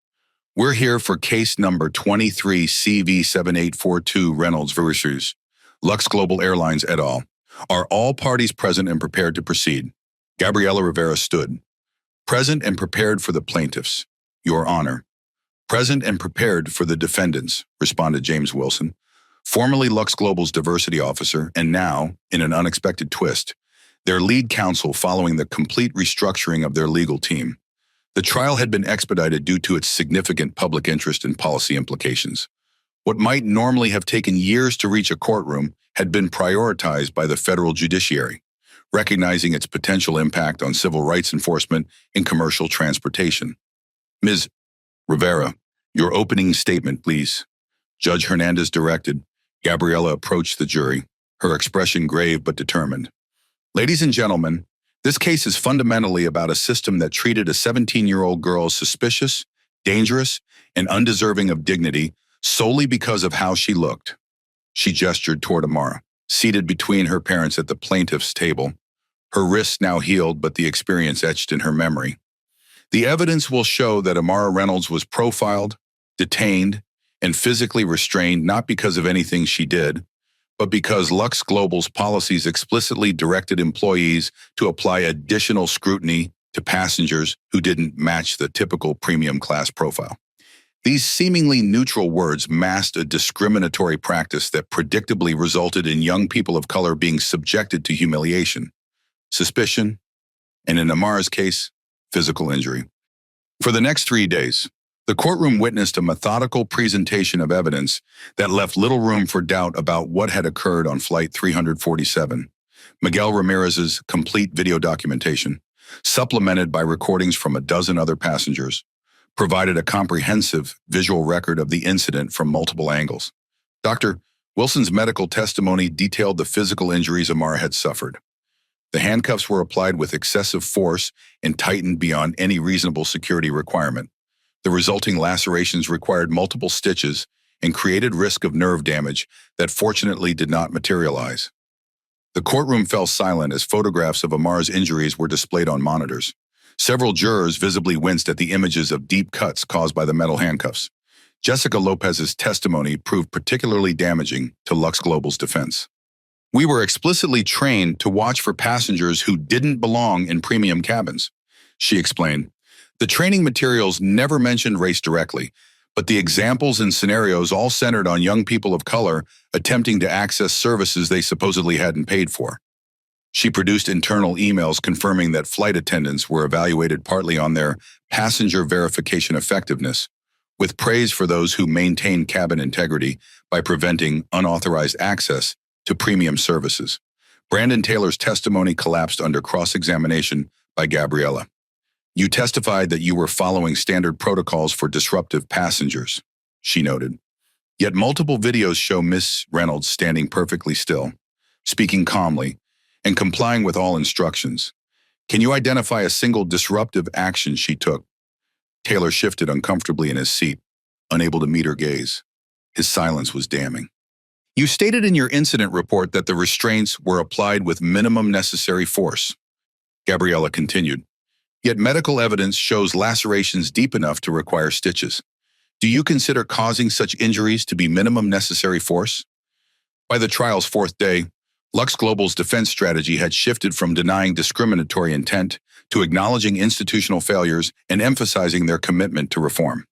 "We're here for case number 23 CV7842 Reynolds versus Lux Global Airlines et al. Are all parties present and prepared to proceed?" Gabriela Rivera stood. "Present and prepared for the plaintiffs, Your Honor." "Present and prepared for the defendants," responded James Wilson, formerly Lux Global's diversity officer and now, in an unexpected twist, their lead counsel following the complete restructuring of their legal team. The trial had been expedited due to its significant public interest and policy implications. What might normally have taken years to reach a courtroom had been prioritized by the federal judiciary, recognizing its potential impact on civil rights enforcement and commercial transportation. "Ms. Rivera, your opening statement, please," Judge Hernandez directed. Gabriela approached the jury, her expression grave but determined. "Ladies and gentlemen, this case is fundamentally about a system that treated a 17-year-old girl as suspicious, dangerous, and undeserving of dignity solely because of how she looked." She gestured toward Amara, seated between her parents at the plaintiff's table, her wrists now healed but the experience etched in her memory. "The evidence will show that Amara Reynolds was profiled, detained, and physically restrained not because of anything she did, but because Lux Global's policies explicitly directed employees to apply additional scrutiny to passengers who didn't match the typical premium class profile." These seemingly neutral words masked a discriminatory practice that predictably resulted in young people of color being subjected to humiliation, suspicion, and in Amara's case, physical injury. For the next 3 days, the courtroom witnessed a methodical presentation of evidence that left little room for doubt about what had occurred on Flight 347. Miguel Ramirez's complete video documentation, supplemented by recordings from a dozen other passengers, provided a comprehensive visual record of the incident from multiple angles. Dr. Wilson's medical testimony detailed the physical injuries Amara had suffered. The handcuffs were applied with excessive force and tightened beyond any reasonable security requirement. The resulting lacerations required multiple stitches and created risk of nerve damage that fortunately did not materialize. The courtroom fell silent as photographs of Amara's injuries were displayed on monitors. Several jurors visibly winced at the images of deep cuts caused by the metal handcuffs. Jessica Lopez's testimony proved particularly damaging to Lux Global's defense. "We were explicitly trained to watch for passengers who didn't belong in premium cabins," she explained. "The training materials never mentioned race directly, but the examples and scenarios all centered on young people of color attempting to access services they supposedly hadn't paid for." She produced internal emails confirming that flight attendants were evaluated partly on their passenger verification effectiveness, with praise for those who maintained cabin integrity by preventing unauthorized access to premium services. Brandon Taylor's testimony collapsed under cross-examination by Gabriela. "You testified that you were following standard protocols for disruptive passengers," she noted. "Yet multiple videos show Miss Reynolds standing perfectly still, speaking calmly, and complying with all instructions. Can you identify a single disruptive action she took?" Taylor shifted uncomfortably in his seat, unable to meet her gaze. His silence was damning. "You stated in your incident report that the restraints were applied with minimum necessary force," Gabriela continued. "Yet medical evidence shows lacerations deep enough to require stitches. Do you consider causing such injuries to be minimum necessary force?" By the trial's 4th day, Lux Global's defense strategy had shifted from denying discriminatory intent to acknowledging institutional failures and emphasizing their commitment to reform.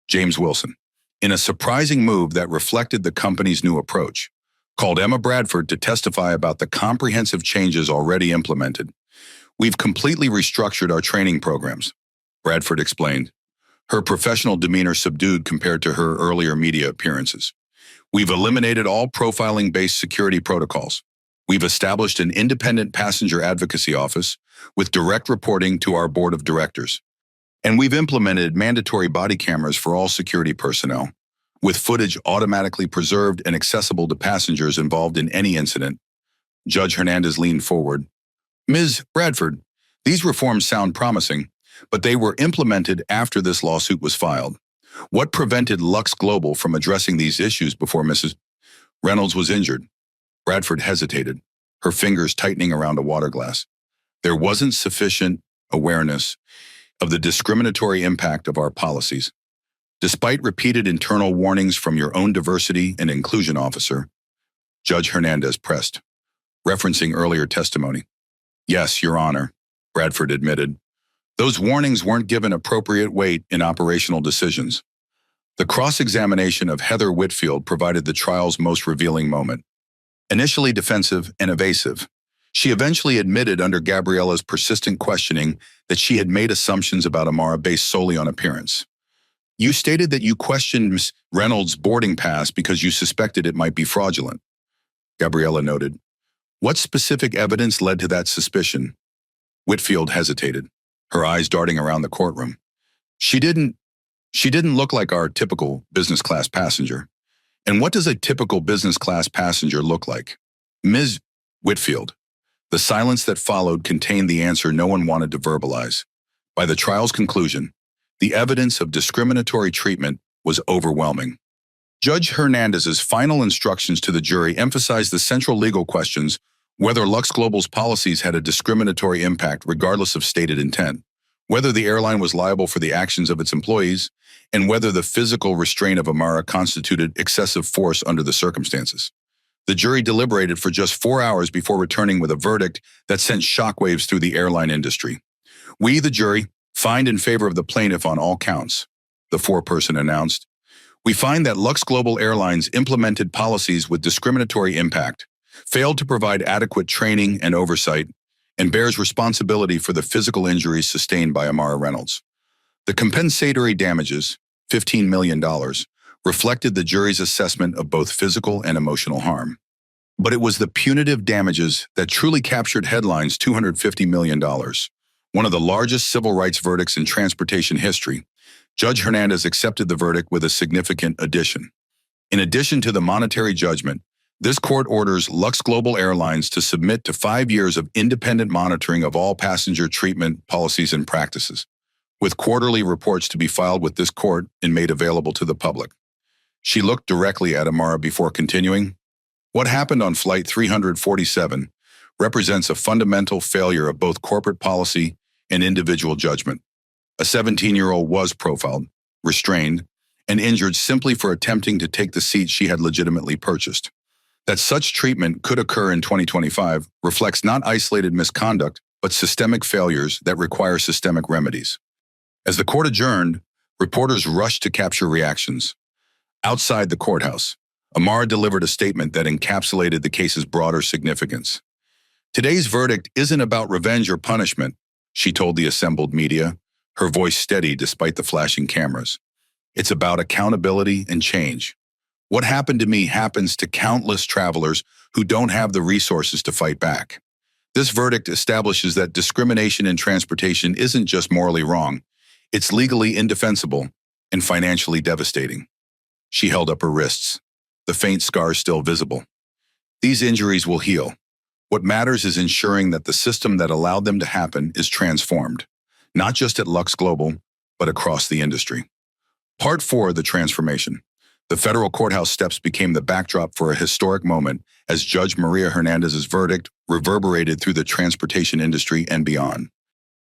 James Wilson, in a surprising move that reflected the company's new approach, called Emma Bradford to testify about the comprehensive changes already implemented. "We've completely restructured our training programs," Bradford explained, her professional demeanor subdued compared to her earlier media appearances. "We've eliminated all profiling-based security protocols. We've established an independent passenger advocacy office with direct reporting to our board of directors. And we've implemented mandatory body cameras for all security personnel, with footage automatically preserved and accessible to passengers involved in any incident. Judge Hernandez leaned forward. Ms. Bradford, these reforms sound promising, but they were implemented after this lawsuit was filed. What prevented Lux Global from addressing these issues before Mrs. Reynolds was injured? Bradford hesitated, her fingers tightening around a water glass. There wasn't sufficient awareness of the discriminatory impact of our policies. Despite repeated internal warnings from your own diversity and inclusion officer, Judge Hernandez pressed, referencing earlier testimony. Yes, Your Honor, Bradford admitted. Those warnings weren't given appropriate weight in operational decisions. The cross-examination of Heather Whitfield provided the trial's most revealing moment. Initially defensive and evasive, she eventually admitted under Gabriella's persistent questioning that she had made assumptions about Amara based solely on appearance. You stated that you questioned Ms. Reynolds' boarding pass because you suspected it might be fraudulent, Gabriella noted. What specific evidence led to that suspicion? Whitfield hesitated, her eyes darting around the courtroom. She didn't look like our typical business class passenger. And what does a typical business class passenger look like? Ms. Whitfield. The silence that followed contained the answer no one wanted to verbalize. By the trial's conclusion, the evidence of discriminatory treatment was overwhelming. Judge Hernandez's final instructions to the jury emphasized the central legal questions whether Lux Global's policies had a discriminatory impact regardless of stated intent, whether the airline was liable for the actions of its employees, and whether the physical restraint of Amara constituted excessive force under the circumstances. The jury deliberated for just 4 hours before returning with a verdict that sent shockwaves through the airline industry. We, the jury, find in favor of the plaintiff on all counts, the foreperson announced. We find that Lux Global Airlines implemented policies with discriminatory impact, failed to provide adequate training and oversight, and bears responsibility for the physical injuries sustained by Amara Reynolds. The compensatory damages, $15 million, reflected the jury's assessment of both physical and emotional harm. But it was the punitive damages that truly captured headlines. $250 million, one of the largest civil rights verdicts in transportation history. Judge Hernandez accepted the verdict with a significant addition. In addition to the monetary judgment, this court orders Lux Global Airlines to submit to 5 years of independent monitoring of all passenger treatment policies and practices, with quarterly reports to be filed with this court and made available to the public. She looked directly at Amara before continuing. What happened on Flight 347 represents a fundamental failure of both corporate policy and individual judgment. A 17-year-old was profiled, restrained, and injured simply for attempting to take the seat she had legitimately purchased. That such treatment could occur in 2025 reflects not isolated misconduct, but systemic failures that require systemic remedies. As the court adjourned, reporters rushed to capture reactions. Outside the courthouse, Amara delivered a statement that encapsulated the case's broader significance. Today's verdict isn't about revenge or punishment, she told the assembled media, her voice steady despite the flashing cameras. It's about accountability and change. What happened to me happens to countless travelers who don't have the resources to fight back. This verdict establishes that discrimination in transportation isn't just morally wrong, it's legally indefensible and financially devastating. She held up her wrists, the faint scars still visible. These injuries will heal. What matters is ensuring that the system that allowed them to happen is transformed, not just at Lux Global, but across the industry. Part 4 of the transformation. The federal courthouse steps became the backdrop for a historic moment as Judge Maria Hernandez's verdict reverberated through the transportation industry and beyond.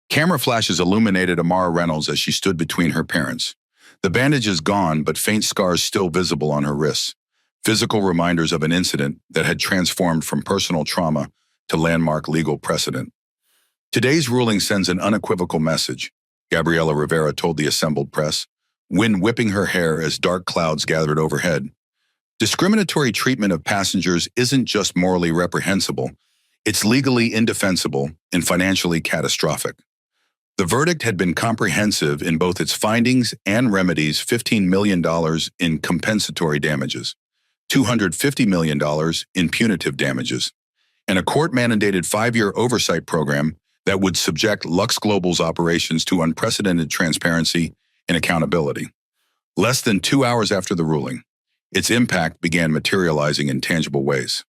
Camera flashes illuminated Amara Reynolds as she stood between her parents. The bandages gone, but faint scars still visible on her wrists, physical reminders of an incident that had transformed from personal trauma to landmark legal precedent. Today's ruling sends an unequivocal message, Gabriella Rivera told the assembled press, wind whipping her hair as dark clouds gathered overhead. Discriminatory treatment of passengers isn't just morally reprehensible, it's legally indefensible and financially catastrophic. The verdict had been comprehensive in both its findings and remedies: $15 million in compensatory damages, $250 million in punitive damages, and a court-mandated 5-year oversight program that would subject Lux Global's operations to unprecedented transparency and accountability. Less than 2 hours after the ruling, its impact began materializing in tangible ways.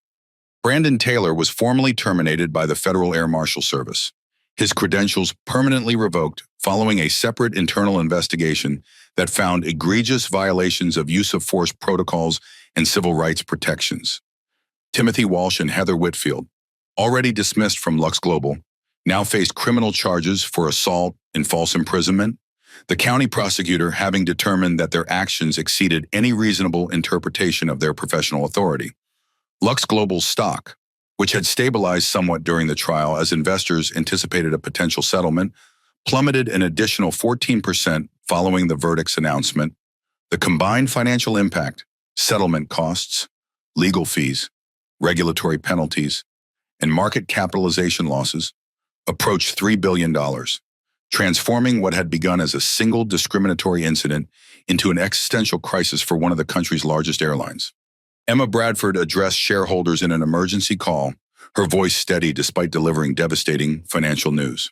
Brandon Taylor was formally terminated by the Federal Air Marshal Service, his credentials permanently revoked following a separate internal investigation that found egregious violations of use of force protocols and civil rights protections. Timothy Walsh and Heather Whitfield, already dismissed from Lux Global, now faced criminal charges for assault and false imprisonment, the county prosecutor having determined that their actions exceeded any reasonable interpretation of their professional authority. Lux Global's stock, which had stabilized somewhat during the trial as investors anticipated a potential settlement, plummeted an additional 14% following the verdict's announcement. The combined financial impact, settlement costs, legal fees, regulatory penalties, and market capitalization losses approached $3 billion, transforming what had begun as a single discriminatory incident into an existential crisis for one of the country's largest airlines. Emma Bradford addressed shareholders in an emergency call, her voice steady despite delivering devastating financial news.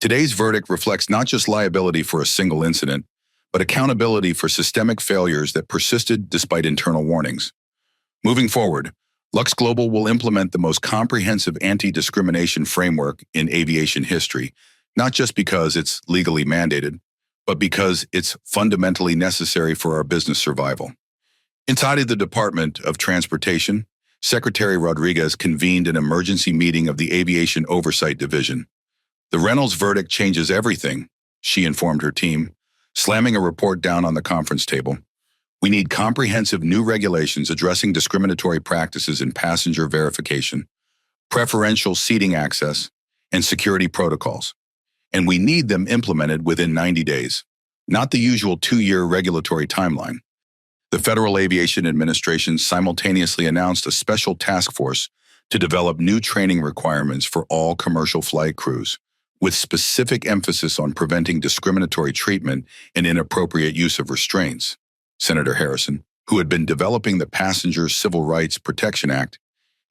Today's verdict reflects not just liability for a single incident, but accountability for systemic failures that persisted despite internal warnings. Moving forward, Lux Global will implement the most comprehensive anti-discrimination framework in aviation history, not just because it's legally mandated, but because it's fundamentally necessary for our business survival. Inside of the Department of Transportation, Secretary Rodriguez convened an emergency meeting of the Aviation Oversight Division. The Reynolds verdict changes everything, she informed her team, slamming a report down on the conference table. We need comprehensive new regulations addressing discriminatory practices in passenger verification, preferential seating access, and security protocols. And we need them implemented within 90 days, not the usual 2-year regulatory timeline. The Federal Aviation Administration simultaneously announced a special task force to develop new training requirements for all commercial flight crews, with specific emphasis on preventing discriminatory treatment and inappropriate use of restraints. Senator Harrison, who had been developing the Passenger Civil Rights Protection Act,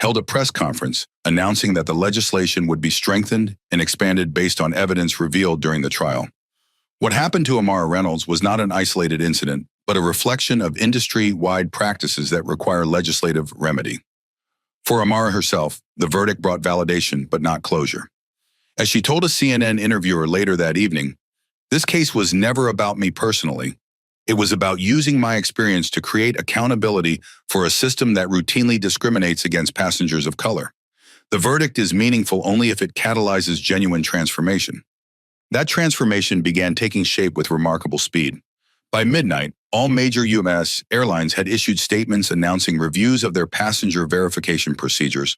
held a press conference announcing that the legislation would be strengthened and expanded based on evidence revealed during the trial. What happened to Amara Reynolds was not an isolated incident, but a reflection of industry-wide practices that require legislative remedy. For Amara herself, the verdict brought validation but not closure. As she told a CNN interviewer later that evening, "This case was never about me personally. It was about using my experience to create accountability for a system that routinely discriminates against passengers of color. The verdict is meaningful only if it catalyzes genuine transformation." That transformation began taking shape with remarkable speed. By midnight, all major U.S. airlines had issued statements announcing reviews of their passenger verification procedures.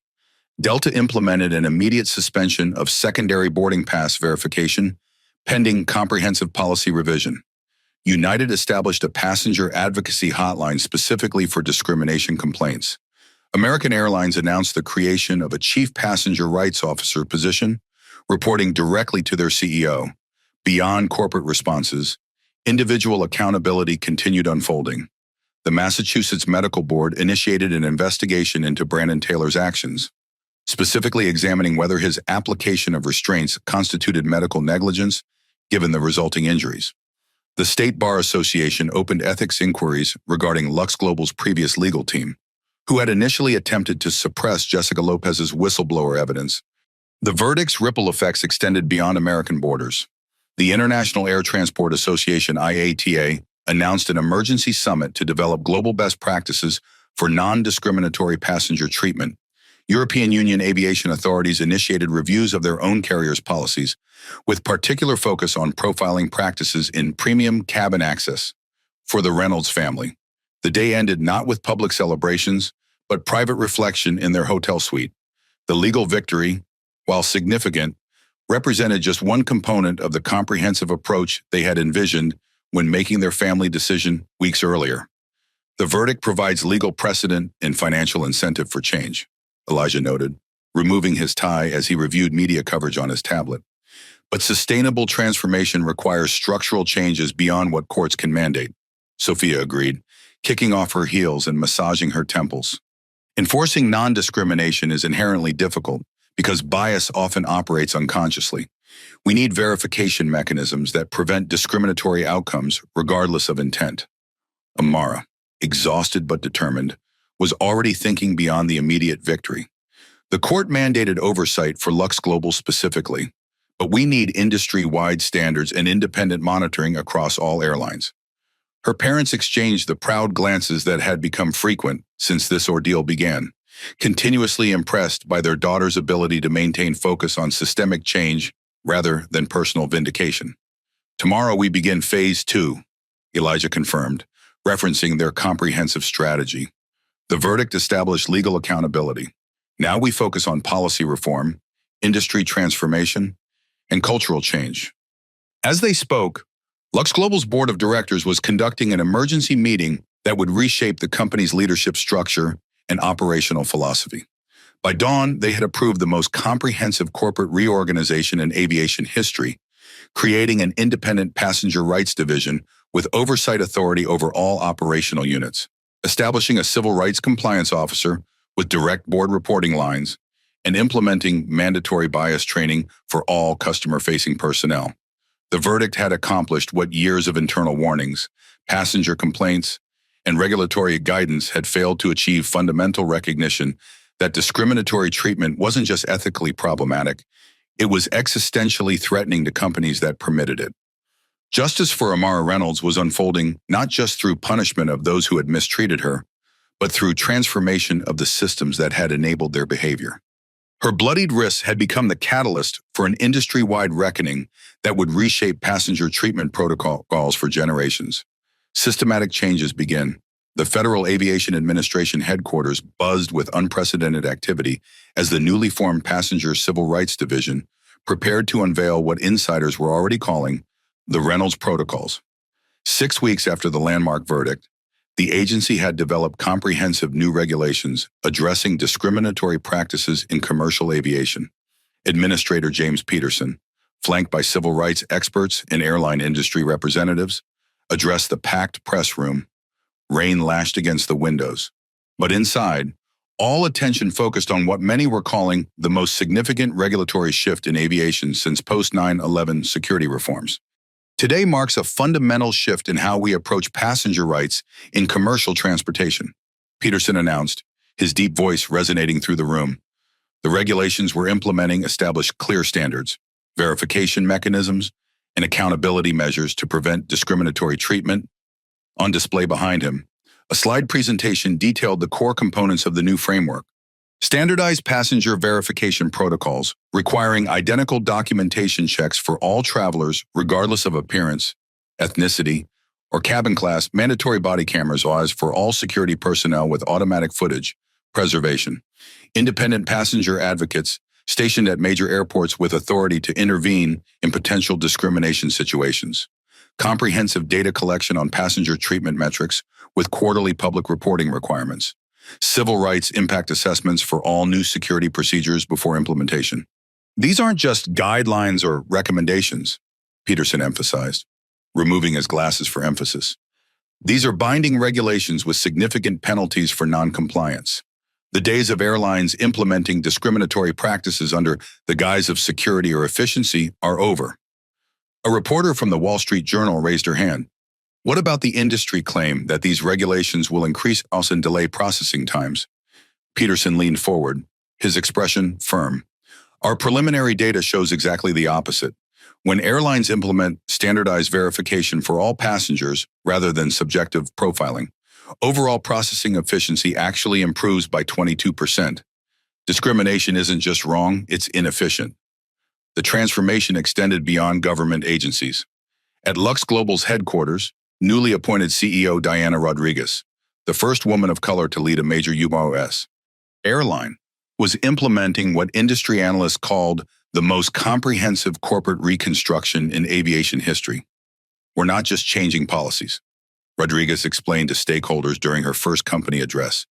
Delta implemented an immediate suspension of secondary boarding pass verification, pending comprehensive policy revision. United established a passenger advocacy hotline specifically for discrimination complaints. American Airlines announced the creation of a chief passenger rights officer position, reporting directly to their CEO. Beyond corporate responses, individual accountability continued unfolding. The Massachusetts Medical Board initiated an investigation into Brandon Taylor's actions, specifically examining whether his application of restraints constituted medical negligence given the resulting injuries. The State Bar Association opened ethics inquiries regarding Lux Global's previous legal team, who had initially attempted to suppress Jessica Lopez's whistleblower evidence. The verdict's ripple effects extended beyond American borders. The International Air Transport Association IATA announced an emergency summit to develop global best practices for non-discriminatory passenger treatment. European Union aviation authorities initiated reviews of their own carriers' policies, with particular focus on profiling practices in premium cabin access. For the Reynolds family, the day ended not with public celebrations, but private reflection in their hotel suite. The legal victory, while significant, represented just one component of the comprehensive approach they had envisioned when making their family decision weeks earlier. The verdict provides legal precedent and financial incentive for change, Elijah noted, removing his tie as he reviewed media coverage on his tablet. But sustainable transformation requires structural changes beyond what courts can mandate, Sophia agreed, kicking off her heels and massaging her temples. Enforcing non-discrimination is inherently difficult because bias often operates unconsciously. We need verification mechanisms that prevent discriminatory outcomes regardless of intent. Amara, exhausted but determined, was already thinking beyond the immediate victory. The court mandated oversight for Lux Global specifically, but we need industry-wide standards and independent monitoring across all airlines. Her parents exchanged the proud glances that had become frequent since this ordeal began, continuously impressed by their daughter's ability to maintain focus on systemic change rather than personal vindication. Tomorrow we begin Phase 2, Elijah confirmed, referencing their comprehensive strategy. The verdict established legal accountability. Now we focus on policy reform, industry transformation, and cultural change. As they spoke, Lux Global's board of directors was conducting an emergency meeting that would reshape the company's leadership structure and operational philosophy. By dawn, they had approved the most comprehensive corporate reorganization in aviation history, creating an independent passenger rights division with oversight authority over all operational units, establishing a civil rights compliance officer with direct board reporting lines, and implementing mandatory bias training for all customer-facing personnel. The verdict had accomplished what years of internal warnings, passenger complaints, and regulatory guidance had failed to achieve: fundamental recognition that discriminatory treatment wasn't just ethically problematic, it was existentially threatening to companies that permitted it. Justice for Amara Reynolds was unfolding not just through punishment of those who had mistreated her, but through transformation of the systems that had enabled their behavior. Her bloodied wrists had become the catalyst for an industry-wide reckoning that would reshape passenger treatment protocols for generations. Systematic changes begin. The Federal Aviation Administration headquarters buzzed with unprecedented activity as the newly formed Passenger Civil Rights Division prepared to unveil what insiders were already calling the Reynolds Protocols. 6 weeks after the landmark verdict, the agency had developed comprehensive new regulations addressing discriminatory practices in commercial aviation. Administrator James Peterson, flanked by civil rights experts and airline industry representatives, addressed the packed press room. Rain lashed against the windows. But inside, all attention focused on what many were calling the most significant regulatory shift in aviation since post-9/11 security reforms. Today marks a fundamental shift in how we approach passenger rights in commercial transportation, Peterson announced, his deep voice resonating through the room. The regulations we're implementing establish clear standards, verification mechanisms, and accountability measures to prevent discriminatory treatment. On display behind him, a slide presentation detailed the core components of the new framework. Standardized passenger verification protocols requiring identical documentation checks for all travelers regardless of appearance, ethnicity, or cabin class, mandatory body cameras laws for all security personnel with automatic footage preservation, independent passenger advocates stationed at major airports with authority to intervene in potential discrimination situations, comprehensive data collection on passenger treatment metrics with quarterly public reporting requirements, civil rights impact assessments for all new security procedures before implementation. These aren't just guidelines or recommendations, Peterson emphasized, removing his glasses for emphasis. These are binding regulations with significant penalties for non-compliance. The days of airlines implementing discriminatory practices under the guise of security or efficiency are over. A reporter from the Wall Street Journal raised her hand. What about the industry claim that these regulations will increase costs and delay processing times? Peterson leaned forward, his expression firm. Our preliminary data shows exactly the opposite. When airlines implement standardized verification for all passengers rather than subjective profiling, overall processing efficiency actually improves by 22%. Discrimination isn't just wrong, it's inefficient. The transformation extended beyond government agencies. At Lux Global's headquarters, newly appointed CEO Diana Rodriguez, the first woman of color to lead a major U.S. airline, was implementing what industry analysts called the most comprehensive corporate reconstruction in aviation history. We're not just changing policies, Rodriguez explained to stakeholders during her first company address.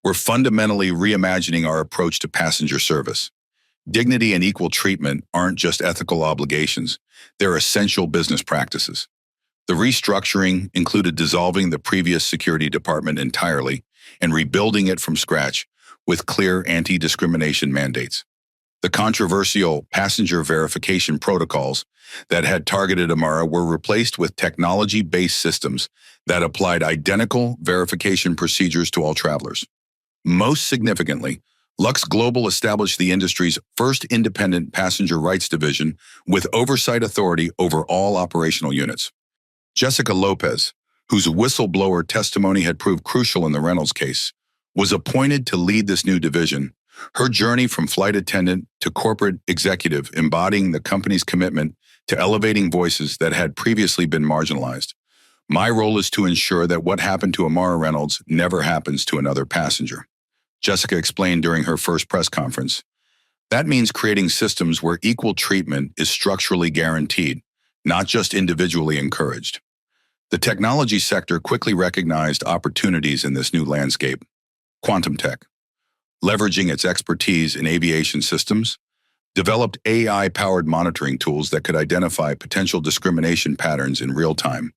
We're fundamentally reimagining our approach to passenger service. Dignity and equal treatment aren't just ethical obligations, they're essential business practices. The restructuring included dissolving the previous security department entirely and rebuilding it from scratch with clear anti-discrimination mandates. The controversial passenger verification protocols that had targeted Amara were replaced with technology-based systems that applied identical verification procedures to all travelers. Most significantly, Lux Global established the industry's first independent passenger rights division with oversight authority over all operational units. Jessica Lopez, whose whistleblower testimony had proved crucial in the Reynolds case, was appointed to lead this new division. Her journey from flight attendant to corporate executive embodying the company's commitment to elevating voices that had previously been marginalized. My role is to ensure that what happened to Amara Reynolds never happens to another passenger, Jessica explained during her first press conference. That means creating systems where equal treatment is structurally guaranteed, not just individually encouraged. The technology sector quickly recognized opportunities in this new landscape. Quantum tech, leveraging its expertise in aviation systems, developed AI-powered monitoring tools that could identify potential discrimination patterns in real time.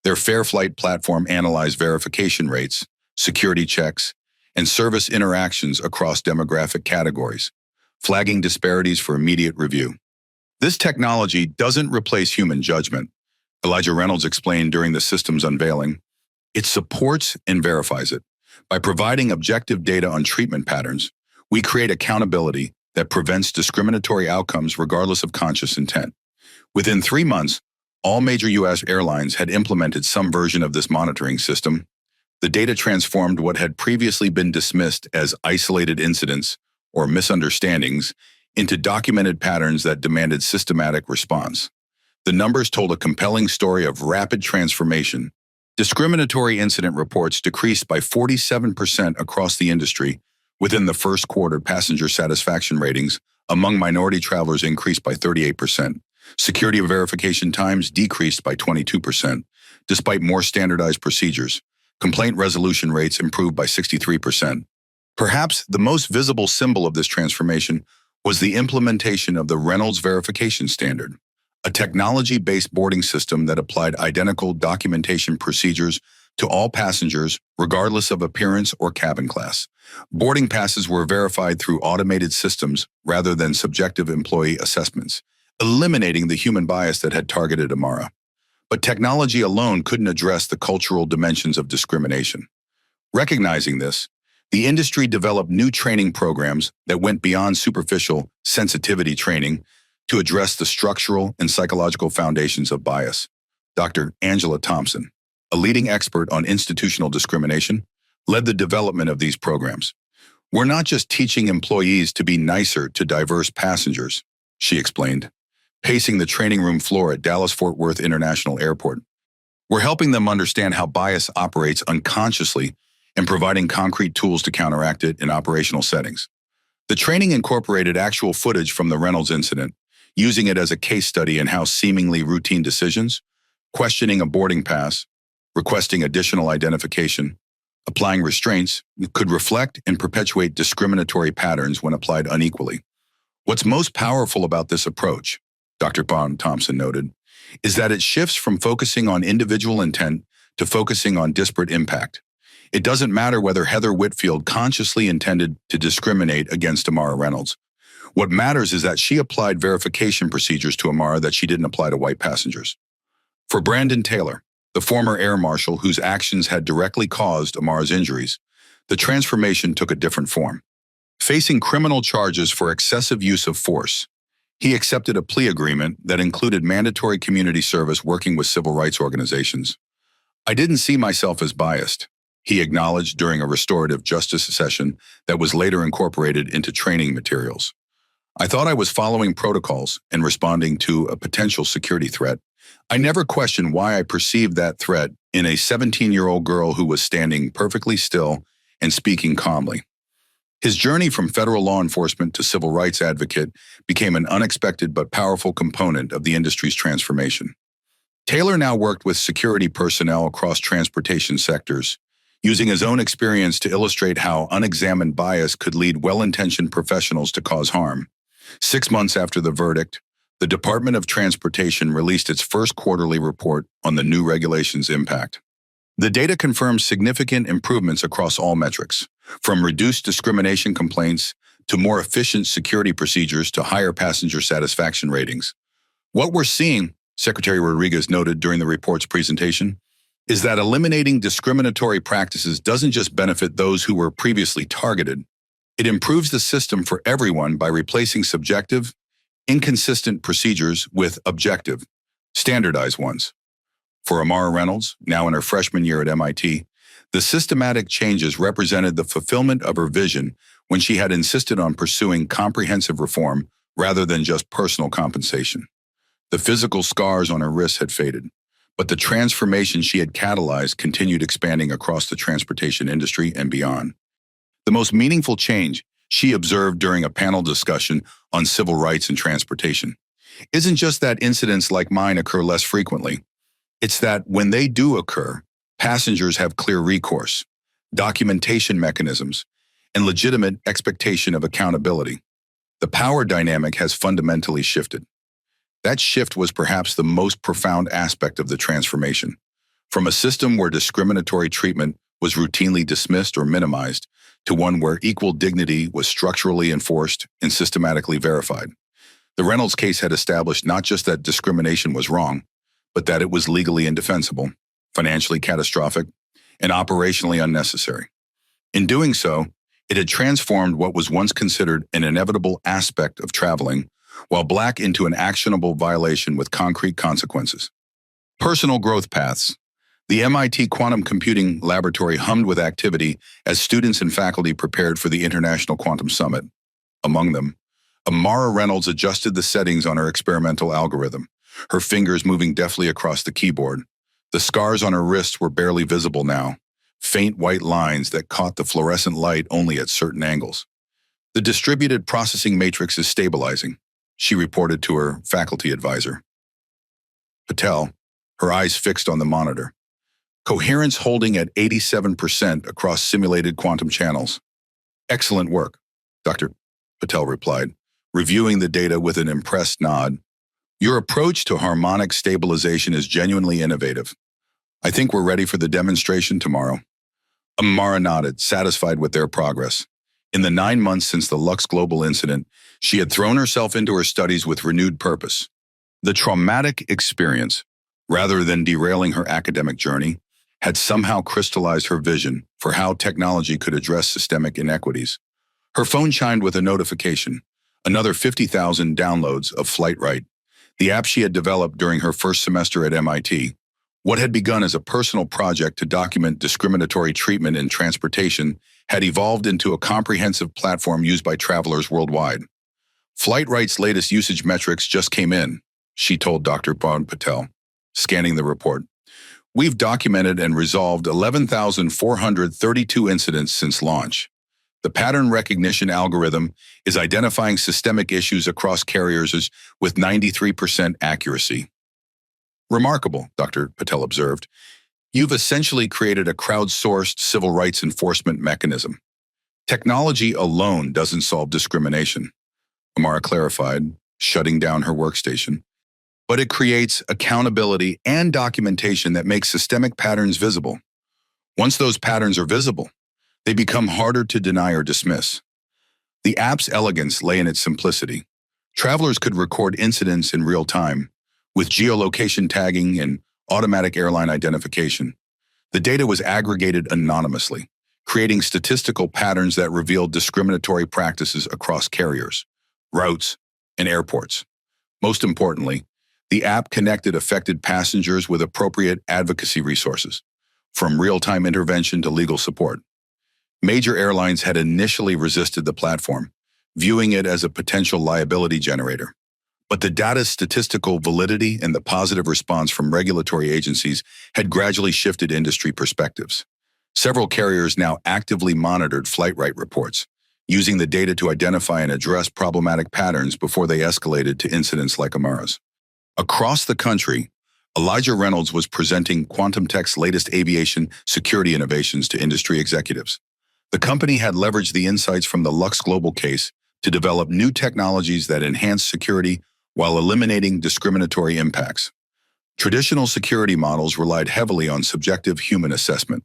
Their Fair Flight platform analyzed verification rates, security checks, and service interactions across demographic categories, flagging disparities for immediate review. This technology doesn't replace human judgment, Elijah Reynolds explained during the system's unveiling. It supports and verifies it. By providing objective data on treatment patterns, we create accountability that prevents discriminatory outcomes regardless of conscious intent. Within 3 months, all major U.S. airlines had implemented some version of this monitoring system. The data transformed what had previously been dismissed as isolated incidents or misunderstandings into documented patterns that demanded systematic response. The numbers told a compelling story of rapid transformation. Discriminatory incident reports decreased by 47% across the industry. Within the first quarter, passenger satisfaction ratings among minority travelers increased by 38%. Security verification times decreased by 22%. Despite more standardized procedures, complaint resolution rates improved by 63%. Perhaps the most visible symbol of this transformation was the implementation of the Reynolds verification standard, a technology-based boarding system that applied identical documentation procedures to all passengers, regardless of appearance or cabin class. Boarding passes were verified through automated systems rather than subjective employee assessments, eliminating the human bias that had targeted Amara. But technology alone couldn't address the cultural dimensions of discrimination. Recognizing this, the industry developed new training programs that went beyond superficial sensitivity training to address the structural and psychological foundations of bias. Dr. Angela Thompson, a leading expert on institutional discrimination, led the development of these programs. We're not just teaching employees to be nicer to diverse passengers, she explained, pacing the training room floor at Dallas-Fort Worth International Airport. We're helping them understand how bias operates unconsciously and providing concrete tools to counteract it in operational settings. The training incorporated actual footage from the Reynolds incident, using it as a case study in how seemingly routine decisions, questioning a boarding pass, requesting additional identification, applying restraints, could reflect and perpetuate discriminatory patterns when applied unequally. What's most powerful about this approach, Dr. Thompson noted, is that it shifts from focusing on individual intent to focusing on disparate impact. It doesn't matter whether Heather Whitfield consciously intended to discriminate against Amara Reynolds. What matters is that she applied verification procedures to Amara that she didn't apply to white passengers. For Brandon Taylor, the former air marshal whose actions had directly caused Amara's injuries, the transformation took a different form. Facing criminal charges for excessive use of force, he accepted a plea agreement that included mandatory community service working with civil rights organizations. I didn't see myself as biased, he acknowledged during a restorative justice session that was later incorporated into training materials. I thought I was following protocols and responding to a potential security threat. I never questioned why I perceived that threat in a 17-year-old girl who was standing perfectly still and speaking calmly. His journey from federal law enforcement to civil rights advocate became an unexpected but powerful component of the industry's transformation. Taylor now worked with security personnel across transportation sectors, using his own experience to illustrate how unexamined bias could lead well-intentioned professionals to cause harm. 6 months after the verdict, the Department of Transportation released its first quarterly report on the new regulations' impact. The data confirms significant improvements across all metrics, from reduced discrimination complaints to more efficient security procedures to higher passenger satisfaction ratings. What we're seeing, Secretary Rodriguez noted during the report's presentation, is that eliminating discriminatory practices doesn't just benefit those who were previously targeted. It improves the system for everyone by replacing subjective, inconsistent procedures with objective, standardized ones. For Amara Reynolds, now in her freshman year at MIT, the systematic changes represented the fulfillment of her vision when she had insisted on pursuing comprehensive reform rather than just personal compensation. The physical scars on her wrists had faded, but the transformation she had catalyzed continued expanding across the transportation industry and beyond. The most meaningful change she observed during a panel discussion on civil rights and transportation isn't just that incidents like mine occur less frequently. It's that when they do occur, passengers have clear recourse, documentation mechanisms, and legitimate expectation of accountability. The power dynamic has fundamentally shifted. That shift was perhaps the most profound aspect of the transformation. From a system where discriminatory treatment was routinely dismissed or minimized to one where equal dignity was structurally enforced and systematically verified. The Reynolds case had established not just that discrimination was wrong, but that it was legally indefensible, financially catastrophic, and operationally unnecessary. In doing so, it had transformed what was once considered an inevitable aspect of traveling while Black into an actionable violation with concrete consequences. Personal growth paths. The MIT Quantum Computing Laboratory hummed with activity as students and faculty prepared for the International Quantum Summit. Among them, Amara Reynolds adjusted the settings on her experimental algorithm, her fingers moving deftly across the keyboard. The scars on her wrists were barely visible now, faint white lines that caught the fluorescent light only at certain angles. The distributed processing matrix is stabilizing, she reported to her faculty advisor. Patel, her eyes fixed on the monitor. Coherence holding at 87% across simulated quantum channels. Excellent work, Dr. Patel replied, reviewing the data with an impressed nod. Your approach to harmonic stabilization is genuinely innovative. I think we're ready for the demonstration tomorrow. Amara nodded, satisfied with their progress. In the 9 months since the Lux Global incident, she had thrown herself into her studies with renewed purpose. The traumatic experience, rather than derailing her academic journey, had somehow crystallized her vision for how technology could address systemic inequities. Her phone chimed with a notification, another 50,000 downloads of FlightRight, the app she had developed during her first semester at MIT. What had begun as a personal project to document discriminatory treatment in transportation had evolved into a comprehensive platform used by travelers worldwide. FlightRight's latest usage metrics just came in, she told Dr. Patel, scanning the report. We've documented and resolved 11,432 incidents since launch. The pattern recognition algorithm is identifying systemic issues across carriers with 93% accuracy. Remarkable, Dr. Patel observed. You've essentially created a crowdsourced civil rights enforcement mechanism. Technology alone doesn't solve discrimination, Amara clarified, shutting down her workstation. But it creates accountability and documentation that makes systemic patterns visible. Once those patterns are visible, they become harder to deny or dismiss. The app's elegance lay in its simplicity. Travelers could record incidents in real time, with geolocation tagging and automatic airline identification. The data was aggregated anonymously, creating statistical patterns that revealed discriminatory practices across carriers, routes, and airports. Most importantly, the app connected affected passengers with appropriate advocacy resources, from real-time intervention to legal support. Major airlines had initially resisted the platform, viewing it as a potential liability generator. But the data's statistical validity and the positive response from regulatory agencies had gradually shifted industry perspectives. Several carriers now actively monitored FlightRight reports, using the data to identify and address problematic patterns before they escalated to incidents like Amara's. Across the country, Elijah Reynolds was presenting Quantum Tech's latest aviation security innovations to industry executives. The company had leveraged the insights from the Lux Global case to develop new technologies that enhance security while eliminating discriminatory impacts. Traditional security models relied heavily on subjective human assessment.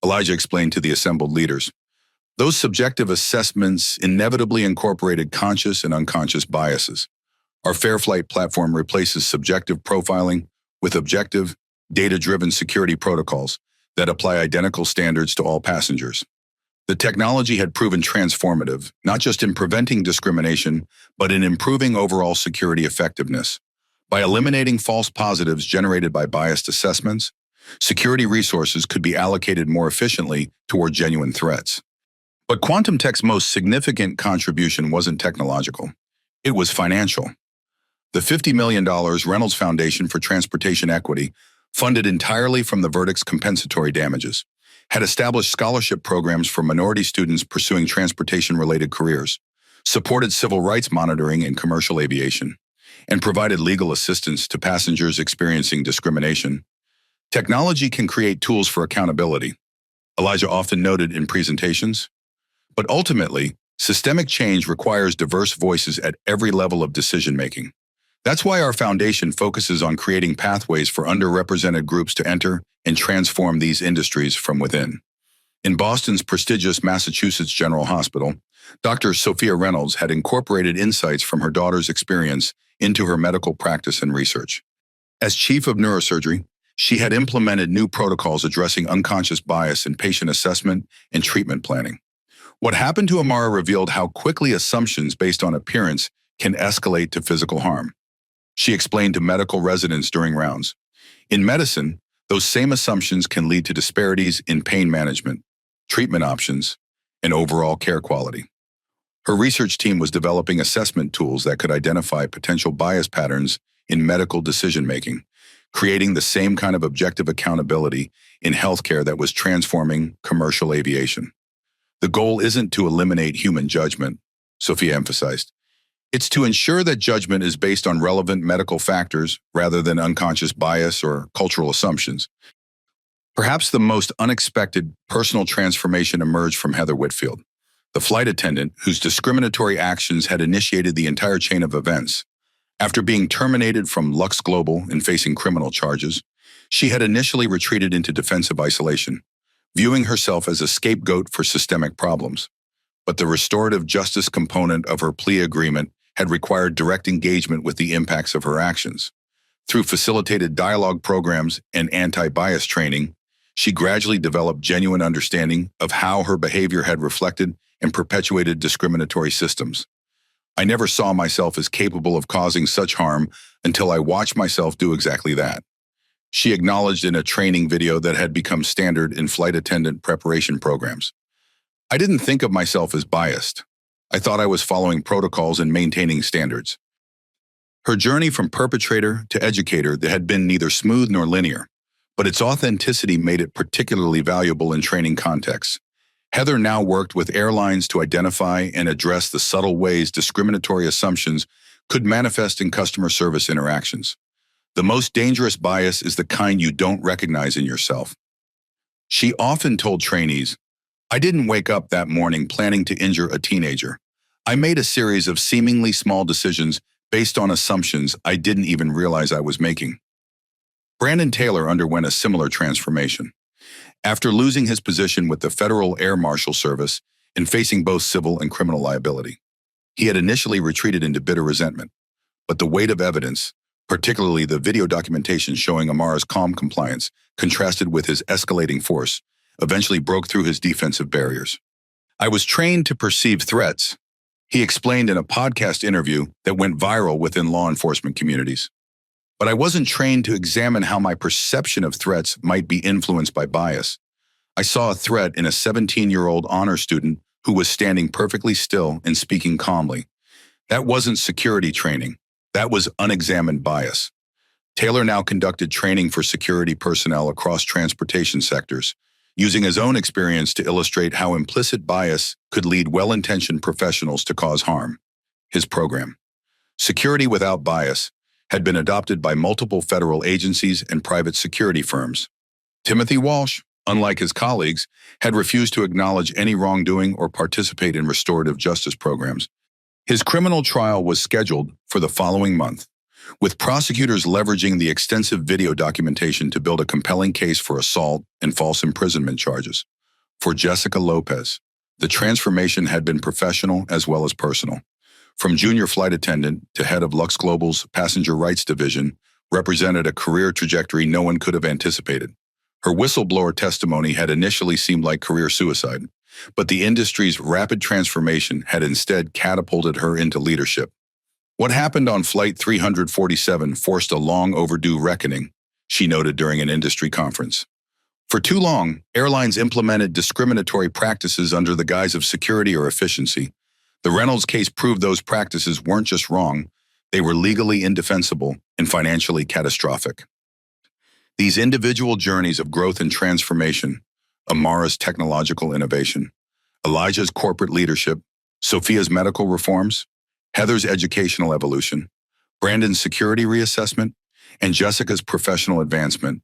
Elijah explained to the assembled leaders. Those subjective assessments inevitably incorporated conscious and unconscious biases. Our Fair Flight platform replaces subjective profiling with objective, data-driven security protocols that apply identical standards to all passengers. The technology had proven transformative, not just in preventing discrimination, but in improving overall security effectiveness. By eliminating false positives generated by biased assessments, security resources could be allocated more efficiently toward genuine threats. But Quantum Tech's most significant contribution wasn't technological. It was financial. The $50 million Reynolds Foundation for Transportation Equity, funded entirely from the verdict's compensatory damages, had established scholarship programs for minority students pursuing transportation-related careers, supported civil rights monitoring in commercial aviation, and provided legal assistance to passengers experiencing discrimination. Technology can create tools for accountability, Elijah often noted in presentations. But ultimately, systemic change requires diverse voices at every level of decision-making. That's why our foundation focuses on creating pathways for underrepresented groups to enter and transform these industries from within. In Boston's prestigious Massachusetts General Hospital, Dr. Sophia Reynolds had incorporated insights from her daughter's experience into her medical practice and research. As chief of neurosurgery, she had implemented new protocols addressing unconscious bias in patient assessment and treatment planning. What happened to Amara revealed how quickly assumptions based on appearance can escalate to physical harm. She explained to medical residents during rounds. In medicine, those same assumptions can lead to disparities in pain management, treatment options, and overall care quality. Her research team was developing assessment tools that could identify potential bias patterns in medical decision-making, creating the same kind of objective accountability in healthcare that was transforming commercial aviation. The goal isn't to eliminate human judgment, Sophia emphasized. It's to ensure that judgment is based on relevant medical factors rather than unconscious bias or cultural assumptions. Perhaps the most unexpected personal transformation emerged from Heather Whitfield, the flight attendant whose discriminatory actions had initiated the entire chain of events. After being terminated from Lux Global and facing criminal charges, she had initially retreated into defensive isolation, viewing herself as a scapegoat for systemic problems. But the restorative justice component of her plea agreement had required direct engagement with the impacts of her actions. Through facilitated dialogue programs and anti-bias training, she gradually developed genuine understanding of how her behavior had reflected and perpetuated discriminatory systems. I never saw myself as capable of causing such harm until I watched myself do exactly that. She acknowledged in a training video that had become standard in flight attendant preparation programs. I didn't think of myself as biased. I thought I was following protocols and maintaining standards. Her journey from perpetrator to educator had been neither smooth nor linear, but its authenticity made it particularly valuable in training contexts. Heather now worked with airlines to identify and address the subtle ways discriminatory assumptions could manifest in customer service interactions. The most dangerous bias is the kind you don't recognize in yourself. She often told trainees, "I didn't wake up that morning planning to injure a teenager. I made a series of seemingly small decisions based on assumptions I didn't even realize I was making." Brandon Taylor underwent a similar transformation. After losing his position with the Federal Air Marshal Service and facing both civil and criminal liability, he had initially retreated into bitter resentment. But the weight of evidence, particularly the video documentation showing Amara's calm compliance, contrasted with his escalating force, eventually broke through his defensive barriers. "I was trained to perceive threats," he explained in a podcast interview that went viral within law enforcement communities. "But I wasn't trained to examine how my perception of threats might be influenced by bias. I saw a threat in a 17-year-old honor student who was standing perfectly still and speaking calmly. That wasn't security training. That was unexamined bias." Taylor now conducted training for security personnel across transportation sectors, using his own experience to illustrate how implicit bias could lead well-intentioned professionals to cause harm. His program, Security Without Bias, had been adopted by multiple federal agencies and private security firms. Timothy Walsh, unlike his colleagues, had refused to acknowledge any wrongdoing or participate in restorative justice programs. His criminal trial was scheduled for the following month, with prosecutors leveraging the extensive video documentation to build a compelling case for assault and false imprisonment charges. For Jessica Lopez, The transformation had been professional as well as personal. From junior flight attendant to head of Lux Global's passenger rights division represented a career trajectory no one could have anticipated. Her whistleblower testimony had initially seemed like career suicide, but the industry's rapid transformation had instead catapulted her into leadership. What happened on Flight 347 forced a long overdue reckoning, she noted during an industry conference. For too long, airlines implemented discriminatory practices under the guise of security or efficiency. The Reynolds case proved those practices weren't just wrong, they were legally indefensible and financially catastrophic. These individual journeys of growth and transformation, Amara's technological innovation, Elijah's corporate leadership, Sophia's medical reforms, Heather's educational evolution, Brandon's security reassessment, and Jessica's professional advancement,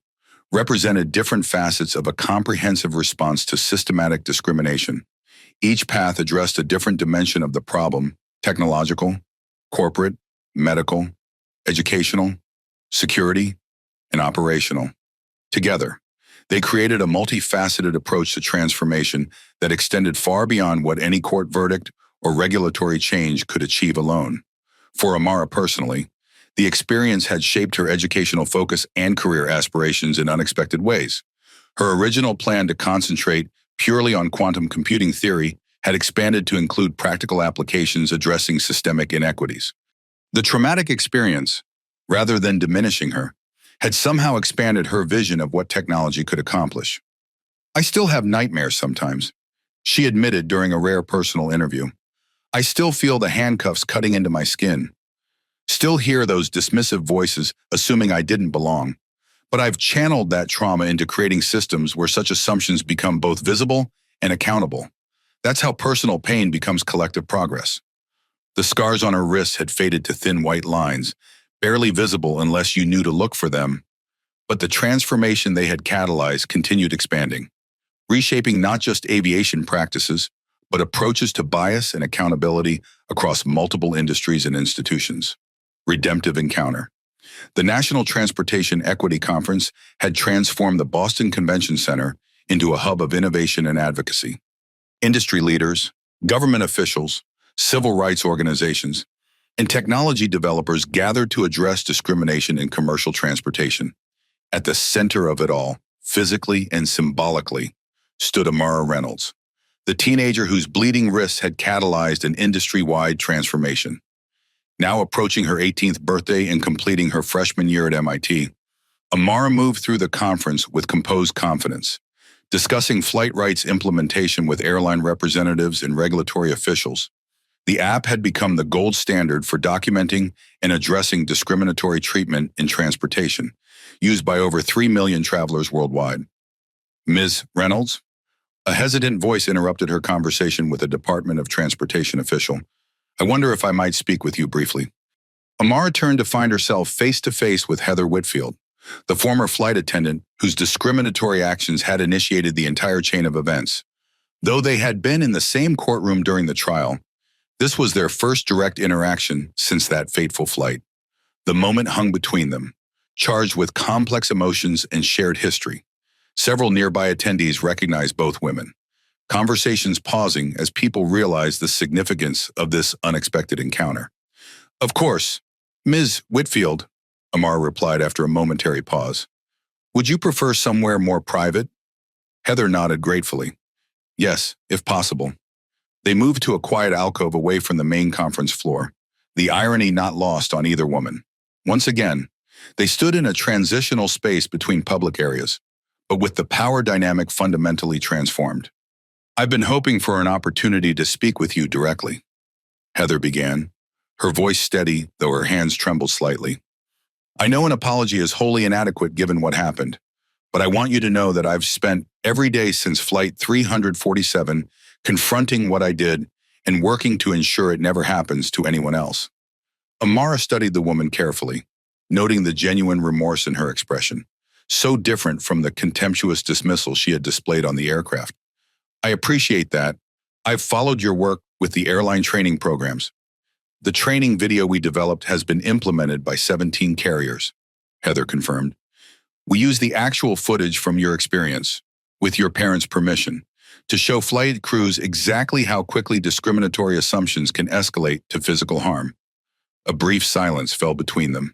represented different facets of a comprehensive response to systematic discrimination. Each path addressed a different dimension of the problem: technological, corporate, medical, educational, security, and operational. Together, they created a multifaceted approach to transformation that extended far beyond what any court verdict or regulatory change could achieve alone. For Amara personally, the experience had shaped her educational focus and career aspirations in unexpected ways. Her original plan to concentrate purely on quantum computing theory had expanded to include practical applications addressing systemic inequities. The traumatic experience, rather than diminishing her, had somehow expanded her vision of what technology could accomplish. "I still have nightmares sometimes," she admitted during a rare personal interview. "I still feel the handcuffs cutting into my skin. Still hear those dismissive voices assuming I didn't belong. But I've channeled that trauma into creating systems where such assumptions become both visible and accountable. That's how personal pain becomes collective progress." The scars on her wrists had faded to thin white lines, barely visible unless you knew to look for them. But the transformation they had catalyzed continued expanding, reshaping not just aviation practices, but approaches to bias and accountability across multiple industries and institutions. Redemptive encounter. The National Transportation Equity Conference had transformed the Boston Convention Center into a hub of innovation and advocacy. Industry leaders, government officials, civil rights organizations, and technology developers gathered to address discrimination in commercial transportation. At the center of it all, physically and symbolically, stood Amara Reynolds, the teenager whose bleeding wrists had catalyzed an industry-wide transformation. Now approaching her 18th birthday and completing her freshman year at MIT, Amara moved through the conference with composed confidence, discussing flight rights implementation with airline representatives and regulatory officials. The app had become the gold standard for documenting and addressing discriminatory treatment in transportation, used by over 3 million travelers worldwide. "Ms. Reynolds?" A hesitant voice interrupted her conversation with a Department of Transportation official. "I wonder if I might speak with you briefly." Amara turned to find herself face-to-face with Heather Whitfield, the former flight attendant whose discriminatory actions had initiated the entire chain of events. Though they had been in the same courtroom during the trial, this was their first direct interaction since that fateful flight. The moment hung between them, charged with complex emotions and shared history. Several nearby attendees recognized both women, conversations pausing as people realized the significance of this unexpected encounter. "Of course, Ms. Whitfield," Amara replied after a momentary pause. "Would you prefer somewhere more private?" Heather nodded gratefully. "Yes, if possible." They moved to a quiet alcove away from the main conference floor, the irony not lost on either woman. Once again, they stood in a transitional space between public areas, but with the power dynamic fundamentally transformed. "I've been hoping for an opportunity to speak with you directly," Heather began, her voice steady, though her hands trembled slightly. "I know an apology is wholly inadequate given what happened, but I want you to know that I've spent every day since Flight 347 confronting what I did and working to ensure it never happens to anyone else." Amara studied the woman carefully, noting the genuine remorse in her expression, so different from the contemptuous dismissal she had displayed on the aircraft. "I appreciate that. I've followed your work with the airline training programs. The training video we developed has been implemented by 17 carriers," Heather confirmed. "We use the actual footage from your experience, with your parents' permission, to show flight crews exactly how quickly discriminatory assumptions can escalate to physical harm. A brief silence fell between them,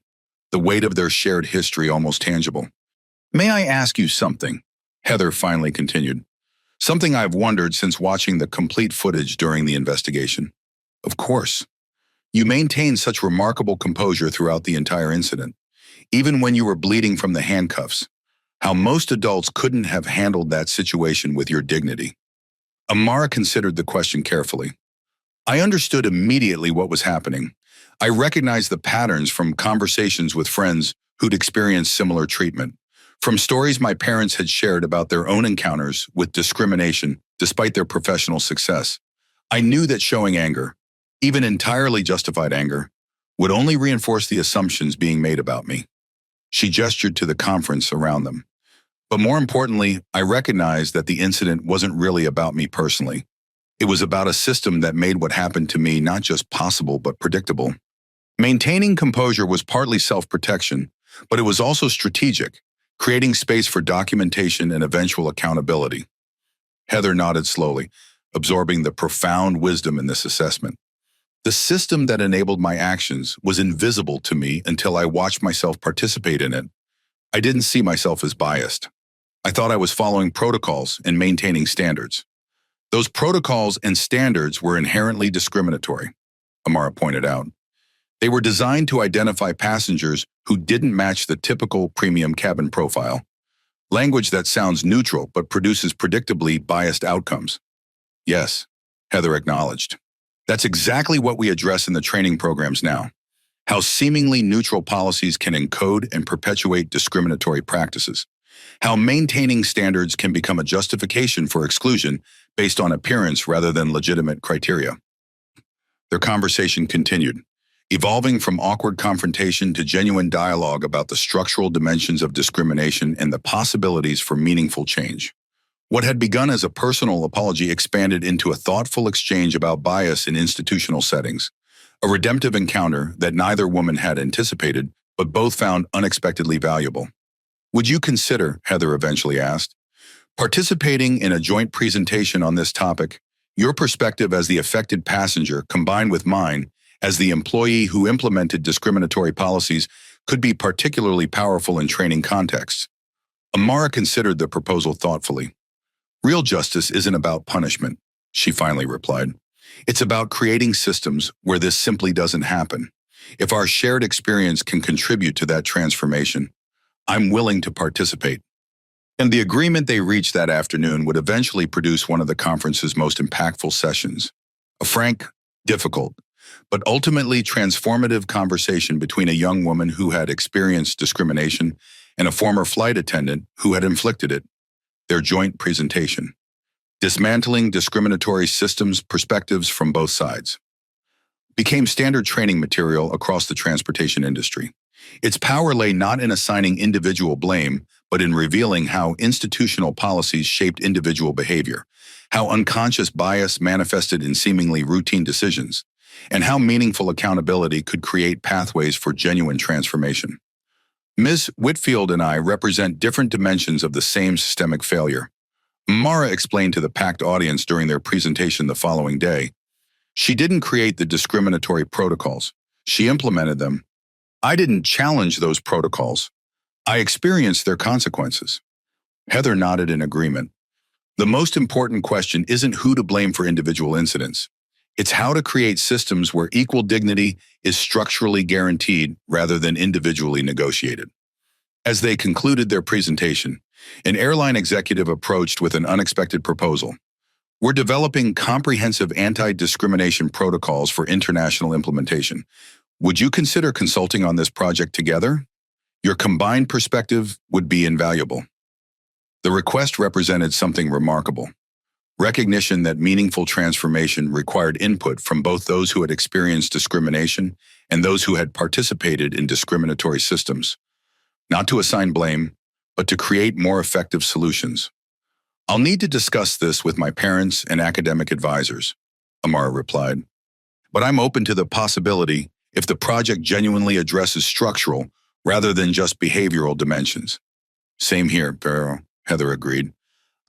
the weight of their shared history almost tangible. "May I ask you something?" Heather finally continued. "Something I've wondered since watching the complete footage during the investigation." "Of course. You maintained such remarkable composure throughout the entire incident, even when you were bleeding from the handcuffs. How most adults couldn't have handled that situation with your dignity." Amara considered the question carefully. "I understood immediately what was happening. I recognized the patterns from conversations with friends who'd experienced similar treatment, from stories my parents had shared about their own encounters with discrimination despite their professional success. I knew that showing anger, even entirely justified anger, would only reinforce the assumptions being made about me." She gestured to the conference around them. "But more importantly, I recognized that the incident wasn't really about me personally. It was about a system that made what happened to me not just possible but predictable." Maintaining composure was partly self-protection, but it was also strategic, creating space for documentation and eventual accountability. Heather nodded slowly, absorbing the profound wisdom in this assessment. "The system that enabled my actions was invisible to me until I watched myself participate in it. I didn't see myself as biased. I thought I was following protocols and maintaining standards. Those protocols and standards were inherently discriminatory," Amara pointed out. "They were designed to identify passengers who didn't match the typical premium cabin profile, language that sounds neutral but produces predictably biased outcomes." "Yes," Heather acknowledged. "That's exactly what we address in the training programs now. How seemingly neutral policies can encode and perpetuate discriminatory practices. How maintaining standards can become a justification for exclusion based on appearance rather than legitimate criteria." Their conversation continued, evolving from awkward confrontation to genuine dialogue about the structural dimensions of discrimination and the possibilities for meaningful change. What had begun as a personal apology expanded into a thoughtful exchange about bias in institutional settings, a redemptive encounter that neither woman had anticipated, but both found unexpectedly valuable. "Would you consider," Heather eventually asked, "participating in a joint presentation on this topic? Your perspective as the affected passenger combined with mine as the employee who implemented discriminatory policies could be particularly powerful in training contexts." Amara considered the proposal thoughtfully. "Real justice isn't about punishment," she finally replied. "It's about creating systems where this simply doesn't happen. If our shared experience can contribute to that transformation, I'm willing to participate." And the agreement they reached that afternoon would eventually produce one of the conference's most impactful sessions. A frank, difficult, but ultimately transformative conversation between a young woman who had experienced discrimination and a former flight attendant who had inflicted it. Their joint presentation, "Dismantling Discriminatory Systems: Perspectives from Both Sides," became standard training material across the transportation industry. Its power lay not in assigning individual blame, but in revealing how institutional policies shaped individual behavior, how unconscious bias manifested in seemingly routine decisions, and how meaningful accountability could create pathways for genuine transformation. Ms. Whitfield and I represent different dimensions of the same systemic failure, Mara explained to the packed audience during their presentation the following day. She didn't create the discriminatory protocols. She implemented them. I didn't challenge those protocols. I experienced their consequences. Heather nodded in agreement. The most important question isn't who to blame for individual incidents. It's how to create systems where equal dignity is structurally guaranteed rather than individually negotiated. As they concluded their presentation, an airline executive approached with an unexpected proposal. We're developing comprehensive anti-discrimination protocols for international implementation. Would you consider consulting on this project together? Your combined perspective would be invaluable. The request represented something remarkable. Recognition that meaningful transformation required input from both those who had experienced discrimination and those who had participated in discriminatory systems. Not to assign blame, but to create more effective solutions. I'll need to discuss this with my parents and academic advisors, Amara replied. But I'm open to the possibility if the project genuinely addresses structural rather than just behavioral dimensions. Same here, Pero, Heather agreed.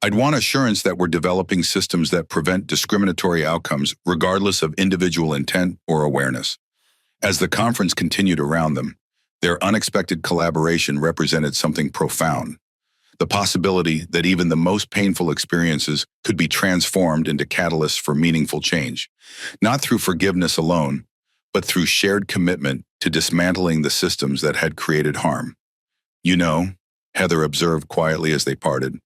I'd want assurance that we're developing systems that prevent discriminatory outcomes regardless of individual intent or awareness. As the conference continued around them, their unexpected collaboration represented something profound. The possibility that even the most painful experiences could be transformed into catalysts for meaningful change, not through forgiveness alone, but through shared commitment to dismantling the systems that had created harm. You know, Heather observed quietly as they parted,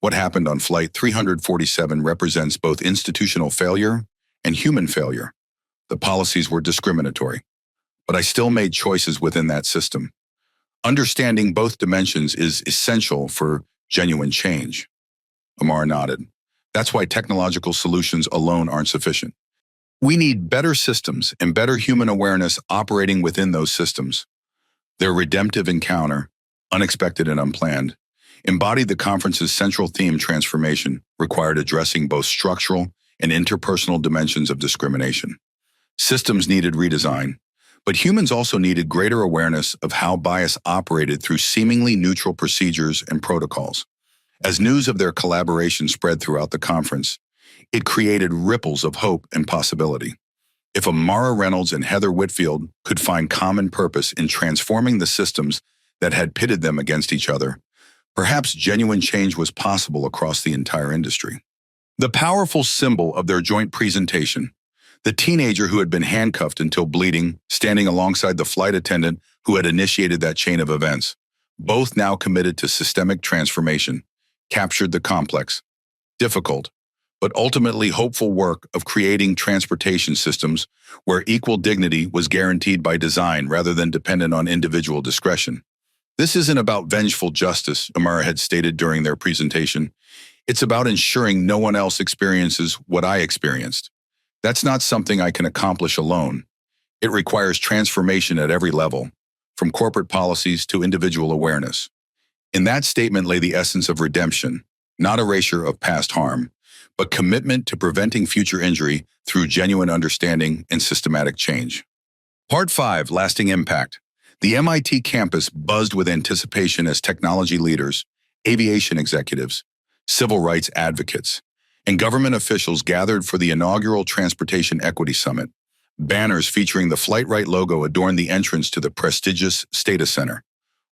what happened on Flight 347 represents both institutional failure and human failure. The policies were discriminatory, but I still made choices within that system. Understanding both dimensions is essential for genuine change. Amara nodded. That's why technological solutions alone aren't sufficient. We need better systems and better human awareness operating within those systems. Their redemptive encounter, unexpected and unplanned, embodied the conference's central theme: transformation required addressing both structural and interpersonal dimensions of discrimination. Systems needed redesign, but humans also needed greater awareness of how bias operated through seemingly neutral procedures and protocols. As news of their collaboration spread throughout the conference, it created ripples of hope and possibility. If Amara Reynolds and Heather Whitfield could find common purpose in transforming the systems that had pitted them against each other, perhaps genuine change was possible across the entire industry. The powerful symbol of their joint presentation, the teenager who had been handcuffed until bleeding, standing alongside the flight attendant who had initiated that chain of events, both now committed to systemic transformation, captured the complex, difficult, but ultimately hopeful work of creating transportation systems where equal dignity was guaranteed by design rather than dependent on individual discretion. This isn't about vengeful justice, Amara had stated during their presentation. It's about ensuring no one else experiences what I experienced. That's not something I can accomplish alone. It requires transformation at every level, from corporate policies to individual awareness. In that statement lay the essence of redemption, not erasure of past harm, but commitment to preventing future injury through genuine understanding and systematic change. Part 5, Lasting Impact. The MIT campus buzzed with anticipation as technology leaders, aviation executives, civil rights advocates, and government officials gathered for the inaugural Transportation Equity Summit. Banners featuring the FlightRight logo adorned the entrance to the prestigious Stata Center,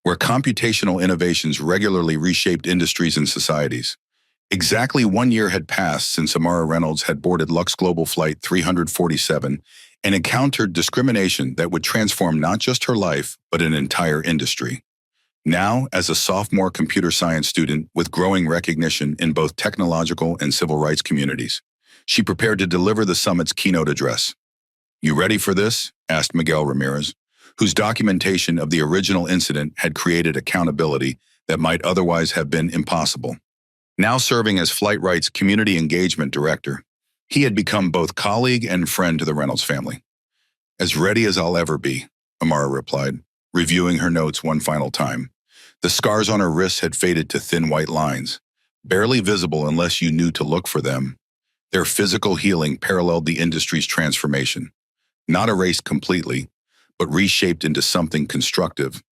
where computational innovations regularly reshaped industries and societies. Exactly 1 year had passed since Amara Reynolds had boarded Lux Global Flight 347 and encountered discrimination that would transform not just her life, but an entire industry. Now, as a sophomore computer science student with growing recognition in both technological and civil rights communities, she prepared to deliver the summit's keynote address. "You ready for this?" asked Miguel Ramirez, whose documentation of the original incident had created accountability that might otherwise have been impossible. Now serving as FlightRight's Community Engagement Director, he had become both colleague and friend to the Reynolds family. "As ready as I'll ever be," Amara replied, reviewing her notes one final time. The scars on her wrists had faded to thin white lines, barely visible unless you knew to look for them. Their physical healing paralleled the industry's transformation, not erased completely, but reshaped into something constructive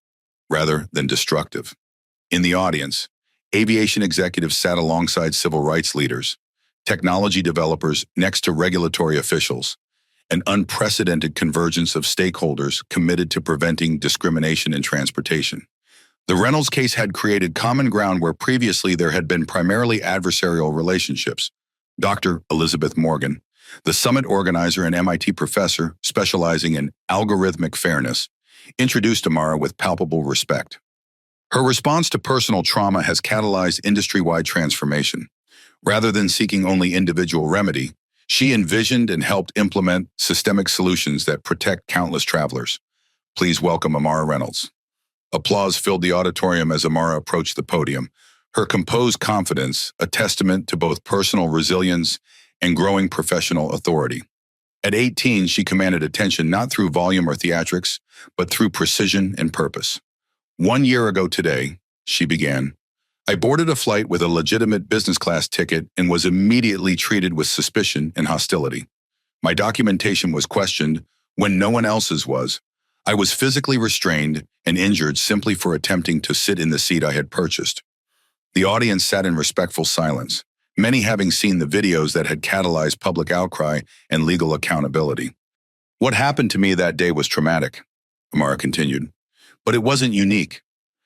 rather than destructive. In the audience, aviation executives sat alongside civil rights leaders, technology developers next to regulatory officials, an unprecedented convergence of stakeholders committed to preventing discrimination in transportation. The Reynolds case had created common ground where previously there had been primarily adversarial relationships. Dr. Elizabeth Morgan, the summit organizer and MIT professor specializing in algorithmic fairness, introduced Amara with palpable respect. Her response to personal trauma has catalyzed industry-wide transformation. Rather than seeking only individual remedy, she envisioned and helped implement systemic solutions that protect countless travelers. Please welcome Amara Reynolds. Applause filled the auditorium as Amara approached the podium, her composed confidence a testament to both personal resilience and growing professional authority. At 18, she commanded attention not through volume or theatrics, but through precision and purpose. 1 year ago today, she began, I boarded a flight with a legitimate business class ticket and was immediately treated with suspicion and hostility. My documentation was questioned when no one else's was. I was physically restrained and injured simply for attempting to sit in the seat I had purchased. The audience sat in respectful silence, many having seen the videos that had catalyzed public outcry and legal accountability. What happened to me that day was traumatic, Amara continued, but it wasn't unique.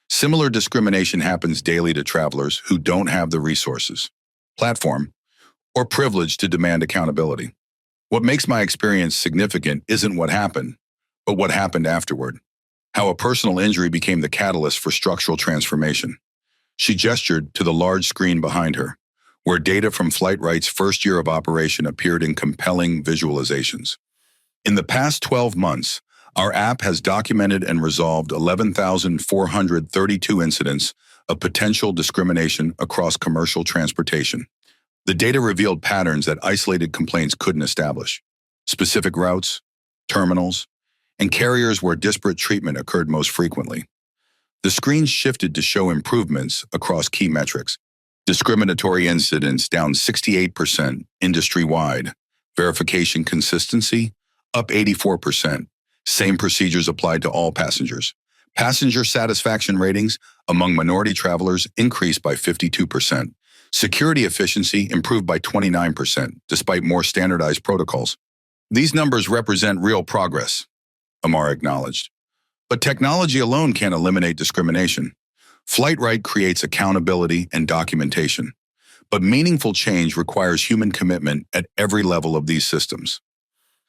Similar discrimination happens daily to travelers who don't have the resources, platform, or privilege to demand accountability. What makes my experience significant isn't what happened, but what happened afterward. How a personal injury became the catalyst for structural transformation. She gestured to the large screen behind her, where data from Flightright's first year of operation appeared in compelling visualizations. In the past 12 months, our app has documented and resolved 11,432 incidents of potential discrimination across commercial transportation. The data revealed patterns that isolated complaints couldn't establish: specific routes, terminals, and carriers where disparate treatment occurred most frequently. The screen shifted to show improvements across key metrics. Discriminatory incidents down 68% industry-wide. Verification consistency up 84%. Same procedures applied to all passengers. Passenger satisfaction ratings among minority travelers increased by 52%. Security efficiency improved by 29%, despite more standardized protocols. These numbers represent real progress, Amara acknowledged. But technology alone can't eliminate discrimination. Flightright creates accountability and documentation. But meaningful change requires human commitment at every level of these systems.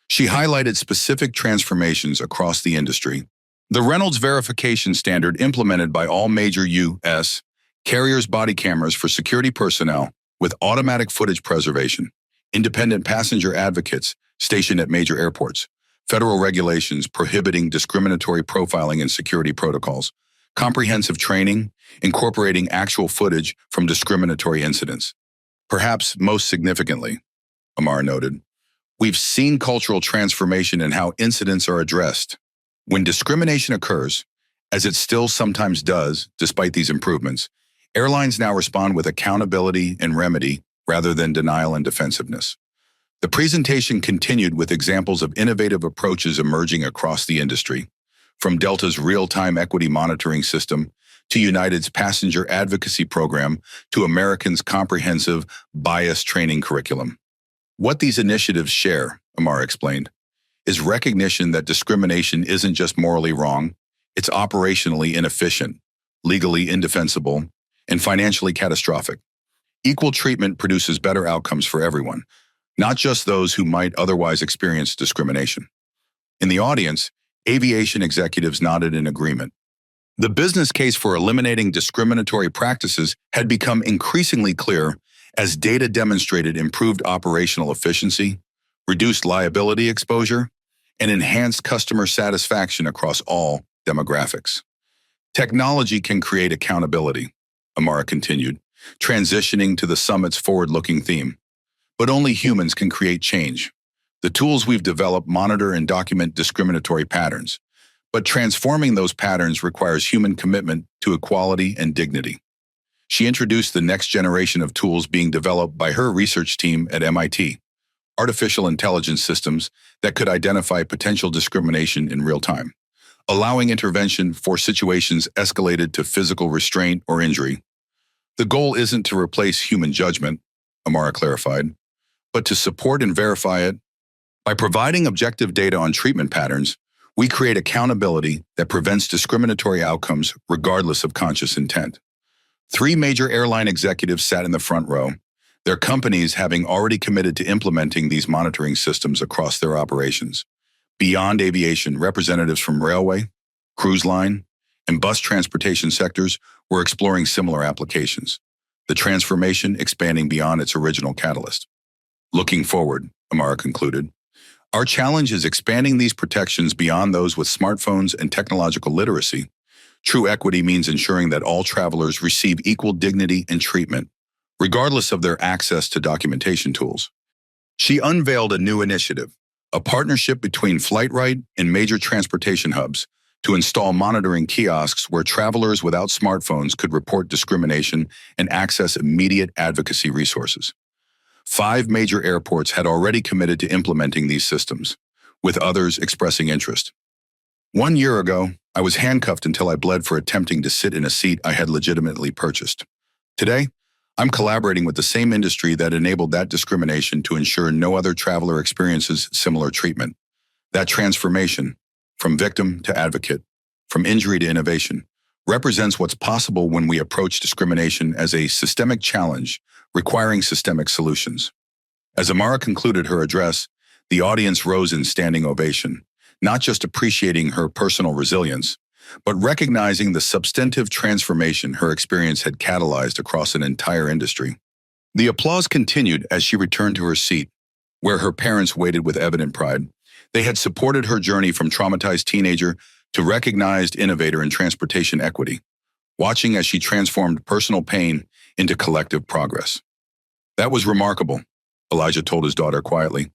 She highlighted specific transformations across the industry. The Reynolds verification standard implemented by all major U.S. carriers' body cameras for security personnel with automatic footage preservation, independent passenger advocates stationed at major airports, federal regulations prohibiting discriminatory profiling and security protocols, comprehensive training incorporating actual footage from discriminatory incidents. Perhaps most significantly, Amar noted, we've seen cultural transformation in how incidents are addressed. When discrimination occurs, as it still sometimes does despite these improvements, airlines now respond with accountability and remedy rather than denial and defensiveness. The presentation continued with examples of innovative approaches emerging across the industry, from Delta's real-time equity monitoring system to United's passenger advocacy program to American's comprehensive bias training curriculum. What these initiatives share, Amar explained, is recognition that discrimination isn't just morally wrong, it's operationally inefficient, legally indefensible, and financially catastrophic. Equal treatment produces better outcomes for everyone, not just those who might otherwise experience discrimination. In the audience, aviation executives nodded in agreement. The business case for eliminating discriminatory practices had become increasingly clear as data demonstrated improved operational efficiency, reduced liability exposure, and enhanced customer satisfaction across all demographics. Technology can create accountability, Amara continued, transitioning to the summit's forward-looking theme. But only humans can create change. The tools we've developed monitor and document discriminatory patterns, but transforming those patterns requires human commitment to equality and dignity. She introduced the next generation of tools being developed by her research team at MIT, artificial intelligence systems that could identify potential discrimination in real time, allowing intervention for situations escalated to physical restraint or injury. The goal isn't to replace human judgment, Amara clarified, but to support and verify it. By providing objective data on treatment patterns, we create accountability that prevents discriminatory outcomes regardless of conscious intent. 3 major airline executives sat in the front row, their companies having already committed to implementing these monitoring systems across their operations. Beyond aviation, representatives from railway, cruise line, and bus transportation sectors were exploring similar applications, the transformation expanding beyond its original catalyst. Looking forward, Amara concluded, our challenge is expanding these protections beyond those with smartphones and technological literacy. True equity means ensuring that all travelers receive equal dignity and treatment, regardless of their access to documentation tools. She unveiled a new initiative, a partnership between Flightright and major transportation hubs to install monitoring kiosks where travelers without smartphones could report discrimination and access immediate advocacy resources. 5 major airports had already committed to implementing these systems, with others expressing interest. 1 year ago, I was handcuffed until I bled for attempting to sit in a seat I had legitimately purchased, Today, I'm collaborating with the same industry that enabled that discrimination to ensure no other traveler experiences similar treatment. That transformation, from victim to advocate, from injury to innovation, represents what's possible when we approach discrimination as a systemic challenge requiring systemic solutions. As Amara concluded her address, the audience rose in standing ovation, not just appreciating her personal resilience, but recognizing the substantive transformation her experience had catalyzed across an entire industry. The applause continued as she returned to her seat, where her parents waited with evident pride. They had supported her journey from traumatized teenager to recognized innovator in transportation equity, watching as she transformed personal pain into collective progress. That was remarkable, Elijah told his daughter quietly.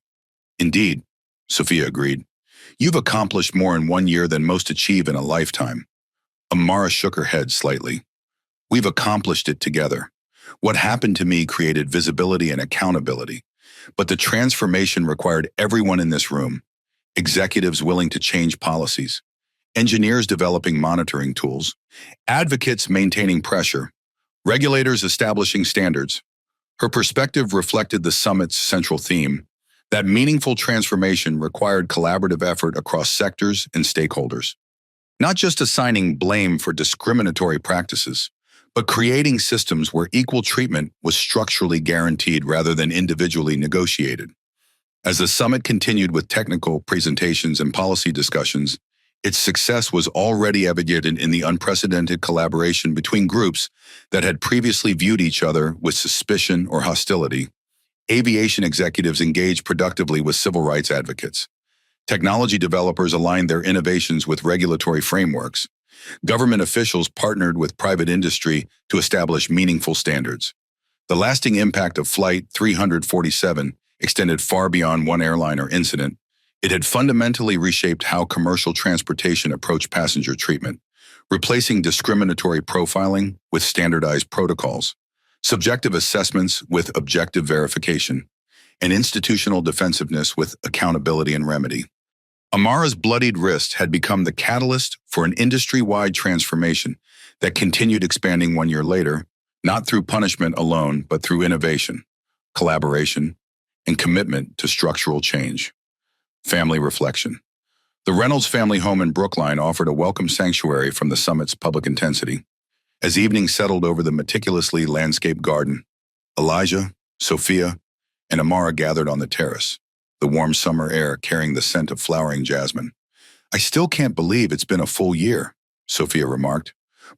Indeed, Sophia agreed. You've accomplished more in 1 year than most achieve in a lifetime. Amara shook her head slightly. We've accomplished it together. What happened to me created visibility and accountability, but the transformation required everyone in this room, executives willing to change policies, engineers developing monitoring tools, advocates maintaining pressure, regulators establishing standards. Her perspective reflected the summit's central theme, that meaningful transformation required collaborative effort across sectors and stakeholders. Not just assigning blame for discriminatory practices, but creating systems where equal treatment was structurally guaranteed rather than individually negotiated. As the summit continued with technical presentations and policy discussions, its success was already evident in the unprecedented collaboration between groups that had previously viewed each other with suspicion or hostility. Aviation executives engaged productively with civil rights advocates. Technology developers aligned their innovations with regulatory frameworks. Government officials partnered with private industry to establish meaningful standards. The lasting impact of Flight 347 extended far beyond one airline or incident. It had fundamentally reshaped how commercial transportation approached passenger treatment, replacing discriminatory profiling with standardized protocols, subjective assessments with objective verification, and institutional defensiveness with accountability and remedy. Amara's bloodied wrist had become the catalyst for an industry-wide transformation that continued expanding 1 year later, not through punishment alone, but through innovation, collaboration, and commitment to structural change. Family reflection. The Reynolds family home in Brookline offered a welcome sanctuary from the summit's public intensity. As evening settled over the meticulously landscaped garden, Elijah, Sophia, and Amara gathered on the terrace, the warm summer air carrying the scent of flowering jasmine. I still can't believe it's been a full year, Sophia remarked,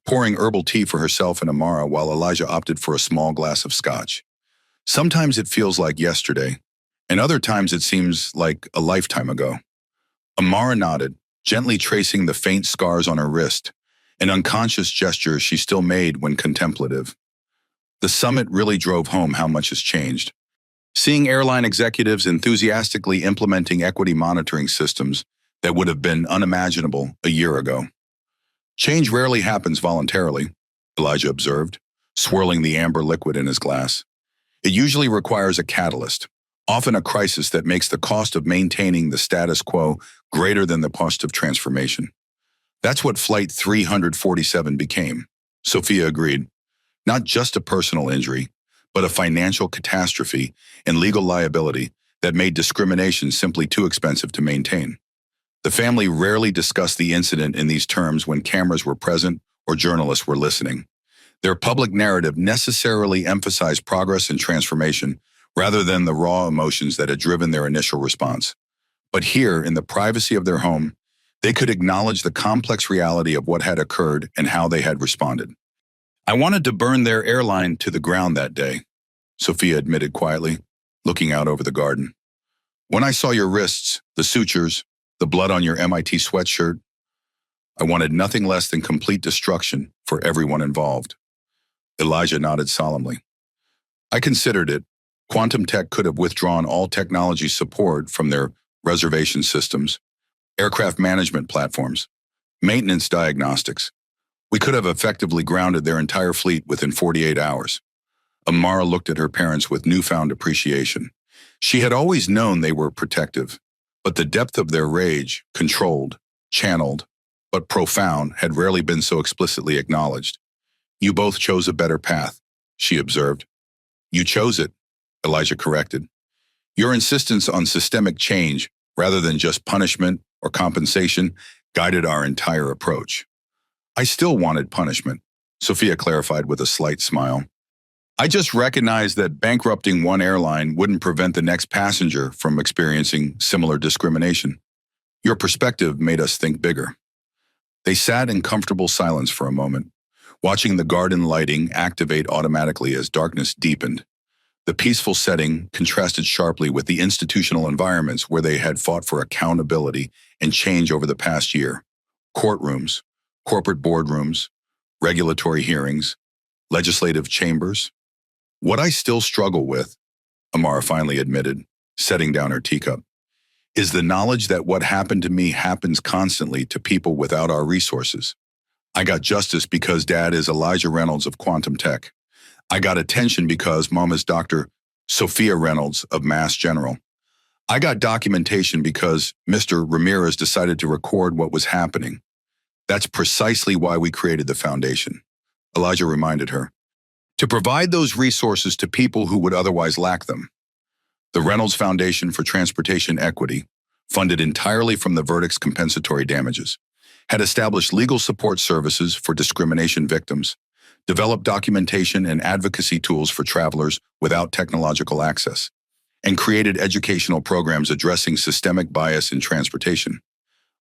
pouring herbal tea for herself and Amara while Elijah opted for a small glass of scotch. Sometimes it feels like yesterday, and other times it seems like a lifetime ago. Amara nodded, gently tracing the faint scars on her wrist, an unconscious gesture she still made when contemplative. The summit really drove home how much has changed. Seeing airline executives enthusiastically implementing equity monitoring systems that would have been unimaginable a year ago. Change rarely happens voluntarily, Elijah observed, swirling the amber liquid in his glass. It usually requires a catalyst, often a crisis that makes the cost of maintaining the status quo greater than the cost of transformation. That's what Flight 347 became, Sophia agreed. Not just a personal injury, but a financial catastrophe and legal liability that made discrimination simply too expensive to maintain. The family rarely discussed the incident in these terms when cameras were present or journalists were listening. Their public narrative necessarily emphasized progress and transformation rather than the raw emotions that had driven their initial response. But here, in the privacy of their home, they could acknowledge the complex reality of what had occurred and how they had responded. I wanted to burn their airline to the ground that day, Sophia admitted quietly, looking out over the garden. When I saw your wrists, the sutures, the blood on your MIT sweatshirt, I wanted nothing less than complete destruction for everyone involved. Elijah nodded solemnly. I considered it. Quantum Tech could have withdrawn all technology support from their reservation systems, aircraft management platforms, maintenance diagnostics. We could have effectively grounded their entire fleet within 48 hours. Amara looked at her parents with newfound appreciation. She had always known they were protective, but the depth of their rage, controlled, channeled, but profound, had rarely been so explicitly acknowledged. You both chose a better path, she observed. You chose it, Elijah corrected. Your insistence on systemic change, rather than just punishment or compensation, guided our entire approach. I still wanted punishment, Sophia clarified with a slight smile. I just recognized that bankrupting one airline wouldn't prevent the next passenger from experiencing similar discrimination. Your perspective made us think bigger. They sat in comfortable silence for a moment, watching the garden lighting activate automatically as darkness deepened. The peaceful setting contrasted sharply with the institutional environments where they had fought for accountability and change over the past year. Courtrooms, corporate boardrooms, regulatory hearings, legislative chambers. What I still struggle with, Amara finally admitted, setting down her teacup, is the knowledge that what happened to me happens constantly to people without our resources. I got justice because Dad is Elijah Reynolds of Quantum Tech. I got attention because Mom is Dr. Sophia Reynolds of Mass General. I got documentation because Mr. Ramirez decided to record what was happening. That's precisely why we created the foundation, Elijah reminded her, to provide those resources to people who would otherwise lack them. The Reynolds Foundation for Transportation Equity, funded entirely from the verdict's compensatory damages, had established legal support services for discrimination victims, developed documentation and advocacy tools for travelers without technological access, and created educational programs addressing systemic bias in transportation.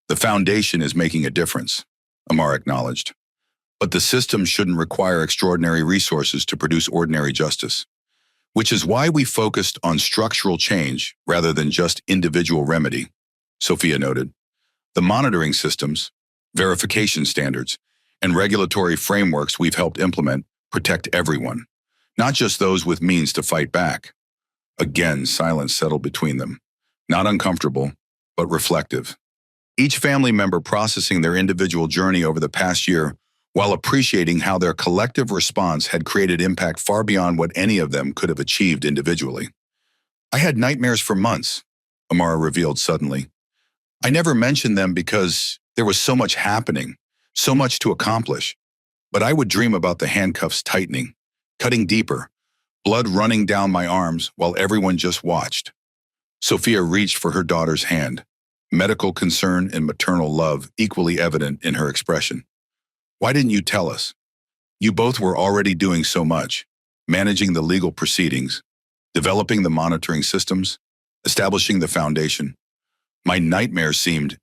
The foundation is making a difference, Amar acknowledged. But the system shouldn't require extraordinary resources to produce ordinary justice, which is why we focused on structural change rather than just individual remedy, Sophia noted. The monitoring systems, verification standards, and regulatory frameworks we've helped implement protect everyone, not just those with means to fight back. Again, silence settled between them, not uncomfortable, but reflective. Each family member processing their individual journey over the past year while appreciating how their collective response had created impact far beyond what any of them could have achieved individually. I had nightmares for months, Amara revealed suddenly. I never mentioned them because there was so much happening, so much to accomplish. But I would dream about the handcuffs tightening, cutting deeper, blood running down my arms while everyone just watched. Sophia reached for her daughter's hand, medical concern and maternal love equally evident in her expression. Why didn't you tell us? You both were already doing so much, managing the legal proceedings, developing the monitoring systems, establishing the foundation. My nightmare seemed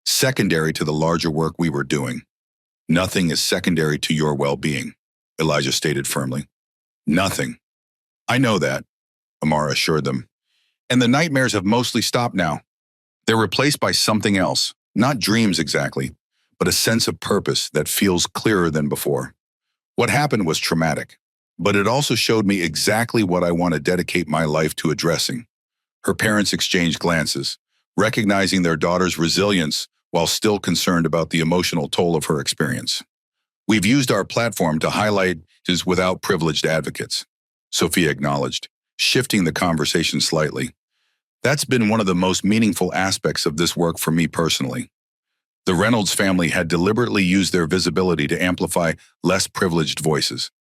secondary to the larger work we were doing. Nothing is secondary to your well-being, Elijah stated firmly. Nothing. I know that, Amara assured them. And the nightmares have mostly stopped now. They're replaced by something else, not dreams exactly, but a sense of purpose that feels clearer than before. What happened was traumatic, but it also showed me exactly what I want to dedicate my life to addressing. Her parents exchanged glances, recognizing their daughter's resilience while still concerned about the emotional toll of her experience. We've used our platform to highlight his without privileged advocates, Sophia acknowledged, shifting the conversation slightly. That's been one of the most meaningful aspects of this work for me personally. The Reynolds family had deliberately used their visibility to amplify less privileged voices,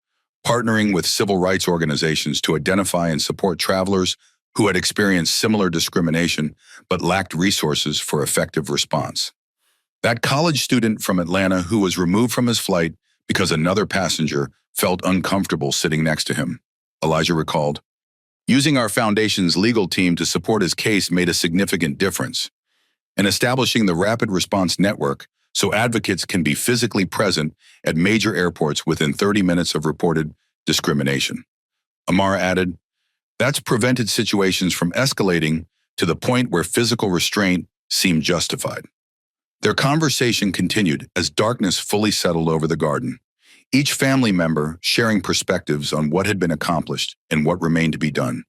partnering with civil rights organizations to identify and support travelers who had experienced similar discrimination but lacked resources for effective response. That college student from Atlanta who was removed from his flight because another passenger felt uncomfortable sitting next to him, Elijah recalled. Using our foundation's legal team to support his case made a significant difference. And establishing the Rapid Response Network so advocates can be physically present at major airports within 30 minutes of reported discrimination. Amara added, that's prevented situations from escalating to the point where physical restraint seemed justified. Their conversation continued as darkness fully settled over the garden, each family member sharing perspectives on what had been accomplished and what remained to be done.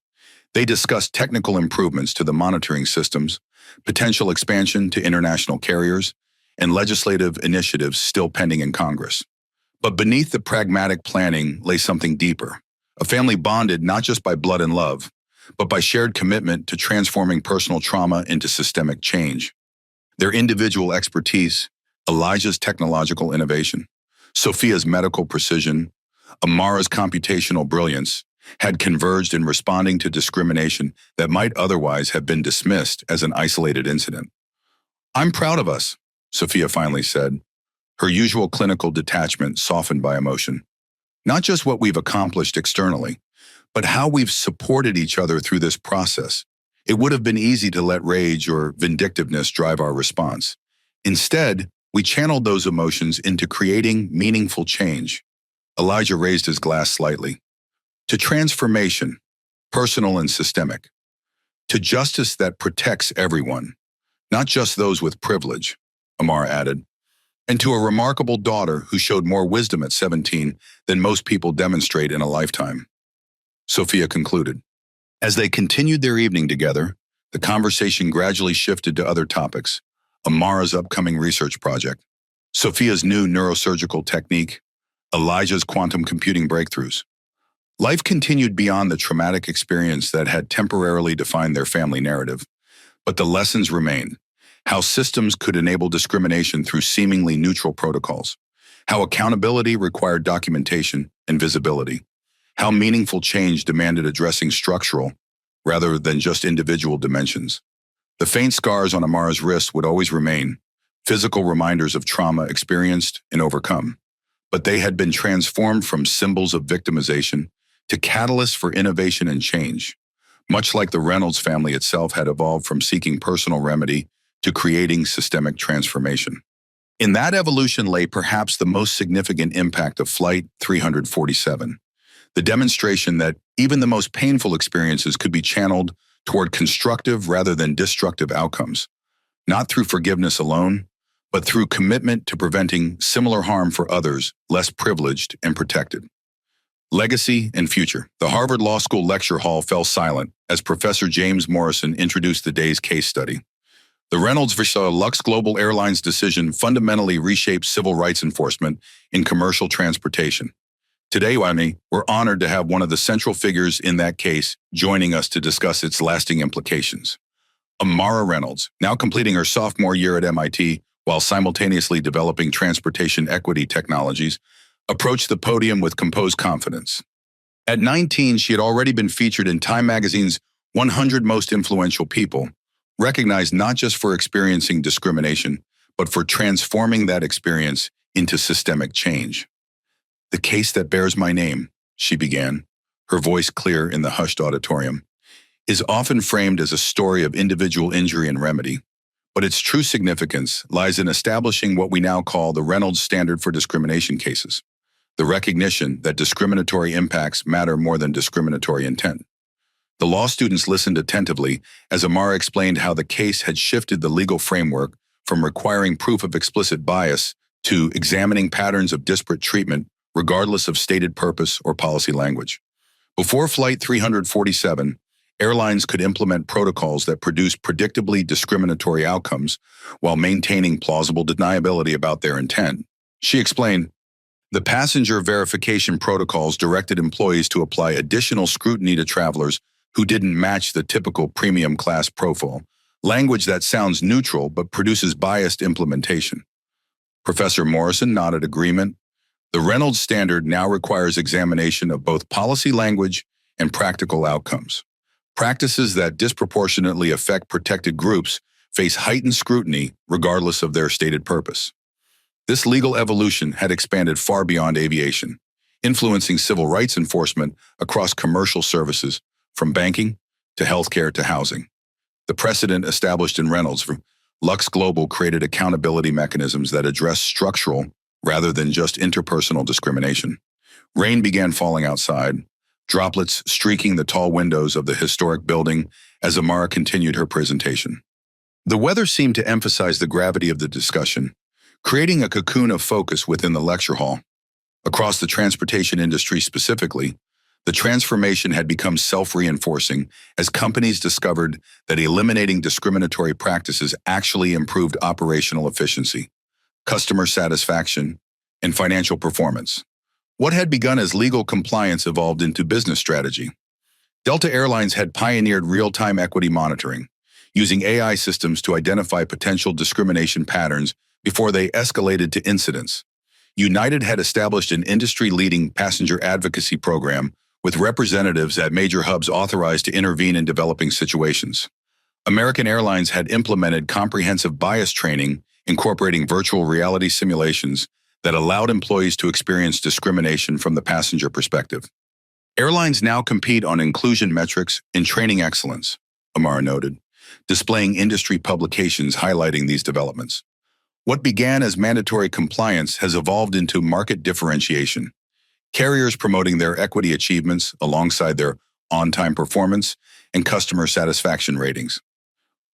They discussed technical improvements to the monitoring systems, potential expansion to international carriers, and legislative initiatives still pending in Congress. But beneath the pragmatic planning lay something deeper, a family bonded not just by blood and love, but by shared commitment to transforming personal trauma into systemic change. Their individual expertise, Elijah's technological innovation, Sophia's medical precision, Amara's computational brilliance had converged in responding to discrimination that might otherwise have been dismissed as an isolated incident. "I'm proud of us," Sophia finally said, her usual clinical detachment softened by emotion. "Not just what we've accomplished externally, but how we've supported each other through this process. It would have been easy to let rage or vindictiveness drive our response. Instead, we channeled those emotions into creating meaningful change." Elijah raised his glass slightly. "To transformation, personal and systemic. To justice that protects everyone, not just those with privilege," Amara added. "And to a remarkable daughter who showed more wisdom at 17 than most people demonstrate in a lifetime," Sophia concluded. As they continued their evening together, the conversation gradually shifted to other topics: Amara's upcoming research project, Sophia's new neurosurgical technique, Elijah's quantum computing breakthroughs. Life continued beyond the traumatic experience that had temporarily defined their family narrative, but the lessons remained: how systems could enable discrimination through seemingly neutral protocols, how accountability required documentation and visibility, how meaningful change demanded addressing structural rather than just individual dimensions. The faint scars on Amara's wrist would always remain, physical reminders of trauma experienced and overcome, but they had been transformed from symbols of victimization to catalysts for innovation and change, much like the Reynolds family itself had evolved from seeking personal remedy to creating systemic transformation. In that evolution lay perhaps the most significant impact of Flight 347, the demonstration that even the most painful experiences could be channeled toward constructive rather than destructive outcomes, not through forgiveness alone, but through commitment to preventing similar harm for others less privileged and protected. Legacy and future. The Harvard Law School lecture hall fell silent as Professor James Morrison introduced the day's case study. The Reynolds v. Lux Global Airlines decision fundamentally reshaped civil rights enforcement in commercial transportation. Today, we're honored to have one of the central figures in that case joining us to discuss its lasting implications. Amara Reynolds, now completing her sophomore year at MIT while simultaneously developing transportation equity technologies, approached the podium with composed confidence. At 19, she had already been featured in Time magazine's 100 Most Influential People, recognized not just for experiencing discrimination, but for transforming that experience into systemic change. "The case that bears my name," she began, her voice clear in the hushed auditorium, "is often framed as a story of individual injury and remedy, but its true significance lies in establishing what we now call the Reynolds Standard for discrimination cases, the recognition that discriminatory impacts matter more than discriminatory intent." The law students listened attentively as Amara explained how the case had shifted the legal framework from requiring proof of explicit bias to examining patterns of disparate treatment regardless of stated purpose or policy language. Before Flight 347, airlines could implement protocols that produced predictably discriminatory outcomes while maintaining plausible deniability about their intent. She explained, "The passenger verification protocols directed employees to apply additional scrutiny to travelers who didn't match the typical premium class profile, language that sounds neutral but produces biased implementation." Professor Morrison nodded agreement. The Reynolds Standard now requires examination of both policy language and practical outcomes. Practices that disproportionately affect protected groups face heightened scrutiny regardless of their stated purpose. This legal evolution had expanded far beyond aviation, influencing civil rights enforcement across commercial services, from banking to healthcare to housing. The precedent established in Reynolds, Lux Global created accountability mechanisms that address structural rather than just interpersonal discrimination. Rain began falling outside, droplets streaking the tall windows of the historic building as Amara continued her presentation. The weather seemed to emphasize the gravity of the discussion, creating a cocoon of focus within the lecture hall. Across the transportation industry specifically, the transformation had become self-reinforcing as companies discovered that eliminating discriminatory practices actually improved operational efficiency, customer satisfaction, and financial performance. What had begun as legal compliance evolved into business strategy. Delta Airlines had pioneered real-time equity monitoring, using AI systems to identify potential discrimination patterns before they escalated to incidents. United had established an industry-leading passenger advocacy program with representatives at major hubs authorized to intervene in developing situations. American Airlines had implemented comprehensive bias training, incorporating virtual reality simulations that allowed employees to experience discrimination from the passenger perspective. Airlines now compete on inclusion metrics and training excellence, Amara noted, displaying industry publications highlighting these developments. What began as mandatory compliance has evolved into market differentiation, carriers promoting their equity achievements alongside their on-time performance and customer satisfaction ratings.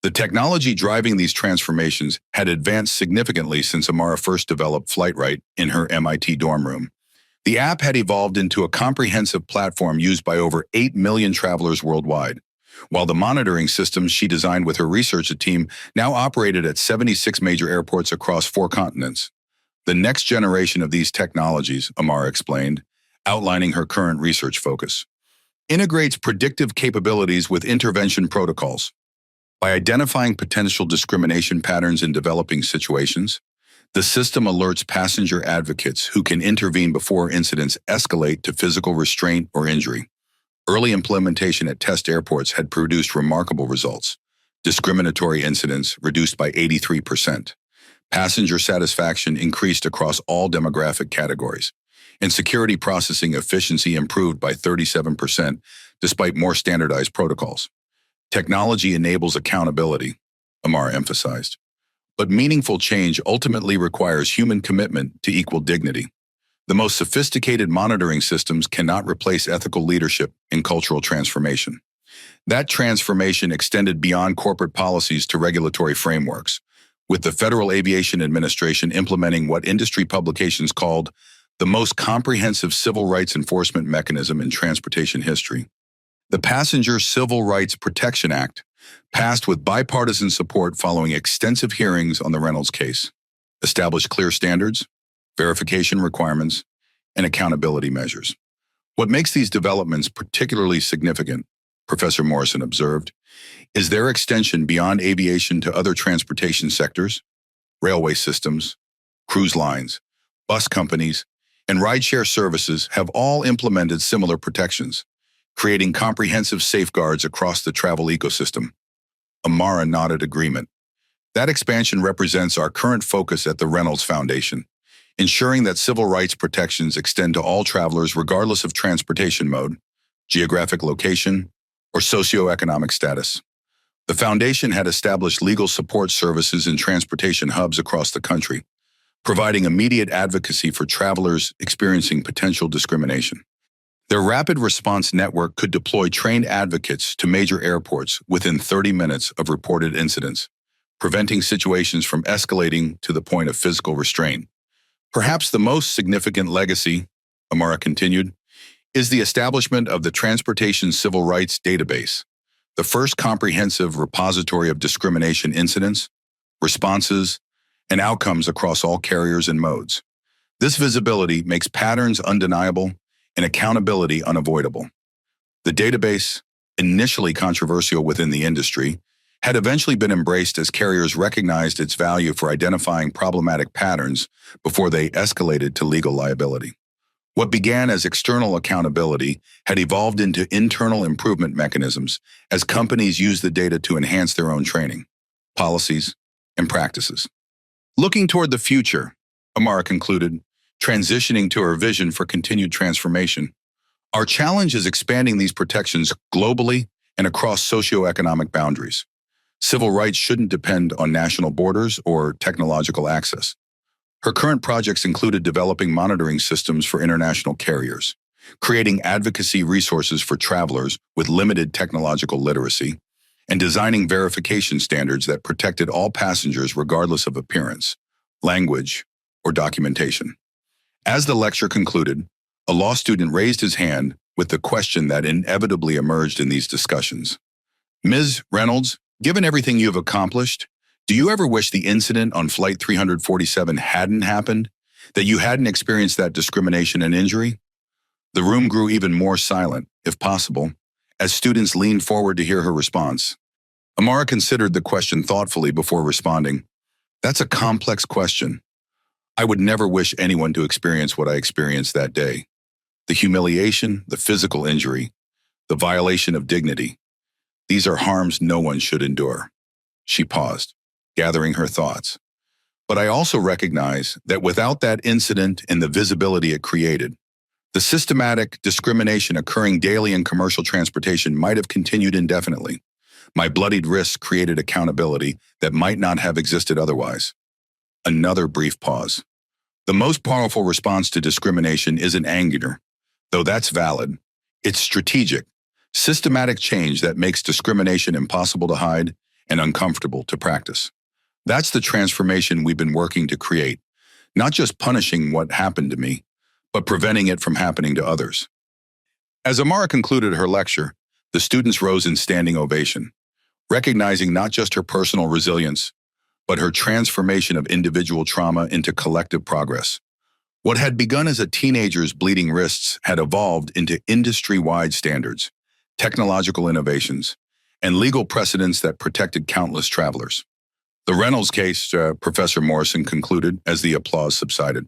The technology driving these transformations had advanced significantly since Amara first developed FlightRight in her MIT dorm room. The app had evolved into a comprehensive platform used by over 8 million travelers worldwide, while the monitoring systems she designed with her research team now operated at 76 major airports across 4 continents. The next generation of these technologies, Amara explained, outlining her current research focus, integrates predictive capabilities with intervention protocols. By identifying potential discrimination patterns in developing situations, the system alerts passenger advocates who can intervene before incidents escalate to physical restraint or injury. Early implementation at test airports had produced remarkable results. Discriminatory incidents reduced by 83%. Passenger satisfaction increased across all demographic categories, and security processing efficiency improved by 37% despite more standardized protocols. Technology enables accountability, Amara emphasized, but meaningful change ultimately requires human commitment to equal dignity. The most sophisticated monitoring systems cannot replace ethical leadership and cultural transformation. That transformation extended beyond corporate policies to regulatory frameworks, with the Federal Aviation Administration implementing what industry publications called the most comprehensive civil rights enforcement mechanism in transportation history. The Passenger Civil Rights Protection Act passed with bipartisan support following extensive hearings on the Reynolds case, established clear standards, verification requirements, and accountability measures. What makes these developments particularly significant, Professor Morrison observed, is their extension beyond aviation to other transportation sectors. Railway systems, cruise lines, bus companies, and rideshare services have all implemented similar protections, creating comprehensive safeguards across the travel ecosystem. Amara nodded agreement. That expansion represents our current focus at the Reynolds Foundation, ensuring that civil rights protections extend to all travelers regardless of transportation mode, geographic location, or socioeconomic status. The foundation had established legal support services in transportation hubs across the country, providing immediate advocacy for travelers experiencing potential discrimination. Their rapid response network could deploy trained advocates to major airports within 30 minutes of reported incidents, preventing situations from escalating to the point of physical restraint. Perhaps the most significant legacy, Amara continued, is the establishment of the Transportation Civil Rights Database, the first comprehensive repository of discrimination incidents, responses, and outcomes across all carriers and modes. This visibility makes patterns undeniable and accountability unavoidable. The database, initially controversial within the industry, had eventually been embraced as carriers recognized its value for identifying problematic patterns before they escalated to legal liability. What began as external accountability had evolved into internal improvement mechanisms as companies used the data to enhance their own training, policies, and practices. Looking toward the future, Amara concluded, transitioning to her vision for continued transformation, our challenge is expanding these protections globally and across socioeconomic boundaries. Civil rights shouldn't depend on national borders or technological access. Her current projects included developing monitoring systems for international carriers, creating advocacy resources for travelers with limited technological literacy, and designing verification standards that protected all passengers regardless of appearance, language, or documentation. As the lecture concluded, a law student raised his hand with the question that inevitably emerged in these discussions. Ms. Reynolds, given everything you have accomplished, do you ever wish the incident on Flight 347 hadn't happened, that you hadn't experienced that discrimination and injury? The room grew even more silent, if possible, as students leaned forward to hear her response. Amara considered the question thoughtfully before responding. That's a complex question. I would never wish anyone to experience what I experienced that day. The humiliation, the physical injury, the violation of dignity. These are harms no one should endure. She paused, gathering her thoughts. But I also recognize that without that incident and the visibility it created, the systematic discrimination occurring daily in commercial transportation might have continued indefinitely. My bloodied wrists created accountability that might not have existed otherwise. Another brief pause. The most powerful response to discrimination isn't anger, though that's valid. It's strategic, systematic change that makes discrimination impossible to hide and uncomfortable to practice. That's the transformation we've been working to create, not just punishing what happened to me, but preventing it from happening to others. As Amara concluded her lecture, the students rose in standing ovation, recognizing not just her personal resilience, but her transformation of individual trauma into collective progress. What had begun as a teenager's bleeding wrists had evolved into industry-wide standards, technological innovations, and legal precedents that protected countless travelers. The Reynolds case, Professor Morrison concluded as the applause subsided,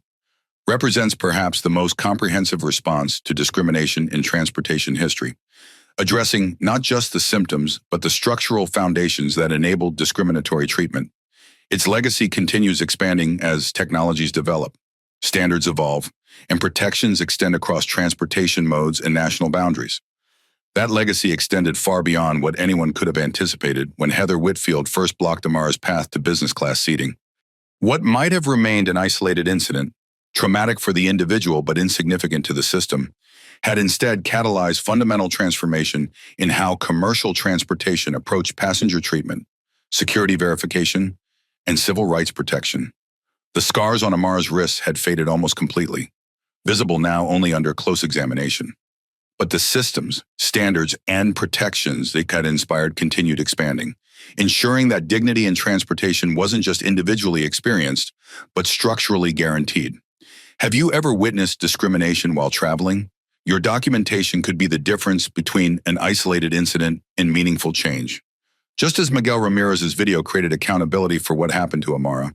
represents perhaps the most comprehensive response to discrimination in transportation history, addressing not just the symptoms, but the structural foundations that enabled discriminatory treatment. Its legacy continues expanding as technologies develop, standards evolve, and protections extend across transportation modes and national boundaries. That legacy extended far beyond what anyone could have anticipated when Heather Whitfield first blocked Amara's path to business class seating. What might have remained an isolated incident, traumatic for the individual but insignificant to the system, had instead catalyzed fundamental transformation in how commercial transportation approached passenger treatment, security verification, and civil rights protection. The scars on Amara's wrists had faded almost completely, visible now only under close examination. But the systems, standards, and protections they had inspired continued expanding, ensuring that dignity in transportation wasn't just individually experienced, but structurally guaranteed. Have you ever witnessed discrimination while traveling? Your documentation could be the difference between an isolated incident and meaningful change. Just as Miguel Ramirez's video created accountability for what happened to Amara,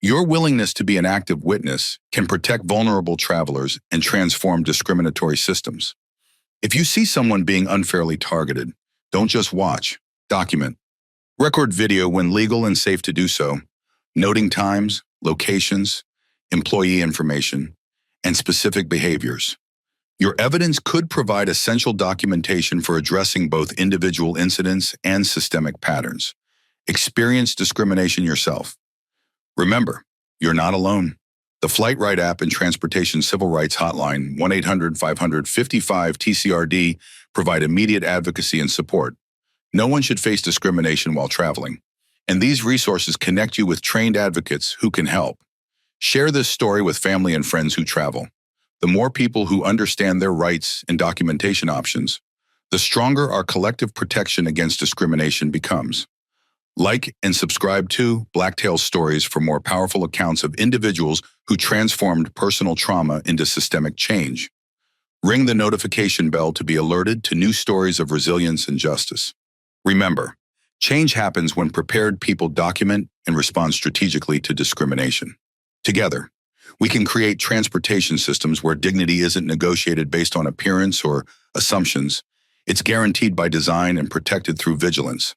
your willingness to be an active witness can protect vulnerable travelers and transform discriminatory systems. If you see someone being unfairly targeted, don't just watch, document. Record video when legal and safe to do so, noting times, locations, employee information, and specific behaviors. Your evidence could provide essential documentation for addressing both individual incidents and systemic patterns. Experience discrimination yourself. Remember, you're not alone. The Flight Right app and Transportation Civil Rights Hotline 1-800-500-55-TCRD provide immediate advocacy and support. No one should face discrimination while traveling, and these resources connect you with trained advocates who can help. Share this story with family and friends who travel. The more people who understand their rights and documentation options, the stronger our collective protection against discrimination becomes. Like and subscribe to Blacktail Stories for more powerful accounts of individuals who transformed personal trauma into systemic change. Ring the notification bell to be alerted to new stories of resilience and justice. Remember, change happens when prepared people document and respond strategically to discrimination. Together, we can create transportation systems where dignity isn't negotiated based on appearance or assumptions. It's guaranteed by design and protected through vigilance.